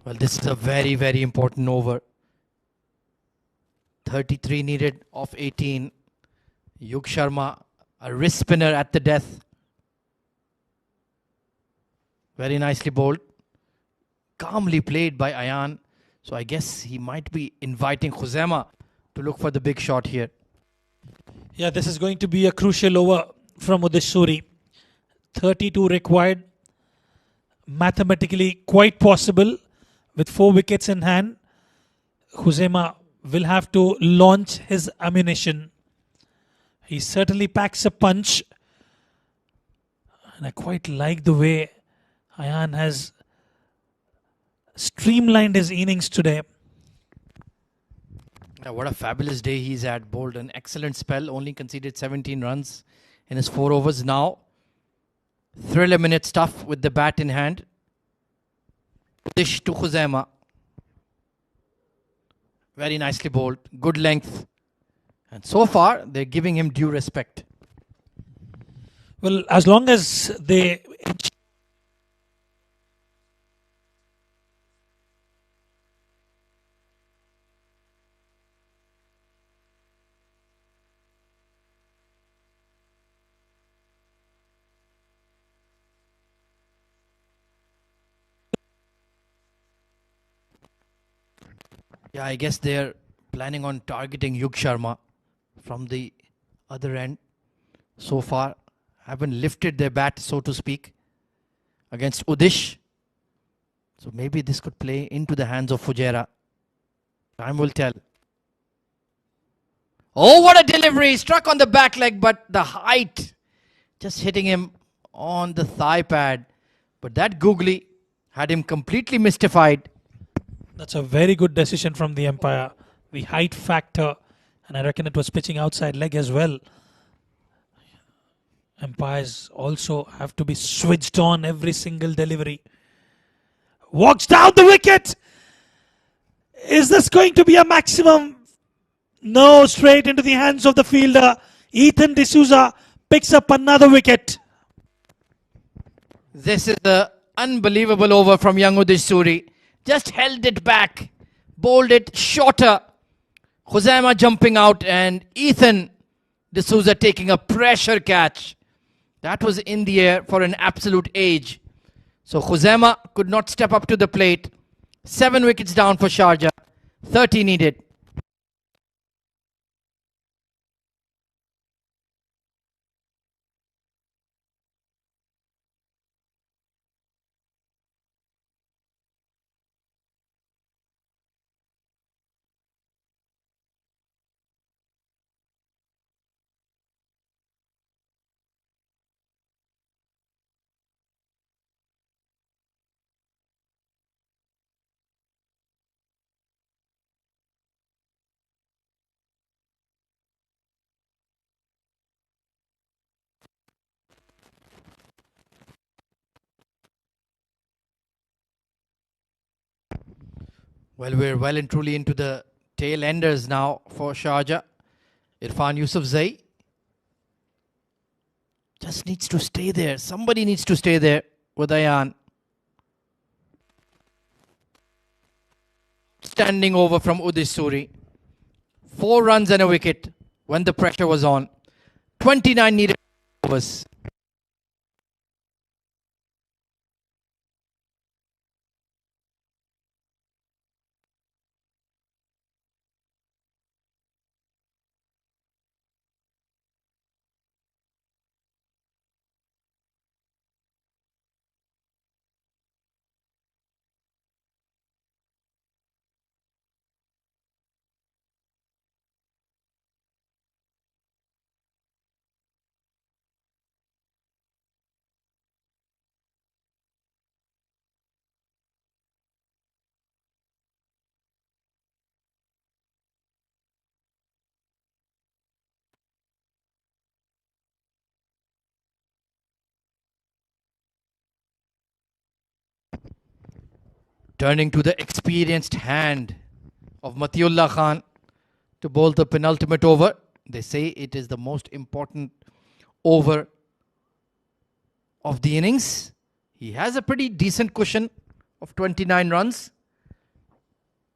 Well, this is a very, very important over. 33 needed off 18. Yug Sharma, a wrist spinner at the death. Very nicely bowled. Calmly played by Ayan. So I guess he might be inviting Khuzaima to look for the big shot here. Yeah, this is going to be a crucial over from Udish Suri. 32 required. Mathematically quite possible with 4 wickets in hand. Khuzaima will have to launch his ammunition. He certainly packs a punch. And I quite like the way Ayan has streamlined his innings today. Yeah, what a fabulous day he's had. Bowled an excellent spell. Only conceded 17 runs in his 4 overs. Now, thriller minute stuff with the bat in hand. Dish to Khuzaima. Very nicely bowled. Good length. And so far, they're giving him due respect. Well, as long as they Yeah, I guess they're planning on targeting Yug Sharma from the other end. So far, haven't lifted their bat, so to speak, against Udish. So maybe this could play into the hands of Fujairah. Time will tell. Oh, what a delivery! Struck on the back leg, but the height just hitting him on the thigh pad. But that googly had him completely mystified. That's a very good decision from the umpire. The height factor, and I reckon it was pitching outside leg as well. Umpires also have to be switched on every single delivery. Walks down the wicket. Is this going to be a maximum? No, straight into the hands of the fielder. Ethan D'Souza picks up another wicket. This is the unbelievable over from young Udish Suri. Just held it back, bowled it shorter. Khuzaima jumping out and Ethan D'Souza taking a pressure catch. That was in the air for an absolute age. So Khuzaima could not step up to the plate. 7 wickets down for Sharjah. 30 needed. Well, we're well and truly into the tail enders now for Sharjah. Irfan Yusufzai just needs to stay there. Somebody needs to stay there with Ayan. Standing over from Udish Suri. 4 runs and a wicket when the pressure was on. 29 needed overs. Turning to the experienced hand of Matiullah Khan to bowl the penultimate over. They say it is the most important over of the innings. He has a pretty decent cushion of 29 runs.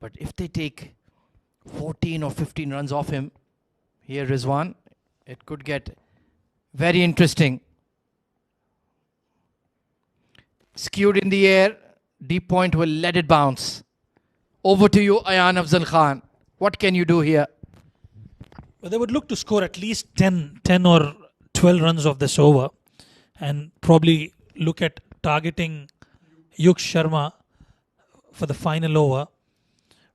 But if they take 14 or 15 runs off him, here Rizwan, it could get very interesting. Skewed in the air, deep point will let it bounce. Over to you, Ayan Afzal Khan. What can you do here? Well, they would look to score at least 10 or 12 runs of this over and probably look at targeting Yuk Sharma for the final over.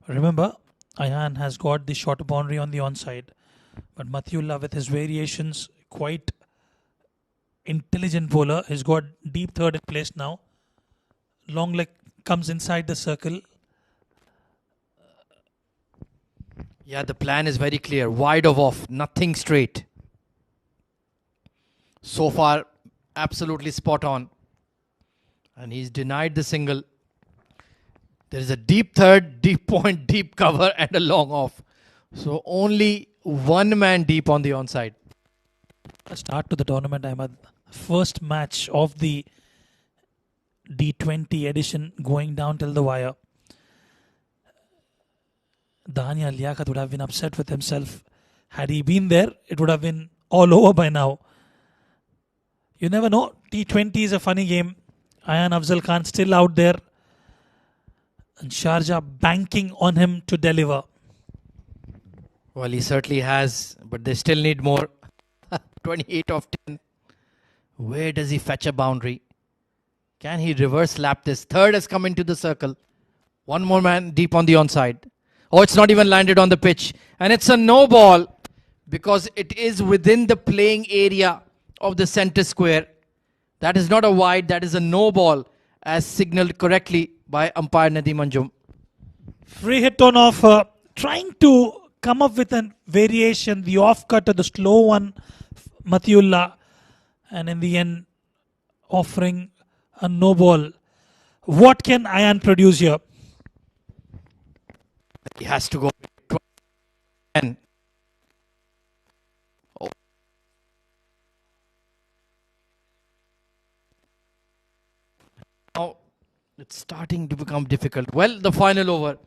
Remember, Ayan has got the short boundary on the onside, but Mathiullah with his variations, quite intelligent bowler. He's got deep third in place now. Long leg comes inside the circle. Yeah, the plan is very clear. Wide of off, nothing straight. So far, absolutely spot on. And he's denied the single. There is a deep third, deep point, deep cover, and a long off. So only one man deep on the onside. A start to the tournament, Ahmed. First match of the D20 edition going down till the wire. Danya Liaquat would have been upset with himself. Had he been there, it would have been all over by now. You never know. T20 is a funny game. Ayan Afzal Khan still out there. And Sharjah banking on him to deliver. Well, he certainly has, but they still need more. 28 of 10. Where does he fetch a boundary? Can he reverse lap this? Third has come into the circle. One more man deep on the onside. Oh, it's not even landed on the pitch. And it's a no ball because it is within the playing area of the center square. That is not a wide, that is a no ball as signaled correctly by umpire Nadeem Anjum. Free hit on offer. Trying to come up with a variation. The off cut to the slow one, Mathiullah. And in the end, offering a no ball. What can Ayan produce here? He has to go 10. Oh. Now it's starting to become difficult. Well, the final over.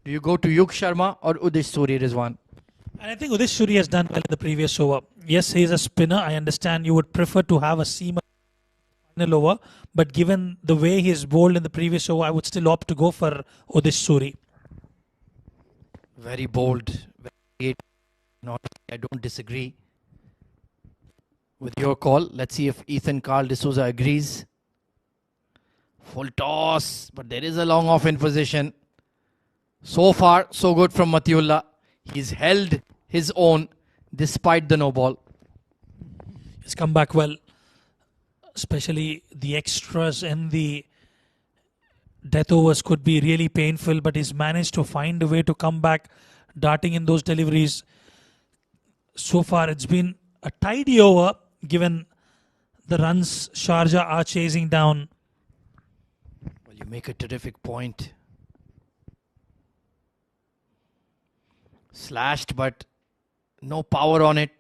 Do you go to Yuk Sharma or Udish Suri, Rizwan? And I think Udish Suri has done well in the previous over. Yes, he is a spinner. I understand you would prefer to have a seamer final over. But given the way he is bowled in the previous over, I would still opt to go for Udish Suri. Very bold. Very not, I don't disagree with your call. Let's see if Ethan Carl D'Souza agrees. Full toss, but there is a long off in position. So far, so good from Mathiullah. He's held his own despite the no ball. He's come back well, especially the extras and the death overs could be really painful, but he's managed to find a way to come back, darting in those deliveries. So far, it's been a tidy over given the runs Sharjah are chasing down. Well, you make a terrific point. Slashed, but no power on it.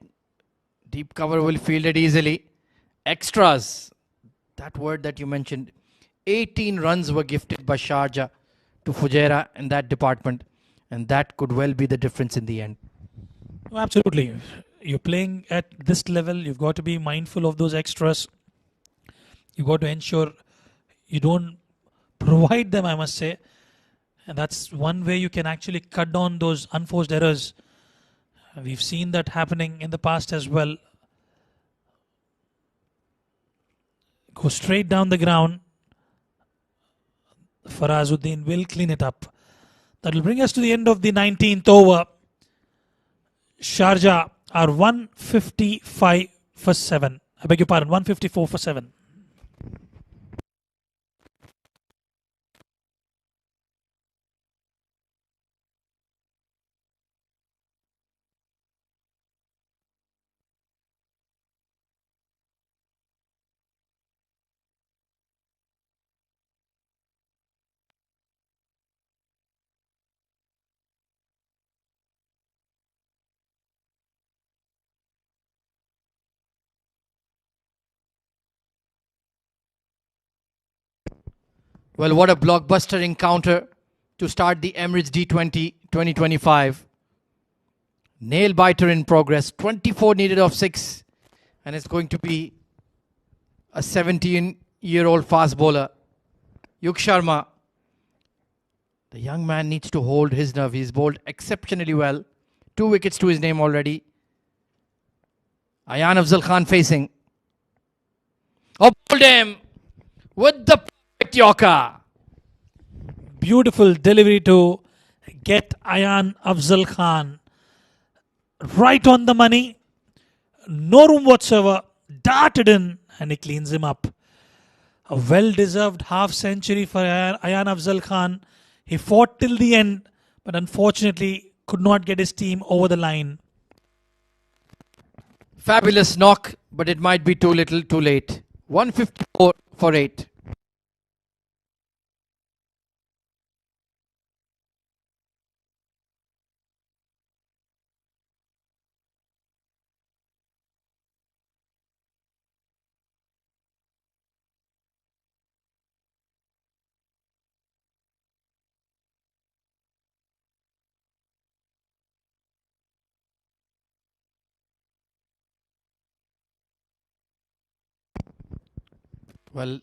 Deep cover will field it easily. Extras, that word that you mentioned. 18 runs were gifted by Sharjah to Fujairah in that department, and that could well be the difference in the end. Oh, absolutely. You're playing at this level, you've got to be mindful of those extras. You've got to ensure you don't provide them, I must say. And that's one way you can actually cut down those unforced errors. We've seen that happening in the past as well. Go straight down the ground. Farazuddin will clean it up. That will bring us to the end of the 19th over. Sharjah are 155 for 7. I beg your pardon, 154 for 7. Well, what a blockbuster encounter to start the Emirates D20 2025. Nail biter in progress. 24 needed of 6. And it's going to be a 17-year-old fast bowler. Yuk Sharma. The young man needs to hold his nerve. He's bowled exceptionally well. 2 wickets to his name already. Ayan Afzal Khan facing. Oh, bowled him with the perfect Yorker. Beautiful delivery to get Ayan Afzal Khan right on the money. No room whatsoever. Darted in and he cleans him up. A well-deserved half-century for Ayan Afzal Khan. He fought till the end, but unfortunately could not get his team over the line. Fabulous knock, but it might be too little, too late. 154 for 8. Well,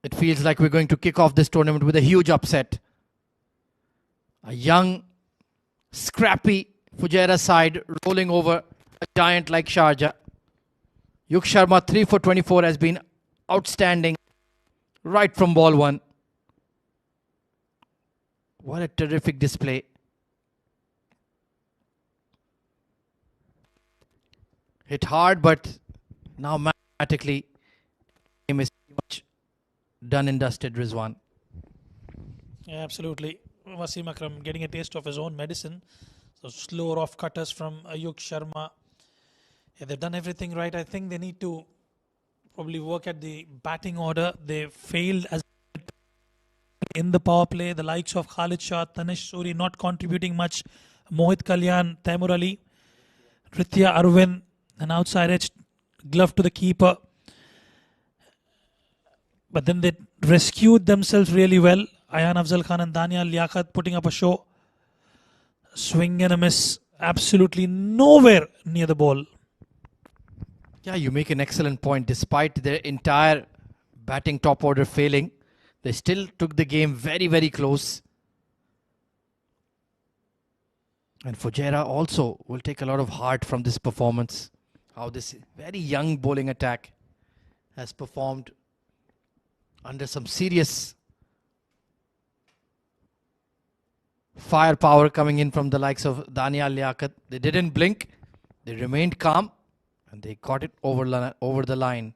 it feels like we're going to kick off this tournament with a huge upset. A young, scrappy Fujairah side rolling over a giant like Sharjah. Yuk Sharma 3 for 24 has been outstanding right from ball 1. What a terrific display. Hit hard, but now mathematically game is pretty much done and dusted, Rizwan. Yeah, absolutely. Wasim Akram getting a taste of his own medicine. So slow off cutters from Yuk Sharma. Yeah, they've done everything right. I think they need to probably work at the batting order. They failed as in the power play. The likes of Khalid Shah, Tanish Suri not contributing much. Mohit Kalyan, Taimur Ali, Rithya Arvind, an outside edge glove to the keeper. But then they rescued themselves really well. Ayan Afzal Khan and Danya Liaquat putting up a show. Swing and a miss. Absolutely nowhere near the ball. Yeah, you make an excellent point. Despite their entire batting top order failing, they still took the game very, very close. And Fujairah also will take a lot of heart from this performance. How this very young bowling attack has performed under some serious firepower coming in from the likes of Danya Liaquat. They didn't blink. They remained calm. And they got it over the line.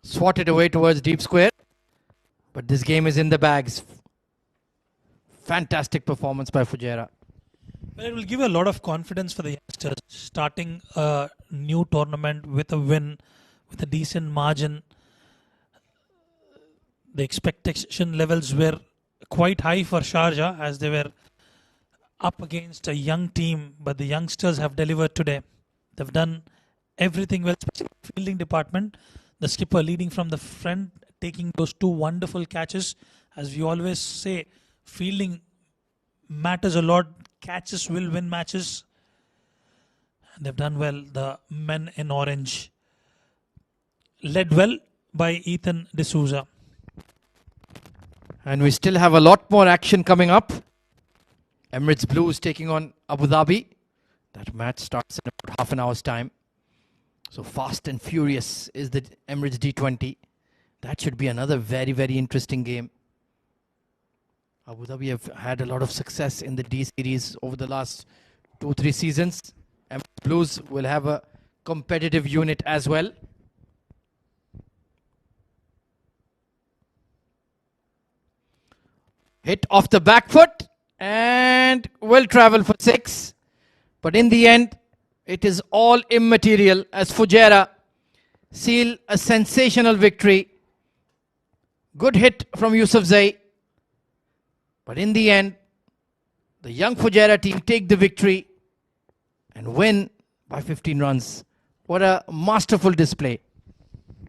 Swatted away towards deep square. But this game is in the bags. Fantastic performance by Fujairah. Well, it will give a lot of confidence for the youngsters starting a new tournament with a win, with a decent margin. The expectation levels were quite high for Sharjah as they were up against a young team, but the youngsters have delivered today. They've done everything well, especially the fielding department. The skipper leading from the front, taking those 2 wonderful catches. As we always say, fielding matters a lot. Catches will win matches. And they've done well. The men in orange, led well by Ethan D'Souza. And we still have a lot more action coming up. Emirates Blues taking on Abu Dhabi. That match starts in about half an hour's time. So fast and furious is the Emirates D20. That should be another very, very interesting game. Abu Dhabi have had a lot of success in the D series over the last 2-3 seasons. Emirates Blues will have a competitive unit as well. Hit off the back foot and will travel for 6. But in the end, it is all immaterial as Fujairah seal a sensational victory. Good hit from Yusufzai. But in the end, the young Fujairah team take the victory and win by 15 runs. What a masterful display.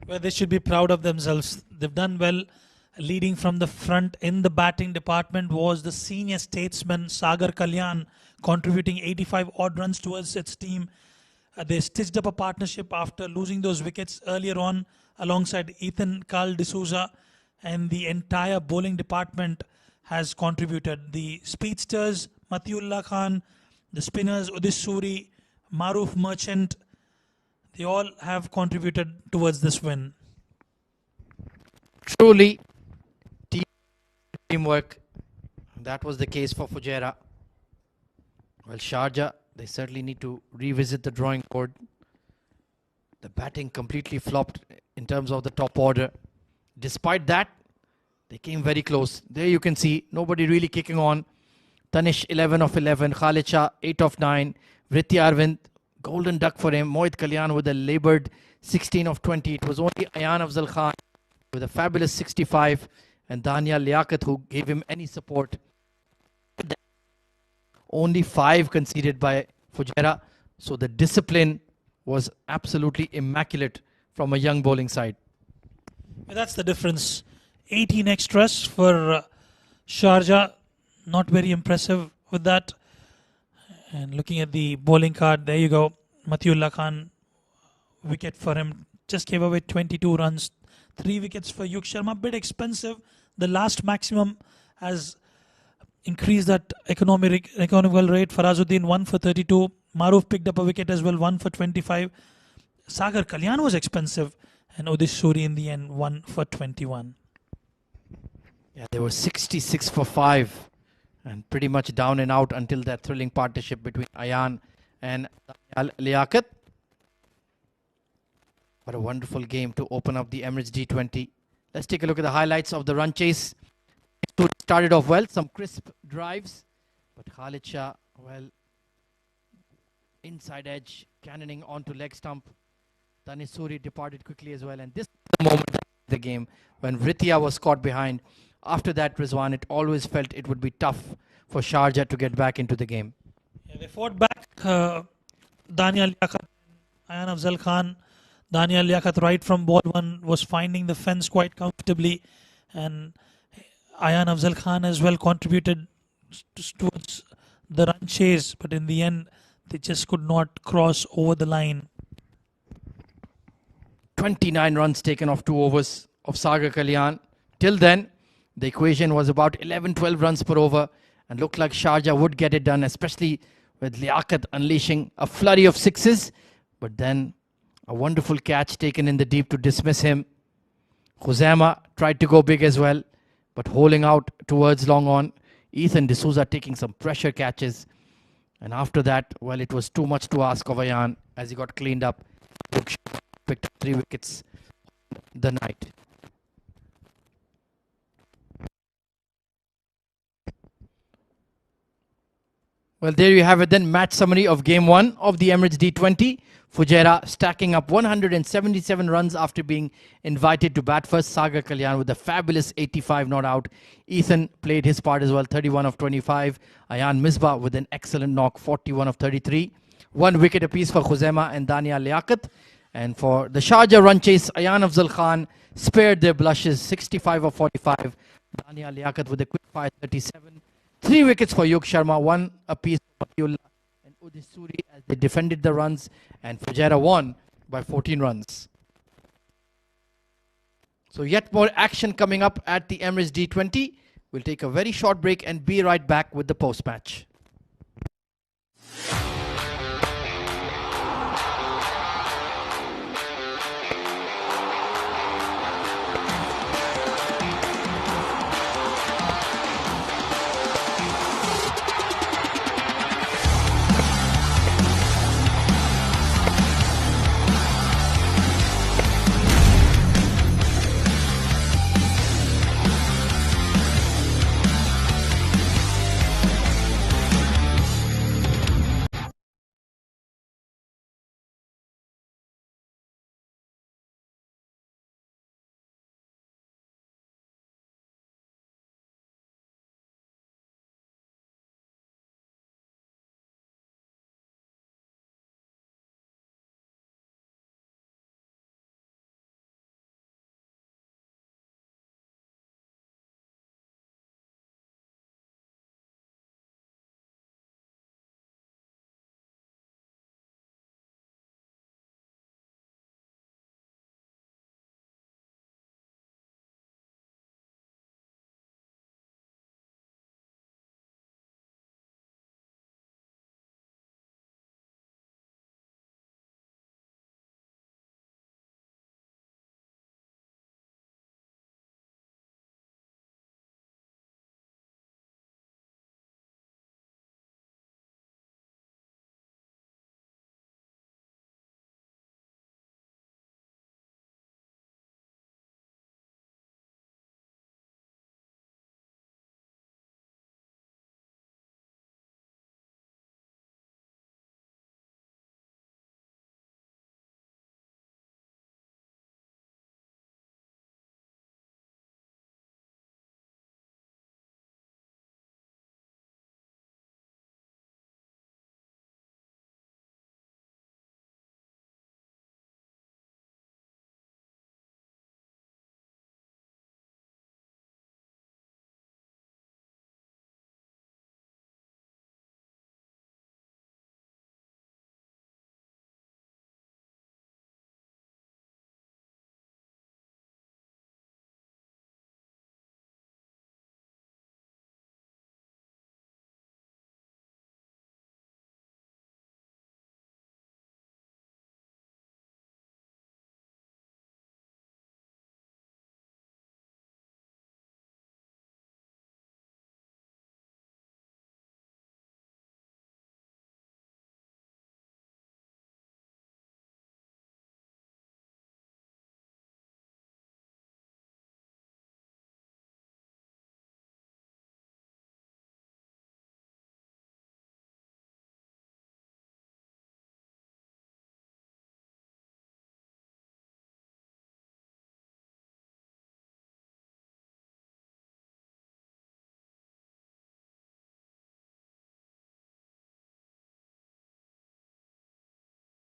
Well, they should be proud of themselves. They've done well. Leading from the front in the batting department was the senior statesman Sagar Kalyan, contributing 85 odd runs towards its team. They stitched up a partnership after losing those wickets earlier on alongside Ethan Carl D'Souza, and the entire bowling department has contributed. The speedsters, Matiullah Khan, the spinners, Udis Suri, Maruf Merchant, they all have contributed towards this win. Truly teamwork. That was the case for Fujairah. Well, Sharjah, they certainly need to revisit the drawing board. The batting completely flopped in terms of the top order. Despite that, they came very close. There you can see nobody really kicking on. Tanish 11 of 11, Khalid Shah 8 of 9, Vritti Arvind, golden duck for him. Mohit Kalyan with a laboured 16 of 20. It was only Ayan Afzal Khan with a fabulous 65 and Danya Liaquat who gave him any support. Only 5 conceded by Fujairah. So the discipline was absolutely immaculate from a young bowling side. That's the difference. 18 extras for Sharjah. Not very impressive with that. And looking at the bowling card, there you go. Matiullah Khan, wicket for him. Just gave away 22 runs. 3 wickets for Yug Sharma. Bit expensive. The last maximum has increased that economical rate. Farazuddin 1 for 32. Maruf picked up a wicket as well, 1 for 25. Sagar Kalyan was expensive. And Udis Suri in the end, 1 for 21. Yeah, they were 66 for 5. And pretty much down and out until that thrilling partnership between Ayan and Liaquat. What a wonderful game to open up the Emirates D20. Let's take a look at the highlights of the run chase. It started off well, some crisp drives. But Khalid Shah, well, inside edge, cannoning onto leg stump. Danish Suri departed quickly as well. And this is the moment of the game when Vritia was caught behind. After that, Rizwan, it always felt it would be tough for Sharjah to get back into the game. Yeah, they fought back. Danya Liaquat, Ayan Afzal Khan. Danya Liaquat right from ball 1 was finding the fence quite comfortably. And Ayan Afzal Khan as well contributed towards the run chase. But in the end, they just could not cross over the line. 29 runs taken off 2 overs of Sagar Kalyan. Till then, the equation was about 11-12 runs per over and looked like Sharjah would get it done, especially with Liaquat unleashing a flurry of 6s. But then a wonderful catch taken in the deep to dismiss him. Khuzaima tried to go big as well, but holding out towards long on. Ethan D'Souza taking some pressure catches. And after that, well, it was too much to ask of Ayan as he got cleaned up. Picked up 3 wickets the night. Well, there you have it then. Match summary of Game 1 of the Emirates D20. Fujairah stacking up 177 runs after being invited to bat first. Sagar Kalyan with a fabulous 85 not out. Ethan played his part as well, 31 of 25. Ayan Misbah with an excellent knock, 41 of 33. 1 wicket apiece for Khuzaima and Danya Liaquat. And for the Sharjah run chase, Ayan Afzal Khan spared their blushes, 65 of 45. Danya Liaquat with a quick fire, 37. 3 wickets for Yug Sharma, 1 apiece for Matiullah and Udis Suri as they defended the runs, and Fujairah won by 14 runs. So yet more action coming up at the Emirates D20. We'll take a very short break and be right back with the post-match.